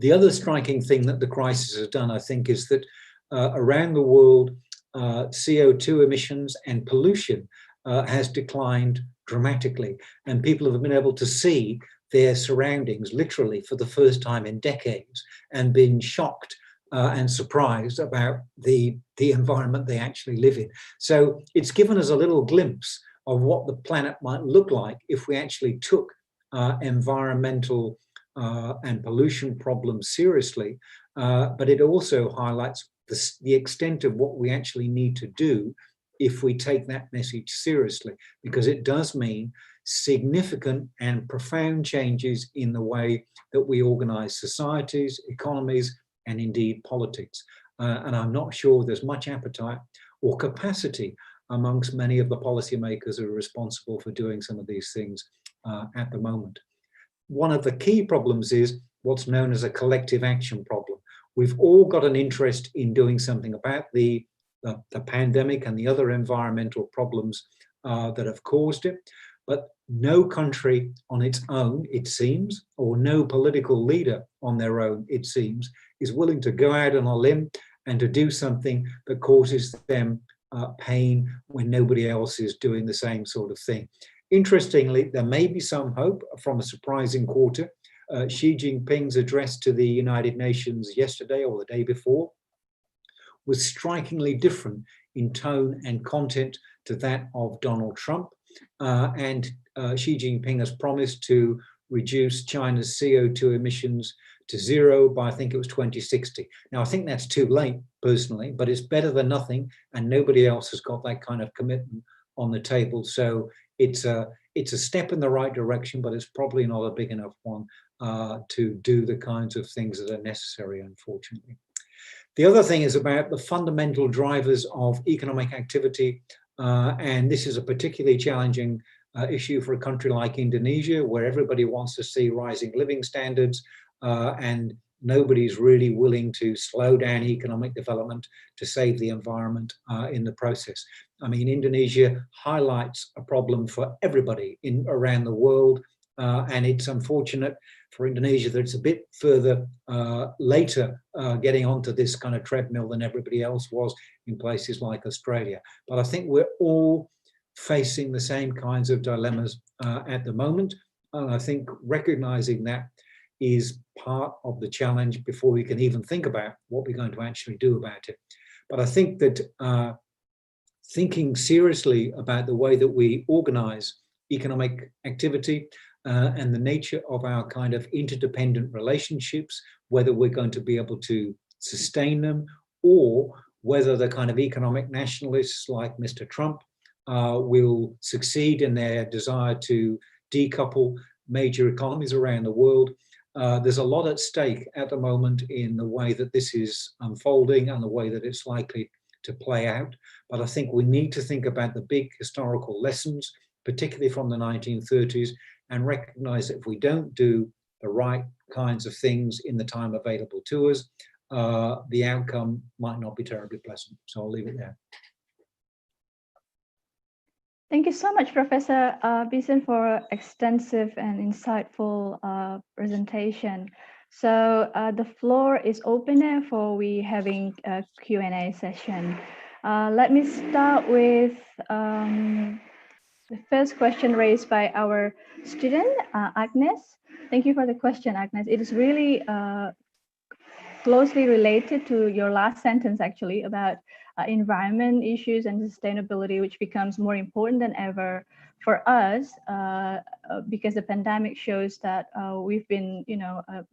The other striking thing that the crisis has done, I think, is that around the world, CO2 emissions and pollution has declined dramatically. And people have been able to see their surroundings literally for the first time in decades and been shocked and surprised about the environment they actually live in. So it's given us a little glimpse of what the planet might look like if we actually took environmental and pollution problems seriously, but it also highlights the extent of what we actually need to do if we take that message seriously, because it does mean significant and profound changes in the way that we organize societies, economies, and indeed politics. And I'm not sure there's much appetite or capacity amongst many of the policymakers who are responsible for doing some of these things at the moment. One of the key problems is what's known as a collective action problem. We've all got an interest in doing something about the pandemic and the other environmental problems that have caused it, but no country on its own, it seems, or no political leader on their own, it seems, is willing to go out on a limb and to do something that causes them pain when nobody else is doing the same sort of thing. Interestingly, there may be some hope from a surprising quarter. Xi Jinping's address to the United Nations yesterday or the day before was strikingly different in tone and content to that of Donald Trump. And Xi Jinping has promised to reduce China's CO2 emissions to zero by, I think it was 2060. Now, I think that's too late, personally, but it's better than nothing, and nobody else has got that kind of commitment on the table. So it's a step in the right direction, but it's probably not a big enough one to do the kinds of things that are necessary, unfortunately. The other thing is about the fundamental drivers of economic activity, and this is a particularly challenging issue for a country like Indonesia, where everybody wants to see rising living standards, and nobody's really willing to slow down economic development to save the environment in the process. I mean, Indonesia highlights a problem for everybody around the world, And it's unfortunate for Indonesia that it's a bit further later getting onto this kind of treadmill than everybody else was in places like Australia. But I think we're all facing the same kinds of dilemmas at the moment. And I think recognizing that is part of the challenge before we can even think about what we're going to actually do about it. But I think that thinking seriously about the way that we organize economic activity and the nature of our kind of interdependent relationships, whether we're going to be able to sustain them, or whether the kind of economic nationalists like Mr. Trump will succeed in their desire to decouple major economies around the world. There's a lot at stake at the moment in the way that this is unfolding and the way that it's likely to play out. But I think we need to think about the big historical lessons, particularly from the 1930s, and recognize that if we don't do the right kinds of things in the time available to us, the outcome might not be terribly pleasant. So I'll leave it there. Thank you so much, Professor Beeson, for extensive and insightful presentation. So the floor is open now for we having a Q&A session. Let me start with the first question raised by our student, Agnes. Thank you for the question, Agnes. It is really closely related to your last sentence, actually, about environment issues and sustainability, which becomes more important than ever for us because the pandemic shows that we've been,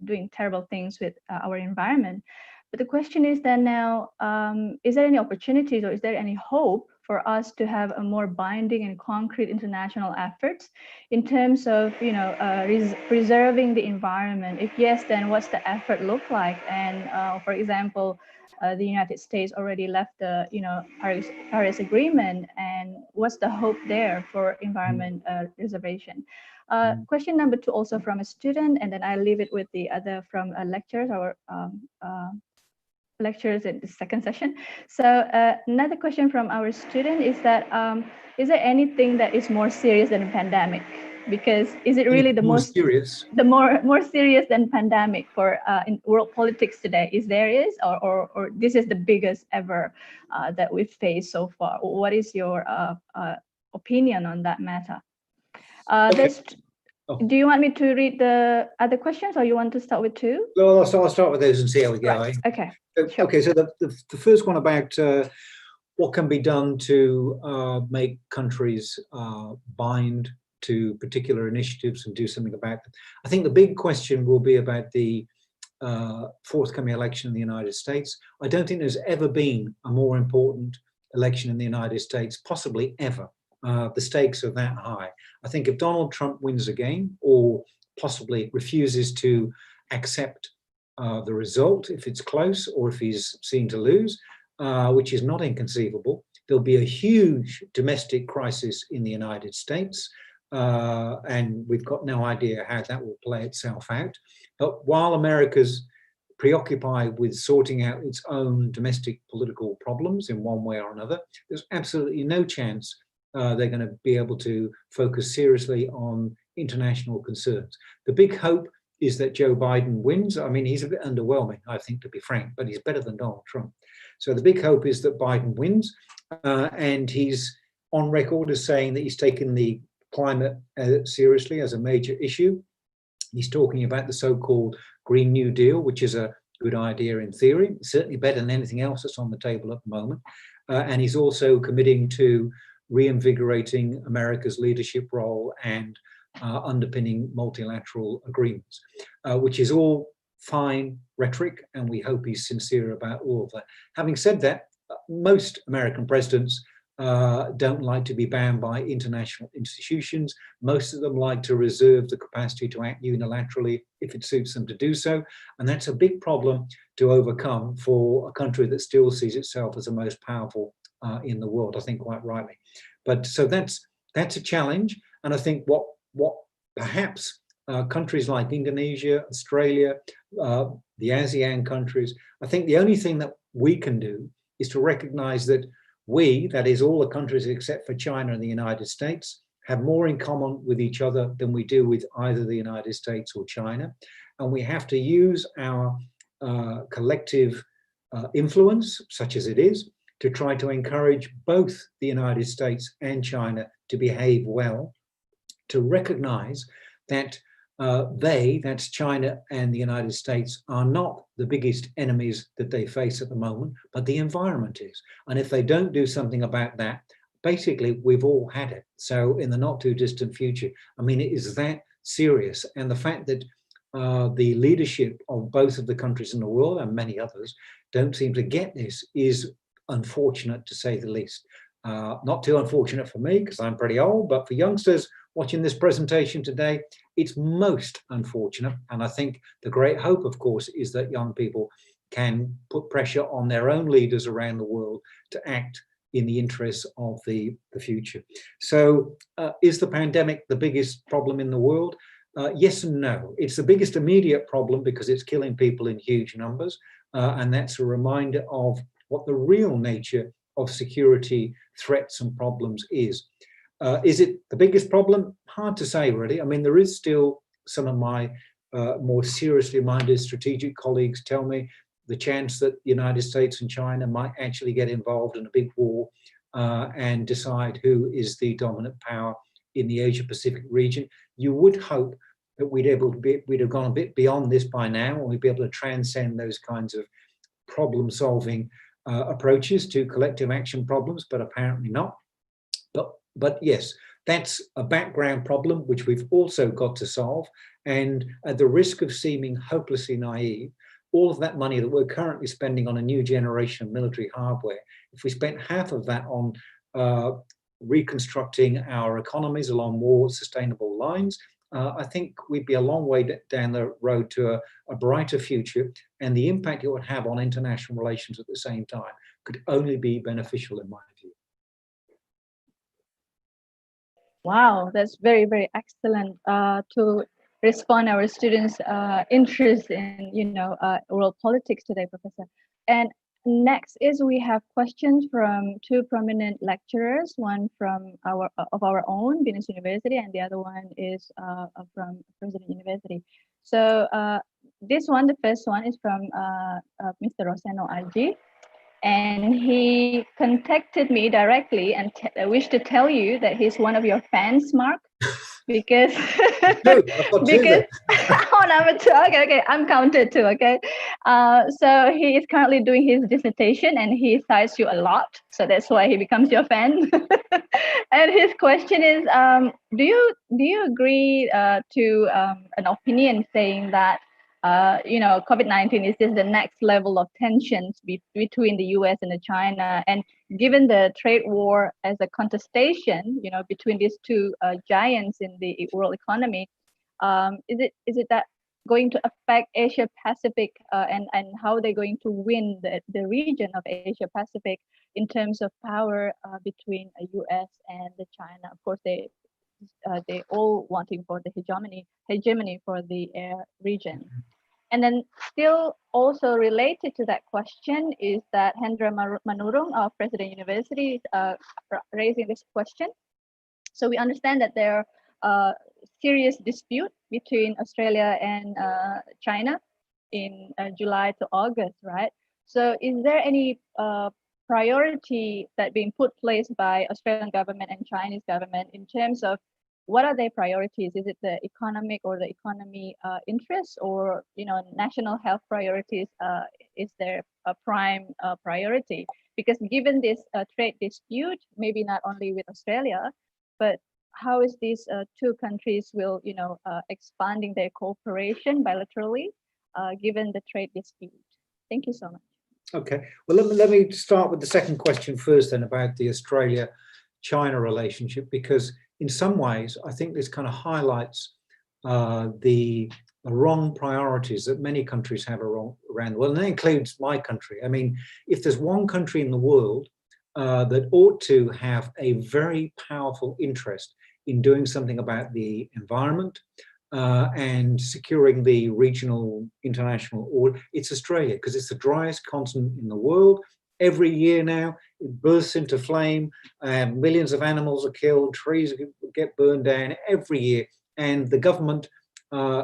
doing terrible things with our environment. But the question is then now, is there any opportunities or is there any hope for us to have a more binding and concrete international efforts in terms of, preserving the environment? If yes, then what's the effort look like? And for example, the United States already left the, Paris Agreement, and what's the hope there for environment preservation? Question number 2 also from a student, and then I leave it with the other from lecturers, our lectures in the second session. So another question from our student is that, is there anything that is more serious than a pandemic? Because is it really the most serious, more serious than pandemic for in world politics today? Is or this is the biggest ever that we've faced so far? What is your opinion on that matter? Okay. Do you want me to read the other questions, or you want to start with 2? No, I'll start with those and see how we go. Right. Okay. Sure. Okay, so the first one about what can be done to make countries bind to particular initiatives and do something about them. I think the big question will be about the forthcoming election in the United States. I don't think there's ever been a more important election in the United States, possibly ever. The stakes are that high. I think if Donald Trump wins again, or possibly refuses to accept the result, if it's close, or if he's seen to lose, which is not inconceivable, there'll be a huge domestic crisis in the United States. And we've got no idea how that will play itself out. But while America's preoccupied with sorting out its own domestic political problems in one way or another, there's absolutely no chance they're going to be able to focus seriously on international concerns. The big hope is that Joe Biden wins. I mean, he's a bit underwhelming, I think, to be frank, but he's better than Donald Trump. So the big hope is that Biden wins, and he's on record as saying that he's taken the climate seriously as a major issue. He's talking about the so-called Green New Deal, which is a good idea in theory, certainly better than anything else that's on the table at the moment. And he's also committing to reinvigorating America's leadership role and underpinning multilateral agreements, which is all fine rhetoric, and we hope he's sincere about all of that. Having said that, most American presidents don't like to be bound by international institutions. Most of them like to reserve the capacity to act unilaterally if it suits them to do so. And that's a big problem to overcome for a country that still sees itself as the most powerful in the world, I think quite rightly. But so that's a challenge. And I think what perhaps countries like Indonesia, Australia, the ASEAN countries, I think the only thing that we can do is to recognize that we, that is all the countries except for China and the United States, have more in common with each other than we do with either the United States or China. And we have to use our collective influence, such as it is, to try to encourage both the United States and China to behave well, to recognize that that's China and the United States, are not the biggest enemies that they face at the moment, but the environment is. And if they don't do something about that, basically we've all had it. So in the not too distant future, I mean, it is that serious. And the fact that the leadership of both of the countries in the world and many others don't seem to get this is unfortunate, to say the least. Not too unfortunate for me because I'm pretty old, but for youngsters watching this presentation today, it's most unfortunate. And I think the great hope, of course, is that young people can put pressure on their own leaders around the world to act in the interests of the future. So is the pandemic the biggest problem in the world? Yes and no. It's the biggest immediate problem because it's killing people in huge numbers. And that's a reminder of what the real nature of security threats and problems is. Is it the biggest problem? Hard to say, really. I mean, there is still some of my more seriously minded strategic colleagues tell me the chance that the United States and China might actually get involved in a big war and decide who is the dominant power in the Asia-Pacific region. You would hope that we'd have gone a bit beyond this by now, and we'd be able to transcend those kinds of problem-solving approaches to collective action problems, but apparently not. But yes, that's a background problem which we've also got to solve. And at the risk of seeming hopelessly naive, all of that money that we're currently spending on a new generation of military hardware, if we spent half of that on reconstructing our economies along more sustainable lines, I think we'd be a long way down the road to a brighter future, and the impact it would have on international relations at the same time could only be beneficial in my view. Wow, that's very, very excellent to respond our students' interest in, world politics today, Professor. And next is we have questions from two prominent lecturers, one from our own, Venus University, and the other one is from President University. So the first one is from Mr. Roseno Aji. And he contacted me directly and wished to tell you that he's one of your fans, Mark, because number two. Okay, I'm counted too. Okay, so he is currently doing his dissertation and he cites you a lot, so that's why he becomes your fan. And his question is, do you agree to an opinion saying that COVID-19 is just the next level of tensions between the US and China, and given the trade war as a contestation, between these two giants in the world economy, is it that going to affect Asia Pacific and how they're going to win the region of Asia Pacific in terms of power between the US and the China? Of course, they all wanting for the hegemony for the region. And then still also related to that question is that Hendra Manurung of President University is raising this question. So we understand that there are serious dispute between Australia and China in July to August, right? So is there any priority that being put place by Australian government and Chinese government in terms of what are their priorities? Is it the economic or the economy interests, or national health priorities is their prime priority? Because given this trade dispute, maybe not only with Australia, but how is these two countries will expanding their cooperation bilaterally given the trade dispute? Thank you so much. Okay, well let me start with the second question first then about the Australia-China relationship, because in some ways, I think this kind of highlights the wrong priorities that many countries have around the world, and that includes my country. I mean, if there's one country in the world that ought to have a very powerful interest in doing something about the environment and securing the regional international order, it's Australia, because it's the driest continent in the world. every year now. It bursts into flame, and millions of animals are killed, trees get burned down every year, and the government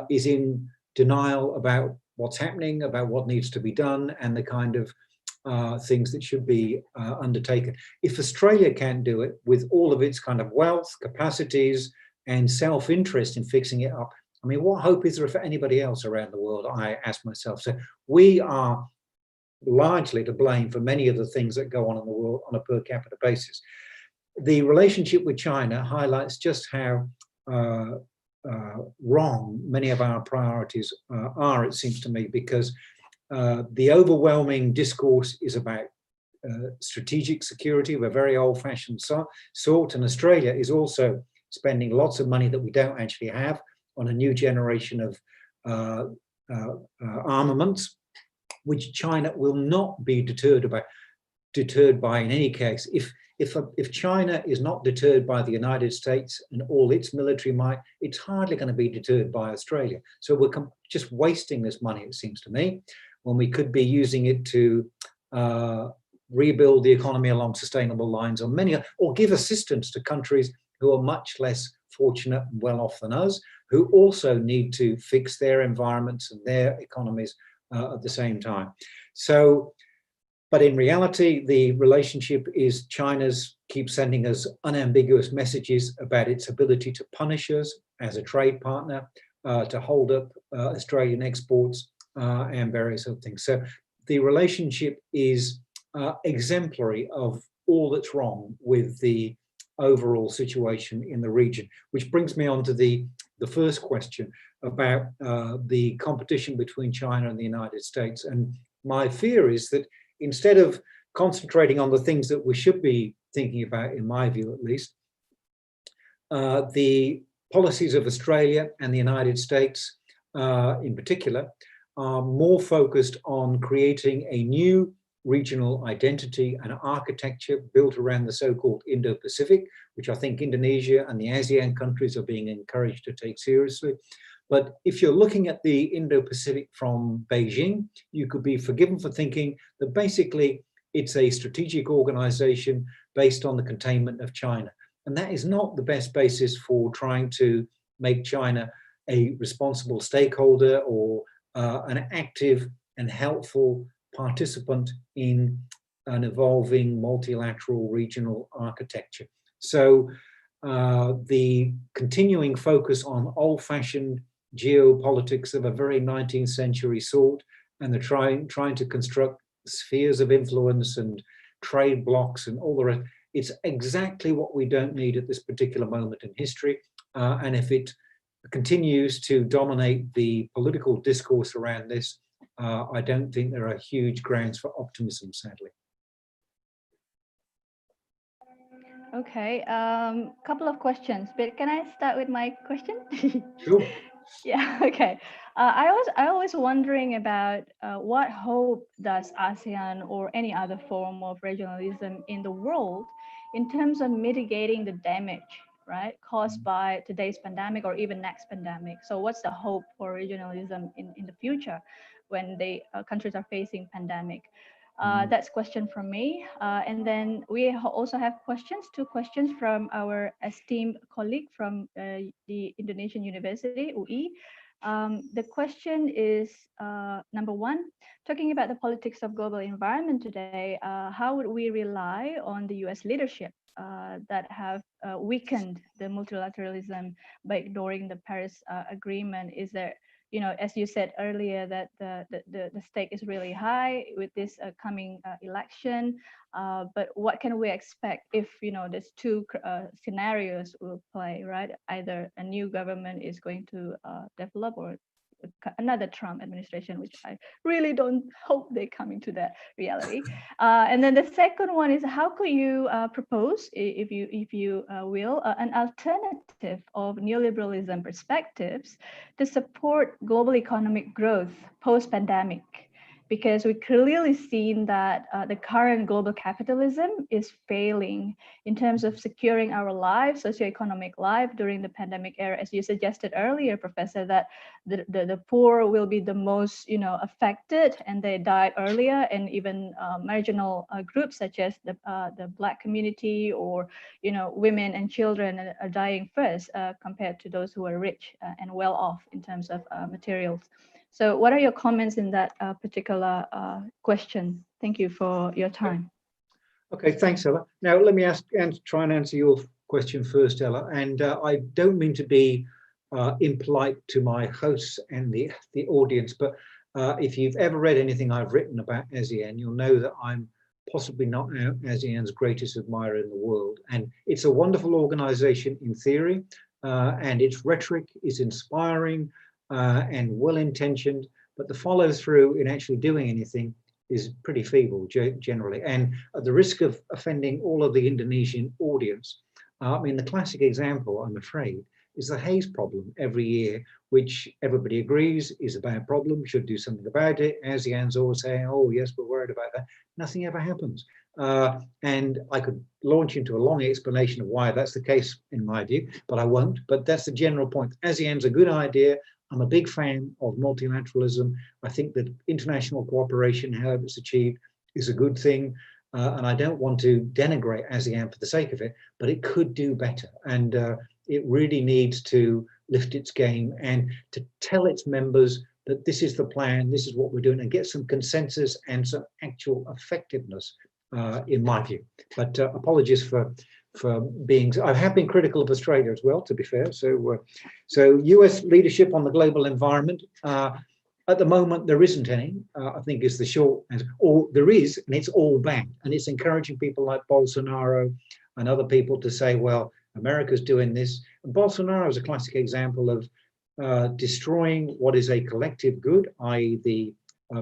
is in denial about what's happening, about what needs to be done, and the kind of things that should be undertaken. If Australia can't do it with all of its kind of wealth, capacities, and self-interest in fixing it up, I mean, what hope is there for anybody else around the world? I ask myself. So we are largely to blame for many of the things that go on in the world on a per capita basis. The relationship with China highlights just how wrong many of our priorities are, it seems to me, because the overwhelming discourse is about strategic security of a very old-fashioned sort, and Australia is also spending lots of money that we don't actually have on a new generation of armaments, which China will not be deterred by in any case. If China is not deterred by the United States and all its military might, it's hardly going to be deterred by Australia. So we're just wasting this money, it seems to me, when we could be using it to rebuild the economy along sustainable lines, or give assistance to countries who are much less fortunate and well off than us, who also need to fix their environments and their economies at the same time. So, but in reality, the relationship is China's keeps sending us unambiguous messages about its ability to punish us as a trade partner, to hold up Australian exports and various other things. So the relationship is exemplary of all that's wrong with the overall situation in the region, which brings me on to the first question about the competition between China and the United States. And my fear is that instead of concentrating on the things that we should be thinking about, in my view at least, the policies of Australia and the United States in particular are more focused on creating a new regional identity and architecture built around the so-called Indo-Pacific, which I think Indonesia and the ASEAN countries are being encouraged to take seriously. But if you're looking at the Indo-Pacific from Beijing, you could be forgiven for thinking that basically it's a strategic organization based on the containment of China. And that is not the best basis for trying to make China a responsible stakeholder or an active and helpful participant in an evolving multilateral regional architecture. So the continuing focus on old-fashioned geopolitics of a very 19th century sort, and the trying to construct spheres of influence and trade blocks and all the rest, it's exactly what we don't need at this particular moment in history. And if it continues to dominate the political discourse around this, I don't think there are huge grounds for optimism, sadly. Okay, couple of questions, but can I start with my question? Sure. Yeah, okay. I always wondering about what hope does ASEAN or any other form of regionalism in the world in terms of mitigating the damage, right, caused by today's pandemic or even next pandemic. So what's the hope for regionalism in the future when the countries are facing pandemic? That's question from me. And then we also have two questions from our esteemed colleague from the Indonesian University, UI. The question is, number one, talking about the politics of global environment today, how would we rely on the US leadership that have weakened the multilateralism by ignoring the Paris Agreement? Is there, as you said earlier, that the stake is really high with this coming election, but what can we expect if, there's two scenarios will play, right? Either a new government is going to develop or another Trump administration, which I really don't hope they come into that reality. And then the second one is, how could you propose, if you will, an alternative of neoliberalism perspectives to support global economic growth post-pandemic? because we clearly seen that the current global capitalism is failing in terms of securing our lives, socioeconomic life during the pandemic era. As you suggested earlier, Professor, that the poor will be the most, affected, and they die earlier, and even marginal groups such as the Black community or, women and children are dying first compared to those who are rich and well off in terms of materials. So what are your comments in that particular question? Thank you for your time. Okay, thanks, Ella. Now let me try and answer your question first, Ella. And I don't mean to be impolite to my hosts and the audience, but if you've ever read anything I've written about ASEAN, you'll know that I'm possibly not ASEAN's greatest admirer in the world. And it's a wonderful organization in theory, and its rhetoric is inspiring and well-intentioned, but the follow-through in actually doing anything is pretty feeble generally. And at the risk of offending all of the Indonesian audience, I mean, the classic example, I'm afraid, is the haze problem every year, which everybody agrees is a bad problem, should do something about it. ASEAN's always saying, oh yes, we're worried about that. Nothing ever happens. And I could launch into a long explanation of why that's the case in my view, but I won't. But that's the general point. ASEAN's a good idea. I'm a big fan of multilateralism. I think that international cooperation, however it's achieved, is a good thing. And I don't want to denigrate ASEAN for the sake of it, but it could do better. And it really needs to lift its game and to tell its members that this is the plan, this is what we're doing, and get some consensus and some actual effectiveness, in my view. But apologies for being, I have been critical of Australia as well, to be fair. So US leadership on the global environment, at the moment there isn't any, I think is the short answer. Or there is, and it's all bad. And it's encouraging people like Bolsonaro and other people to say, well, America's doing this. And Bolsonaro is a classic example of destroying what is a collective good, i.e. the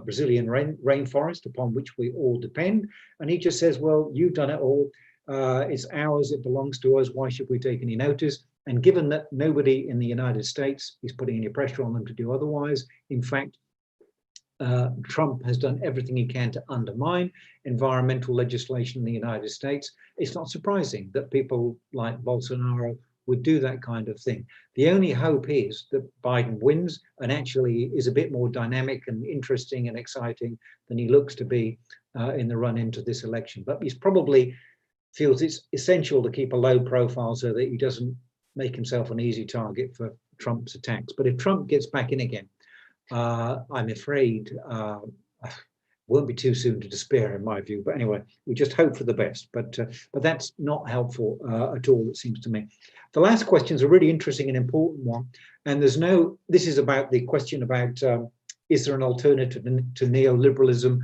Brazilian rainforest upon which we all depend. And he just says, well, you've done it all. It's ours, it belongs to us, why should we take any notice? And given that nobody in the United States is putting any pressure on them to do otherwise, in fact, Trump has done everything he can to undermine environmental legislation in the United States. It's not surprising that people like Bolsonaro would do that kind of thing. The only hope is that Biden wins and actually is a bit more dynamic and interesting and exciting than he looks to be in the run into this election. But he's probably feels it's essential to keep a low profile so that he doesn't make himself an easy target for Trump's attacks. But if Trump gets back in again, I'm afraid won't be too soon to despair, in my view. But anyway, we just hope for the best. But that's not helpful at all, it seems to me. The last question is a really interesting and important one. And this is about the question about, is there an alternative to neoliberalism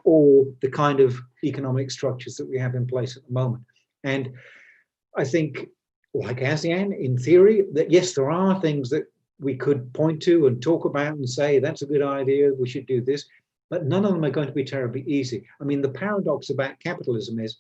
or the kind of economic structures that we have in place at the moment? And I think, like ASEAN, in theory, that yes, there are things that we could point to and talk about and say, that's a good idea, we should do this, but none of them are going to be terribly easy. I mean, the paradox about capitalism is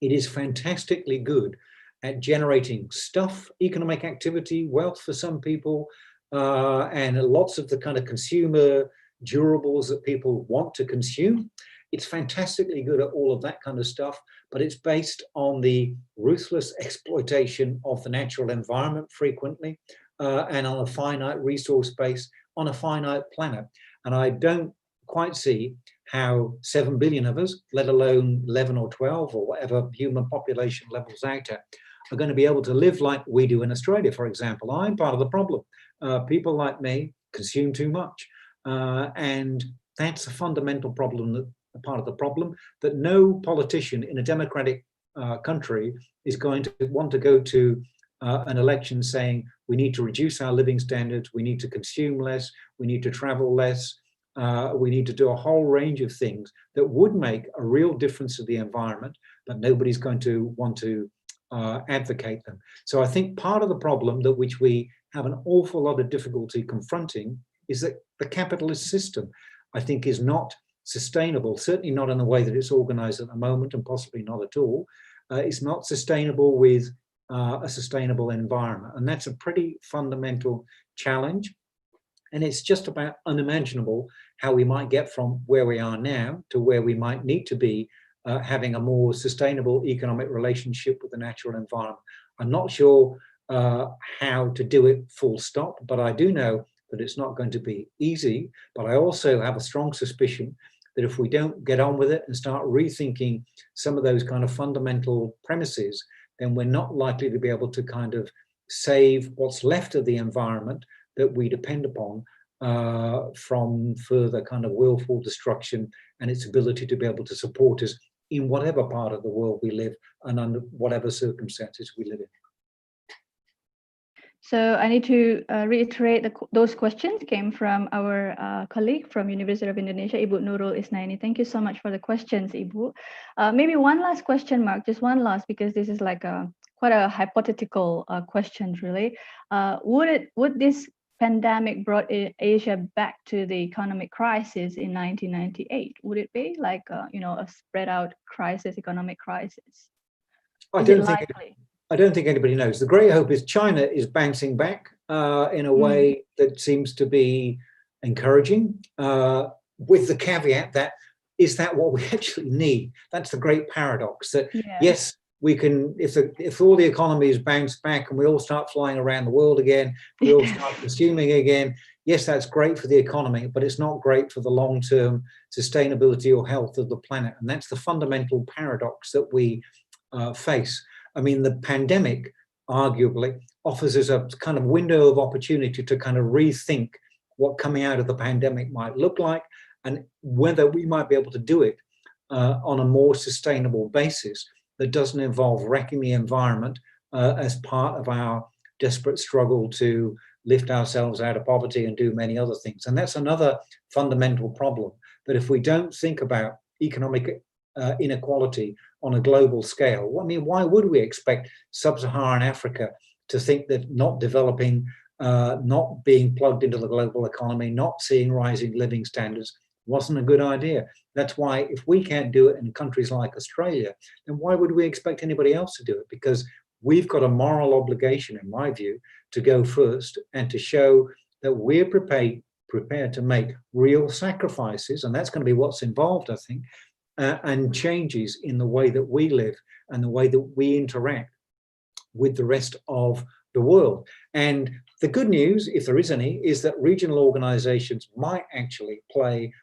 it is fantastically good at generating stuff, economic activity, wealth for some people, and lots of the kind of consumer durables that people want to consume. It's fantastically good at all of that kind of stuff, but it's based on the ruthless exploitation of the natural environment frequently, and on a finite resource base on a finite planet. And I don't quite see how 7 billion of us, let alone 11 or 12 or whatever human population levels out at, are going to be able to live like we do in Australia, for example. I'm part of the problem. People like me consume too much. And that's a fundamental problem, part of the problem, that no politician in a democratic country is going to want to go to an election saying we need to reduce our living standards, we need to consume less, we need to travel less, we need to do a whole range of things that would make a real difference to the environment, but nobody's going to want to advocate them. So I think part of the problem that which we have an awful lot of difficulty confronting is that the capitalist system, I think, is not sustainable, certainly not in the way that it's organized at the moment, and possibly not at all. It's not sustainable with a sustainable environment. And that's a pretty fundamental challenge. And it's just about unimaginable how we might get from where we are now to where we might need to be, having a more sustainable economic relationship with the natural environment. I'm not sure how to do it full stop, but I do know that it's not going to be easy. But I also have a strong suspicion that if we don't get on with it and start rethinking some of those kind of fundamental premises, then we're not likely to be able to kind of save what's left of the environment that we depend upon from further kind of willful destruction and its ability to be able to support us in whatever part of the world we live and under whatever circumstances we live in. So I need to reiterate those questions came from our colleague from University of Indonesia, Ibu Nurul Isnaini. Thank you so much for the questions, Ibu. Maybe one last question, Mark, just one last, because this is like quite a hypothetical question, really. Would this pandemic brought Asia back to the economic crisis in 1998? Would it be like a spread out crisis, economic crisis? I don't think anybody knows. The great hope is China is bouncing back in a way that seems to be encouraging, with the caveat that, is that what we actually need? That's the great paradox, that yes, we can, if all the economies bounce back and we all start flying around the world again, we all start consuming again, yes, that's great for the economy, but it's not great for the long-term sustainability or health of the planet. And that's the fundamental paradox that we face. I mean, the pandemic arguably offers us a kind of window of opportunity to kind of rethink what coming out of the pandemic might look like and whether we might be able to do it on a more sustainable basis that doesn't involve wrecking the environment as part of our desperate struggle to lift ourselves out of poverty and do many other things. And that's another fundamental problem, that if we don't think about economic inequality on a global scale, I mean, why would we expect sub-Saharan Africa to think that not developing, not being plugged into the global economy, not seeing rising living standards wasn't a good idea? That's why if we can't do it in countries like Australia, then why would we expect anybody else to do it? Because we've got a moral obligation, in my view, to go first and to show that we're prepared to make real sacrifices, and that's going to be what's involved, I think, and changes in the way that we live and the way that we interact with the rest of the world. And the good news, if there is any, is that regional organizations might actually play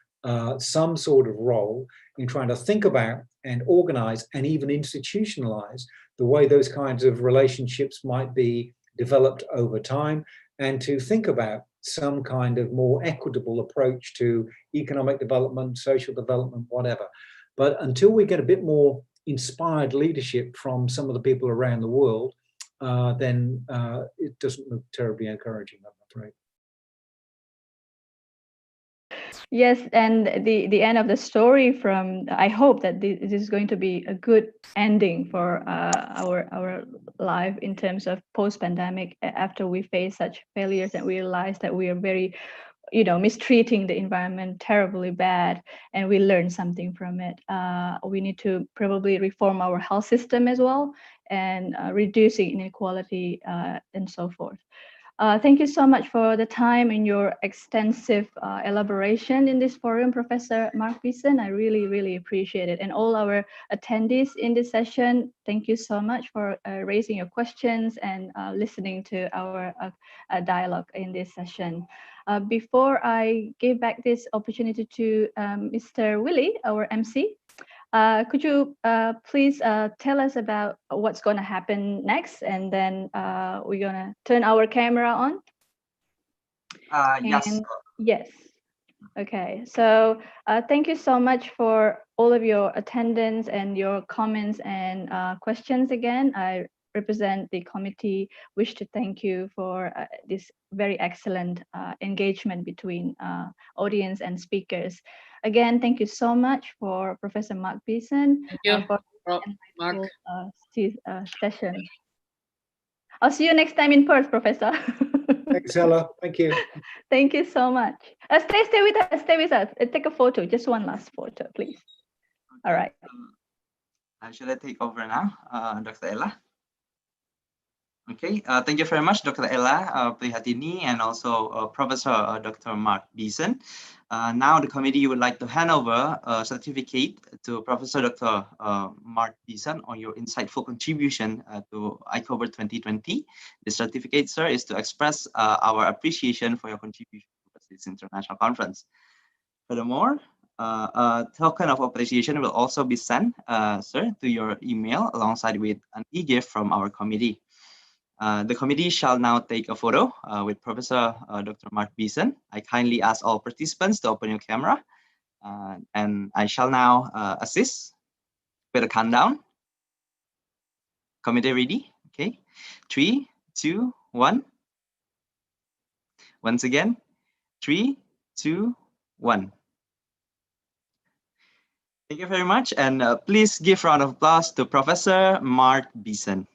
some sort of role in trying to think about and organize and even institutionalize the way those kinds of relationships might be developed over time, and to think about some kind of more equitable approach to economic development, social development, whatever. But until we get a bit more inspired leadership from some of the people around the world, then it doesn't look terribly encouraging, I'm afraid. Yes, and the end of the story from, I hope that this is going to be a good ending for our life in terms of post-pandemic, after we face such failures and realize that we are very, mistreating the environment terribly bad, and we learn something from it. We need to probably reform our health system as well, and reducing inequality and so forth. Thank you so much for the time and your extensive elaboration in this forum, Professor Mark Beeson. I really, really appreciate it. And all our attendees in this session, thank you so much for raising your questions and listening to our dialogue in this session. Before I give back this opportunity to Mr. Willie, our MC, could you please tell us about what's going to happen next, and then we're going to turn our camera on? Yes. Yes. Okay. So thank you so much for all of your attendance and your comments and questions again. I represent the committee, wish to thank you for this very excellent engagement between audience and speakers. Again, thank you so much for Professor Mark Beeson for Mark. Session. I'll see you next time in Perth, Professor. Thanks, Ella. Thank you. Thank you so much. Stay with us. Stay with us. Take a photo. Just one last photo, please. All right. Should I take over now, Dr. Ella? Okay, thank you very much, Dr. Ella Prihatini, and also Professor Dr. Mark Beeson. Now the committee would like to hand over a certificate to Professor Dr. Mark Beeson on your insightful contribution to ICOBIRD 2020. The certificate, sir, is to express our appreciation for your contribution to this international conference. Furthermore, a token of appreciation will also be sent, sir, to your email alongside with an e-gift from our committee. The committee shall now take a photo with Professor Dr. Mark Beeson. I kindly ask all participants to open your camera, and I shall now assist with a countdown. Committee ready? Okay, 3, 2, 1. Once again, 3, 2, 1. Thank you very much, and please give a round of applause to Professor Mark Beeson.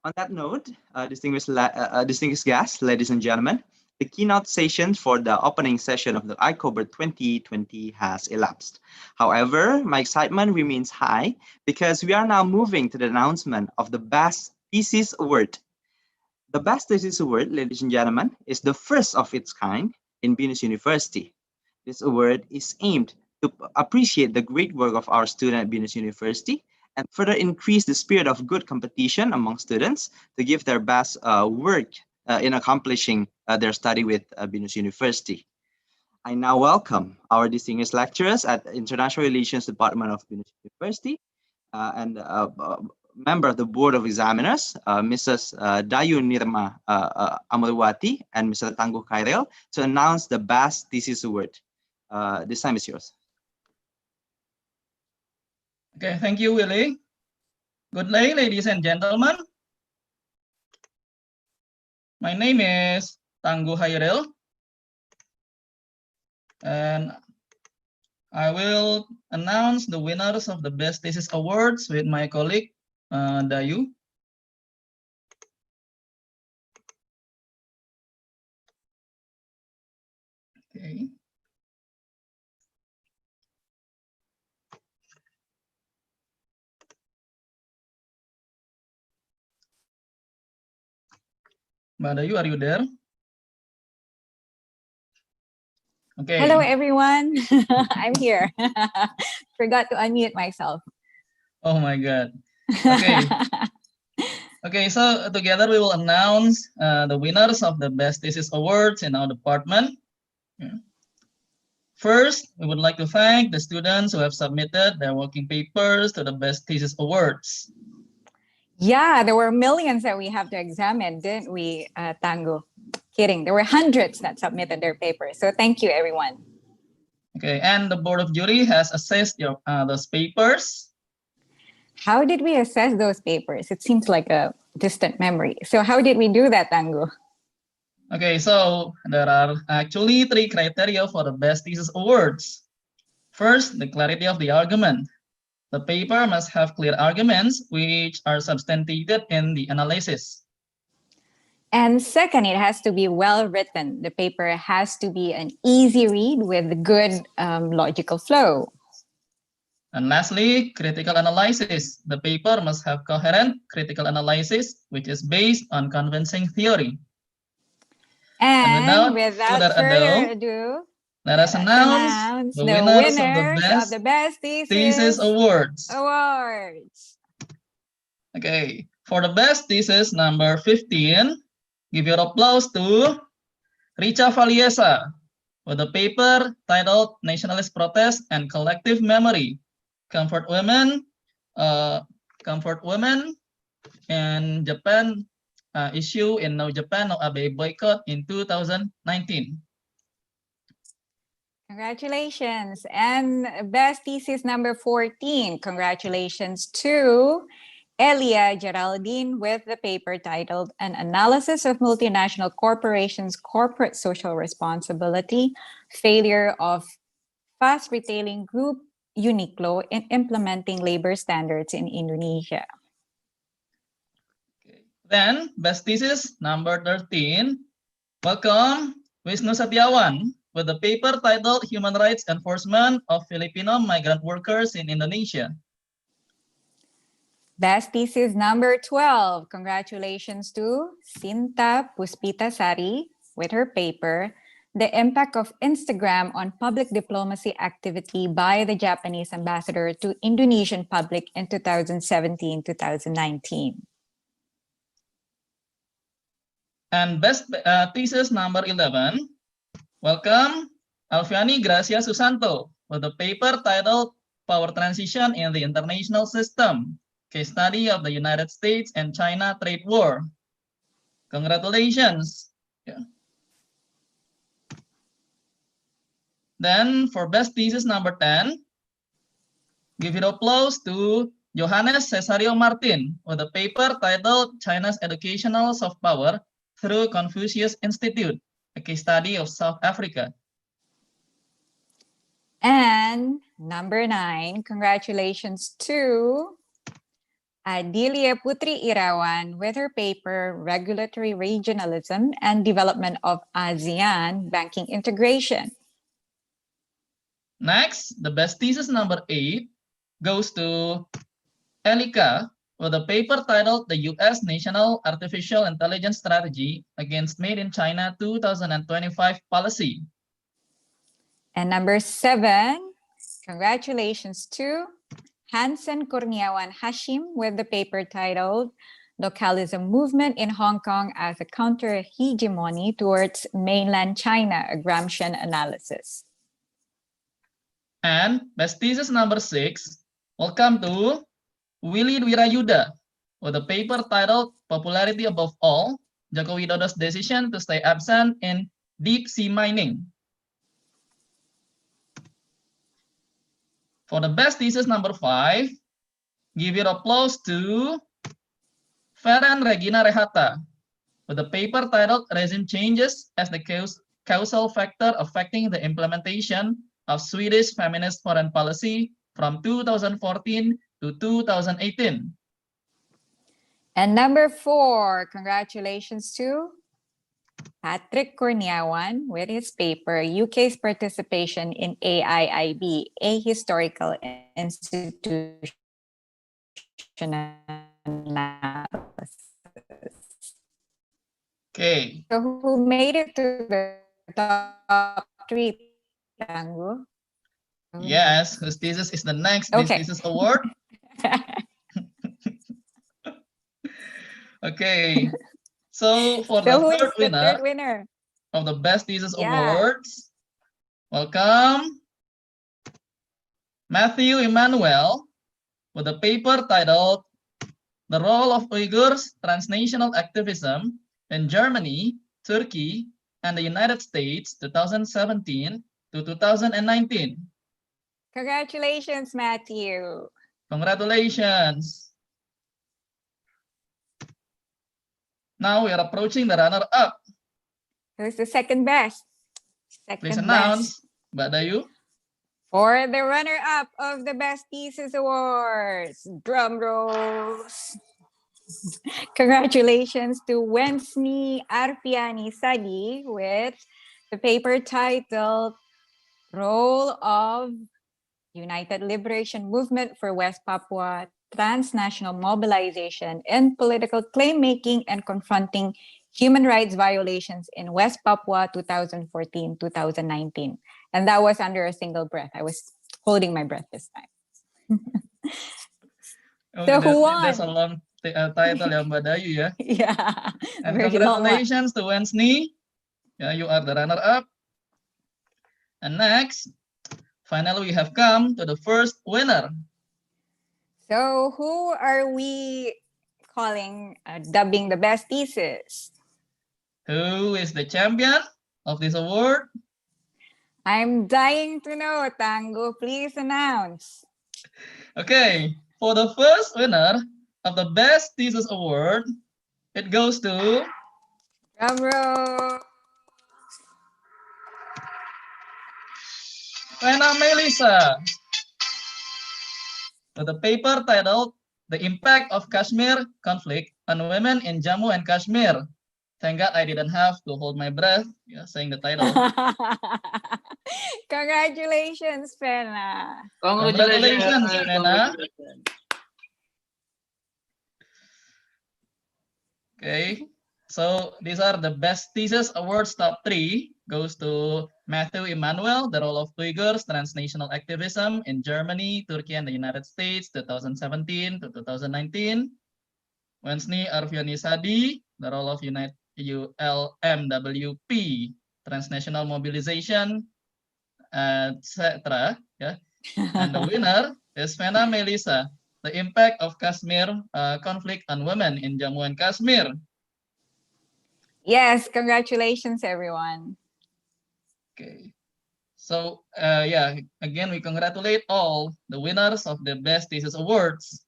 On that note, distinguished guests, ladies and gentlemen, the keynote session for the opening session of the ICOBIRD 2020 has elapsed. However, my excitement remains high because we are now moving to the announcement of the Best Thesis Award. The Best Thesis Award, ladies and gentlemen, is the first of its kind in Venus University. This award is aimed to appreciate the great work of our students at Venus University and further increase the spirit of good competition among students to give their best work in accomplishing their study with Venus University. I now welcome our distinguished lecturers at the International Relations Department of Venus University and member of the Board of Examiners, Mrs. Dayu Nirma Amarwati and Mr. Tangguh Khairil, to announce the Best Thesis Award. This time is yours. Okay, thank you, Willie. Good day, ladies and gentlemen. My name is Tangguh Khairil, and I will announce the winners of the Best Thesis Awards with my colleague, Dayu. Okay. Mbak Dayu, are you there? Okay. Hello, everyone. I'm here. Forgot to unmute myself. Oh my God. Okay. Okay, so together we will announce the winners of the Best Thesis Awards in our department. First, we would like to thank the students who have submitted their working papers to the Best Thesis Awards. Yeah, there were millions that we have to examine, didn't we, Tangguh? Kidding. There were hundreds that submitted their papers. So thank you, everyone. Okay, and the Board of Jury has assessed those papers. How did we assess those papers? It seems like a distant memory. So how did we do that, Tangguh? Okay, so there are actually 3 criteria for the Best Thesis Awards. First, the clarity of the argument. The paper must have clear arguments which are substantiated in the analysis. And second, it has to be well written. The paper has to be an easy read with good logical flow. And lastly, critical analysis. The paper must have coherent critical analysis, which is based on convincing theory. And without further ado, let us announce the winners of the Best Thesis Awards. Okay, for the Best Thesis number 15, give your applause to Richa Valiesa for the paper titled Nationalist Protest and Collective Memory, Comfort Women and Japan issue in No Japan, No Abe boycott in 2019. Congratulations. And Best Thesis number 14, congratulations to Elia Geraldine with the paper titled An Analysis of Multinational Corporations' Corporate Social Responsibility, Failure of Fast Retailing Group Uniqlo in Implementing Labor Standards in Indonesia. Okay. Then, Best Thesis number 13, welcome Wisnu Setiawan with the paper titled Human Rights Enforcement of Filipino Migrant Workers in Indonesia. Best thesis number 12. Congratulations to Sinta Puspitasari with her paper, The Impact of Instagram on Public Diplomacy Activity by the Japanese Ambassador to Indonesian Public in 2017-2019. And best thesis number 11. Welcome, Alfiani Gracia Susanto with the paper titled Power Transition in the International System, Case Study of the United States and China Trade War. Congratulations. Yeah. Then for best thesis number 10, give it applause to Johannes Cesario Martin with a paper titled China's Educational Soft Power through Confucius Institute, a case study of South Africa. And number 9, congratulations to Adelia Putri Irawan with her paper Regulatory Regionalism and Development of ASEAN Banking Integration. Next, the best thesis number 8 goes to Elika with a paper titled The U.S. National Artificial Intelligence Strategy Against Made in China 2025 Policy. And number 7, congratulations to Hansen Kurniawan Hashim with the paper titled Localism Movement in Hong Kong as a Counter-Hegemony Towards Mainland China, a Gramscian Analysis. And best thesis number 6, welcome to Willy Dwirayuda with a paper titled Popularity Above All, Joko Widodo's Decision to Stay Absent in Deep Sea Mining. For the best thesis number 5, give it applause to Feren Regina Rehata with a paper titled Regime Changes as the Causal Factor Affecting the Implementation of Swedish Feminist Foreign Policy from 2014 to 2018. And number 4, congratulations to Patrick Kurniawan with his paper, UK's Participation in AIIB, A Historical Institution Analysis. Okay. So who made it to the top 3, Tango? Yes, whose thesis is the next Best Thesis Award. Okay. So for the third winner of the Best Thesis Awards, welcome Matthew Emmanuel with a paper titled The Role of Uyghurs Transnational Activism in Germany, Turkey, and the United States 2017 to 2019. Congratulations, Matthew. Congratulations. Now we are approaching the runner-up. Who's the second best? Please announce, Mbak Dayu. For the runner-up of the Best Thesis Awards, drum rolls. Congratulations to Wensni Arpiani Sadi with the paper titled Role of United Liberation Movement for West Papua Transnational Mobilization in Political Claim-Making and Confronting Human Rights Violations in West Papua 2014-2019. And that was under a single breath. I was holding my breath this time. So who won? That's a long title, ya Mbak Dayu, ya. Yeah. And congratulations to Wensni. Yeah, you are the runner-up. And next, finally, we have come to the first winner. So who are we calling, dubbing the best thesis? Who is the champion of this award? I'm dying to know, Tango. Please announce. Okay, for the first winner of the Best Thesis Award, it goes to... Drum roll. Rena Melissa, with a paper titled The Impact of Kashmir Conflict on Women in Jammu and Kashmir. Thank God I didn't have to hold my breath saying the title. Congratulations, Fena. Congratulations, Fena. Okay, so these are the best thesis awards. Top 3 goes to Matthew Emmanuel, the role of Uyghurs transnational activism in Germany, Turkey, and the United States, 2017 to 2019. Wensny Arviani Sadi, the role of ULMWP, transnational mobilization, etc. Yeah, and the winner is Vena Melissa, the impact of Kashmir conflict on women in Jammu and Kashmir. Yes, congratulations, everyone. Okay, so yeah, again, we congratulate all the winners of the Best Thesis Awards.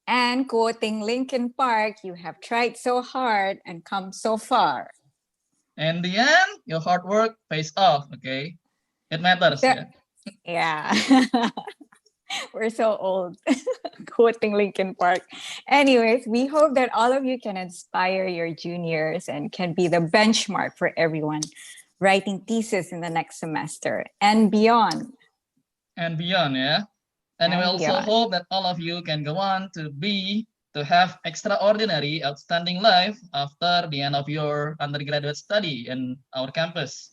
And quoting Linkin Park, you have tried so hard and come so far. In the end, your hard work pays off, okay? It matters, So, yeah. Yeah. We're so old, quoting Linkin Park. Anyways, we hope that all of you can inspire your juniors and can be the benchmark for everyone writing thesis in the next semester and beyond. And beyond, yeah. And we And also beyond. hope that all of you can go on to have extraordinary, outstanding life after the end of your undergraduate study in our campus.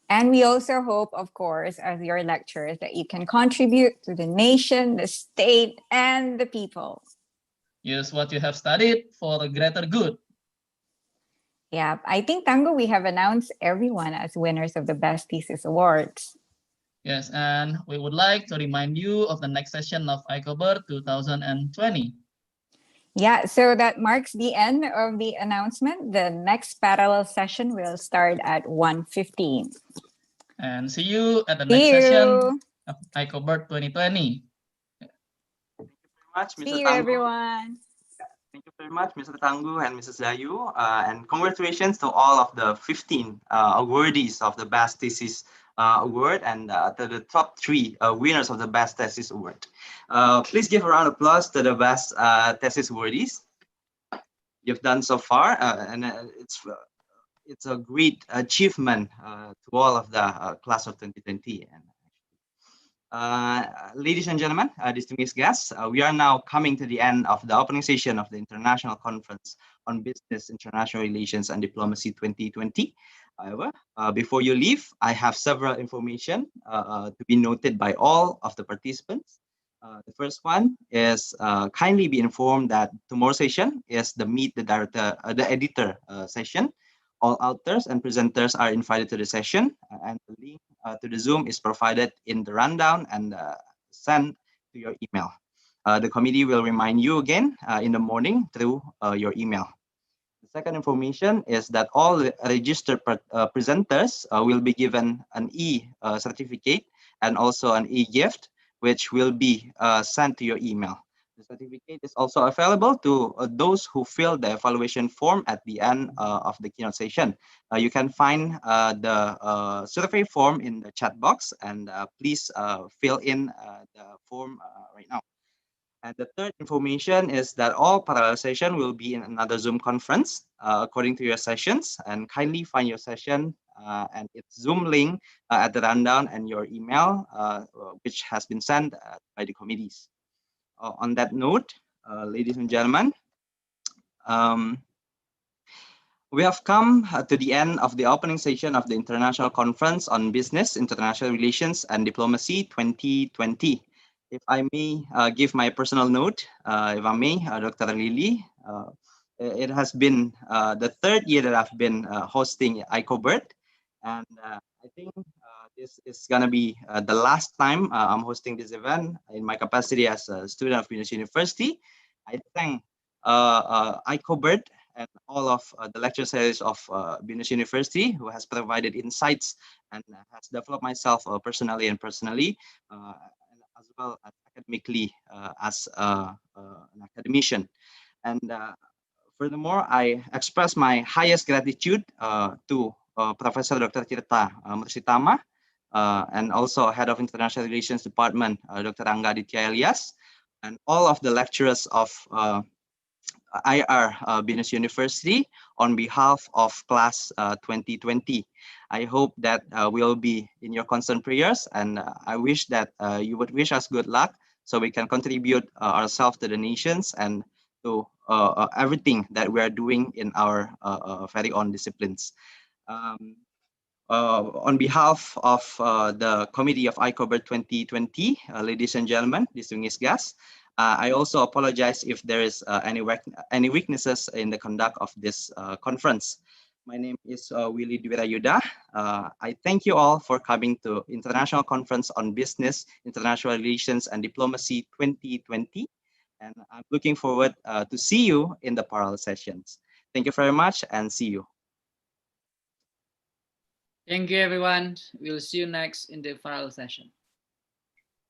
And we also hope, of course, as your lecturers, that you can contribute to the nation, the state, and the people. Use what you have studied for the greater good. Yeah, I think, Tango, we have announced everyone as winners of the Best Thesis Awards. Yes, and we would like to remind you of the next session of ICOBIRD 2020. Yeah, so that marks the end of the announcement. The next parallel session will start at 1:15. And see you at the See next session you. of ICOBIRD 2020. Much, Mr. See you, Tangguh. everyone. Thank you very much, Mr. Tangguh and Mrs. Dayu. And congratulations to all of the 15 awardees of the Best Thesis Award and to the top 3 winners of the Best Thesis Award. Please give a round of applause to the Best Thesis awardees. You've done so far, and it's a great achievement to all of the class of 2020. Ladies and gentlemen, distinguished guests, we are now coming to the end of the opening session of the International Conference on Business, International Relations and Diplomacy 2020. However, before you leave, I have several information to be noted by all of the participants. The first one is kindly be informed that tomorrow's session is the Meet the Director, the Editor session. All authors and presenters are invited to the session, and the link to the Zoom is provided in the rundown and sent to your email. The committee will remind you again in the morning through your email. The second information is that all registered presenters will be given an e-certificate and also an e-gift, which will be sent to your email. The certificate is also available to those who fill the evaluation form at the end of the keynote session. You can find the survey form in the chat box, and please fill in the form right now. And the third information is that all parallel session will be in another Zoom conference according to your sessions, and kindly find your session and its Zoom link at the rundown and your email, which has been sent by the committees. On that note, ladies and gentlemen, we have come to the end of the opening session of the International Conference on Business, International Relations and Diplomacy 2020. If I may give my personal note, if I may, Dr. Lily, it has been the 3rd year that I've been hosting ICOBIRD, and I think this is going to be the last time I'm hosting this event in my capacity as a student of Venus University. I thank ICOBIRD and all of the lecture series of Venus University, who has provided insights and has developed myself personally, and as well as academically as an academician. And furthermore, I express my highest gratitude to Professor Dr. Tirta Mursitama, and also Head of International Relations Department, Dr. Angga Aditya Elias, and all of the lecturers of IR Venus University on behalf of class 2020. I hope that we'll be in your constant prayers, and I wish that you would wish us good luck so we can contribute ourselves to the nations and to everything that we are doing in our very own disciplines. On behalf of the committee of ICOBIRD 2020, ladies and gentlemen, distinguished guests, I also apologize if there is any weaknesses in the conduct of this conference. My name is Willy Dwirayuda. I thank you all for coming to International Conference on Business, International Relations and Diplomacy 2020. And I'm looking forward to see you in the parallel sessions. Thank you very much and see you. Thank you, everyone. We'll see you next in the parallel session.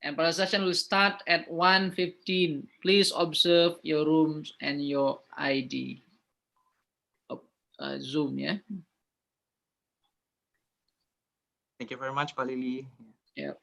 And parallel session will start at 1:15. Please observe your rooms and your ID of Zoom, yeah? Thank you very much, Pak Lili. Yeah.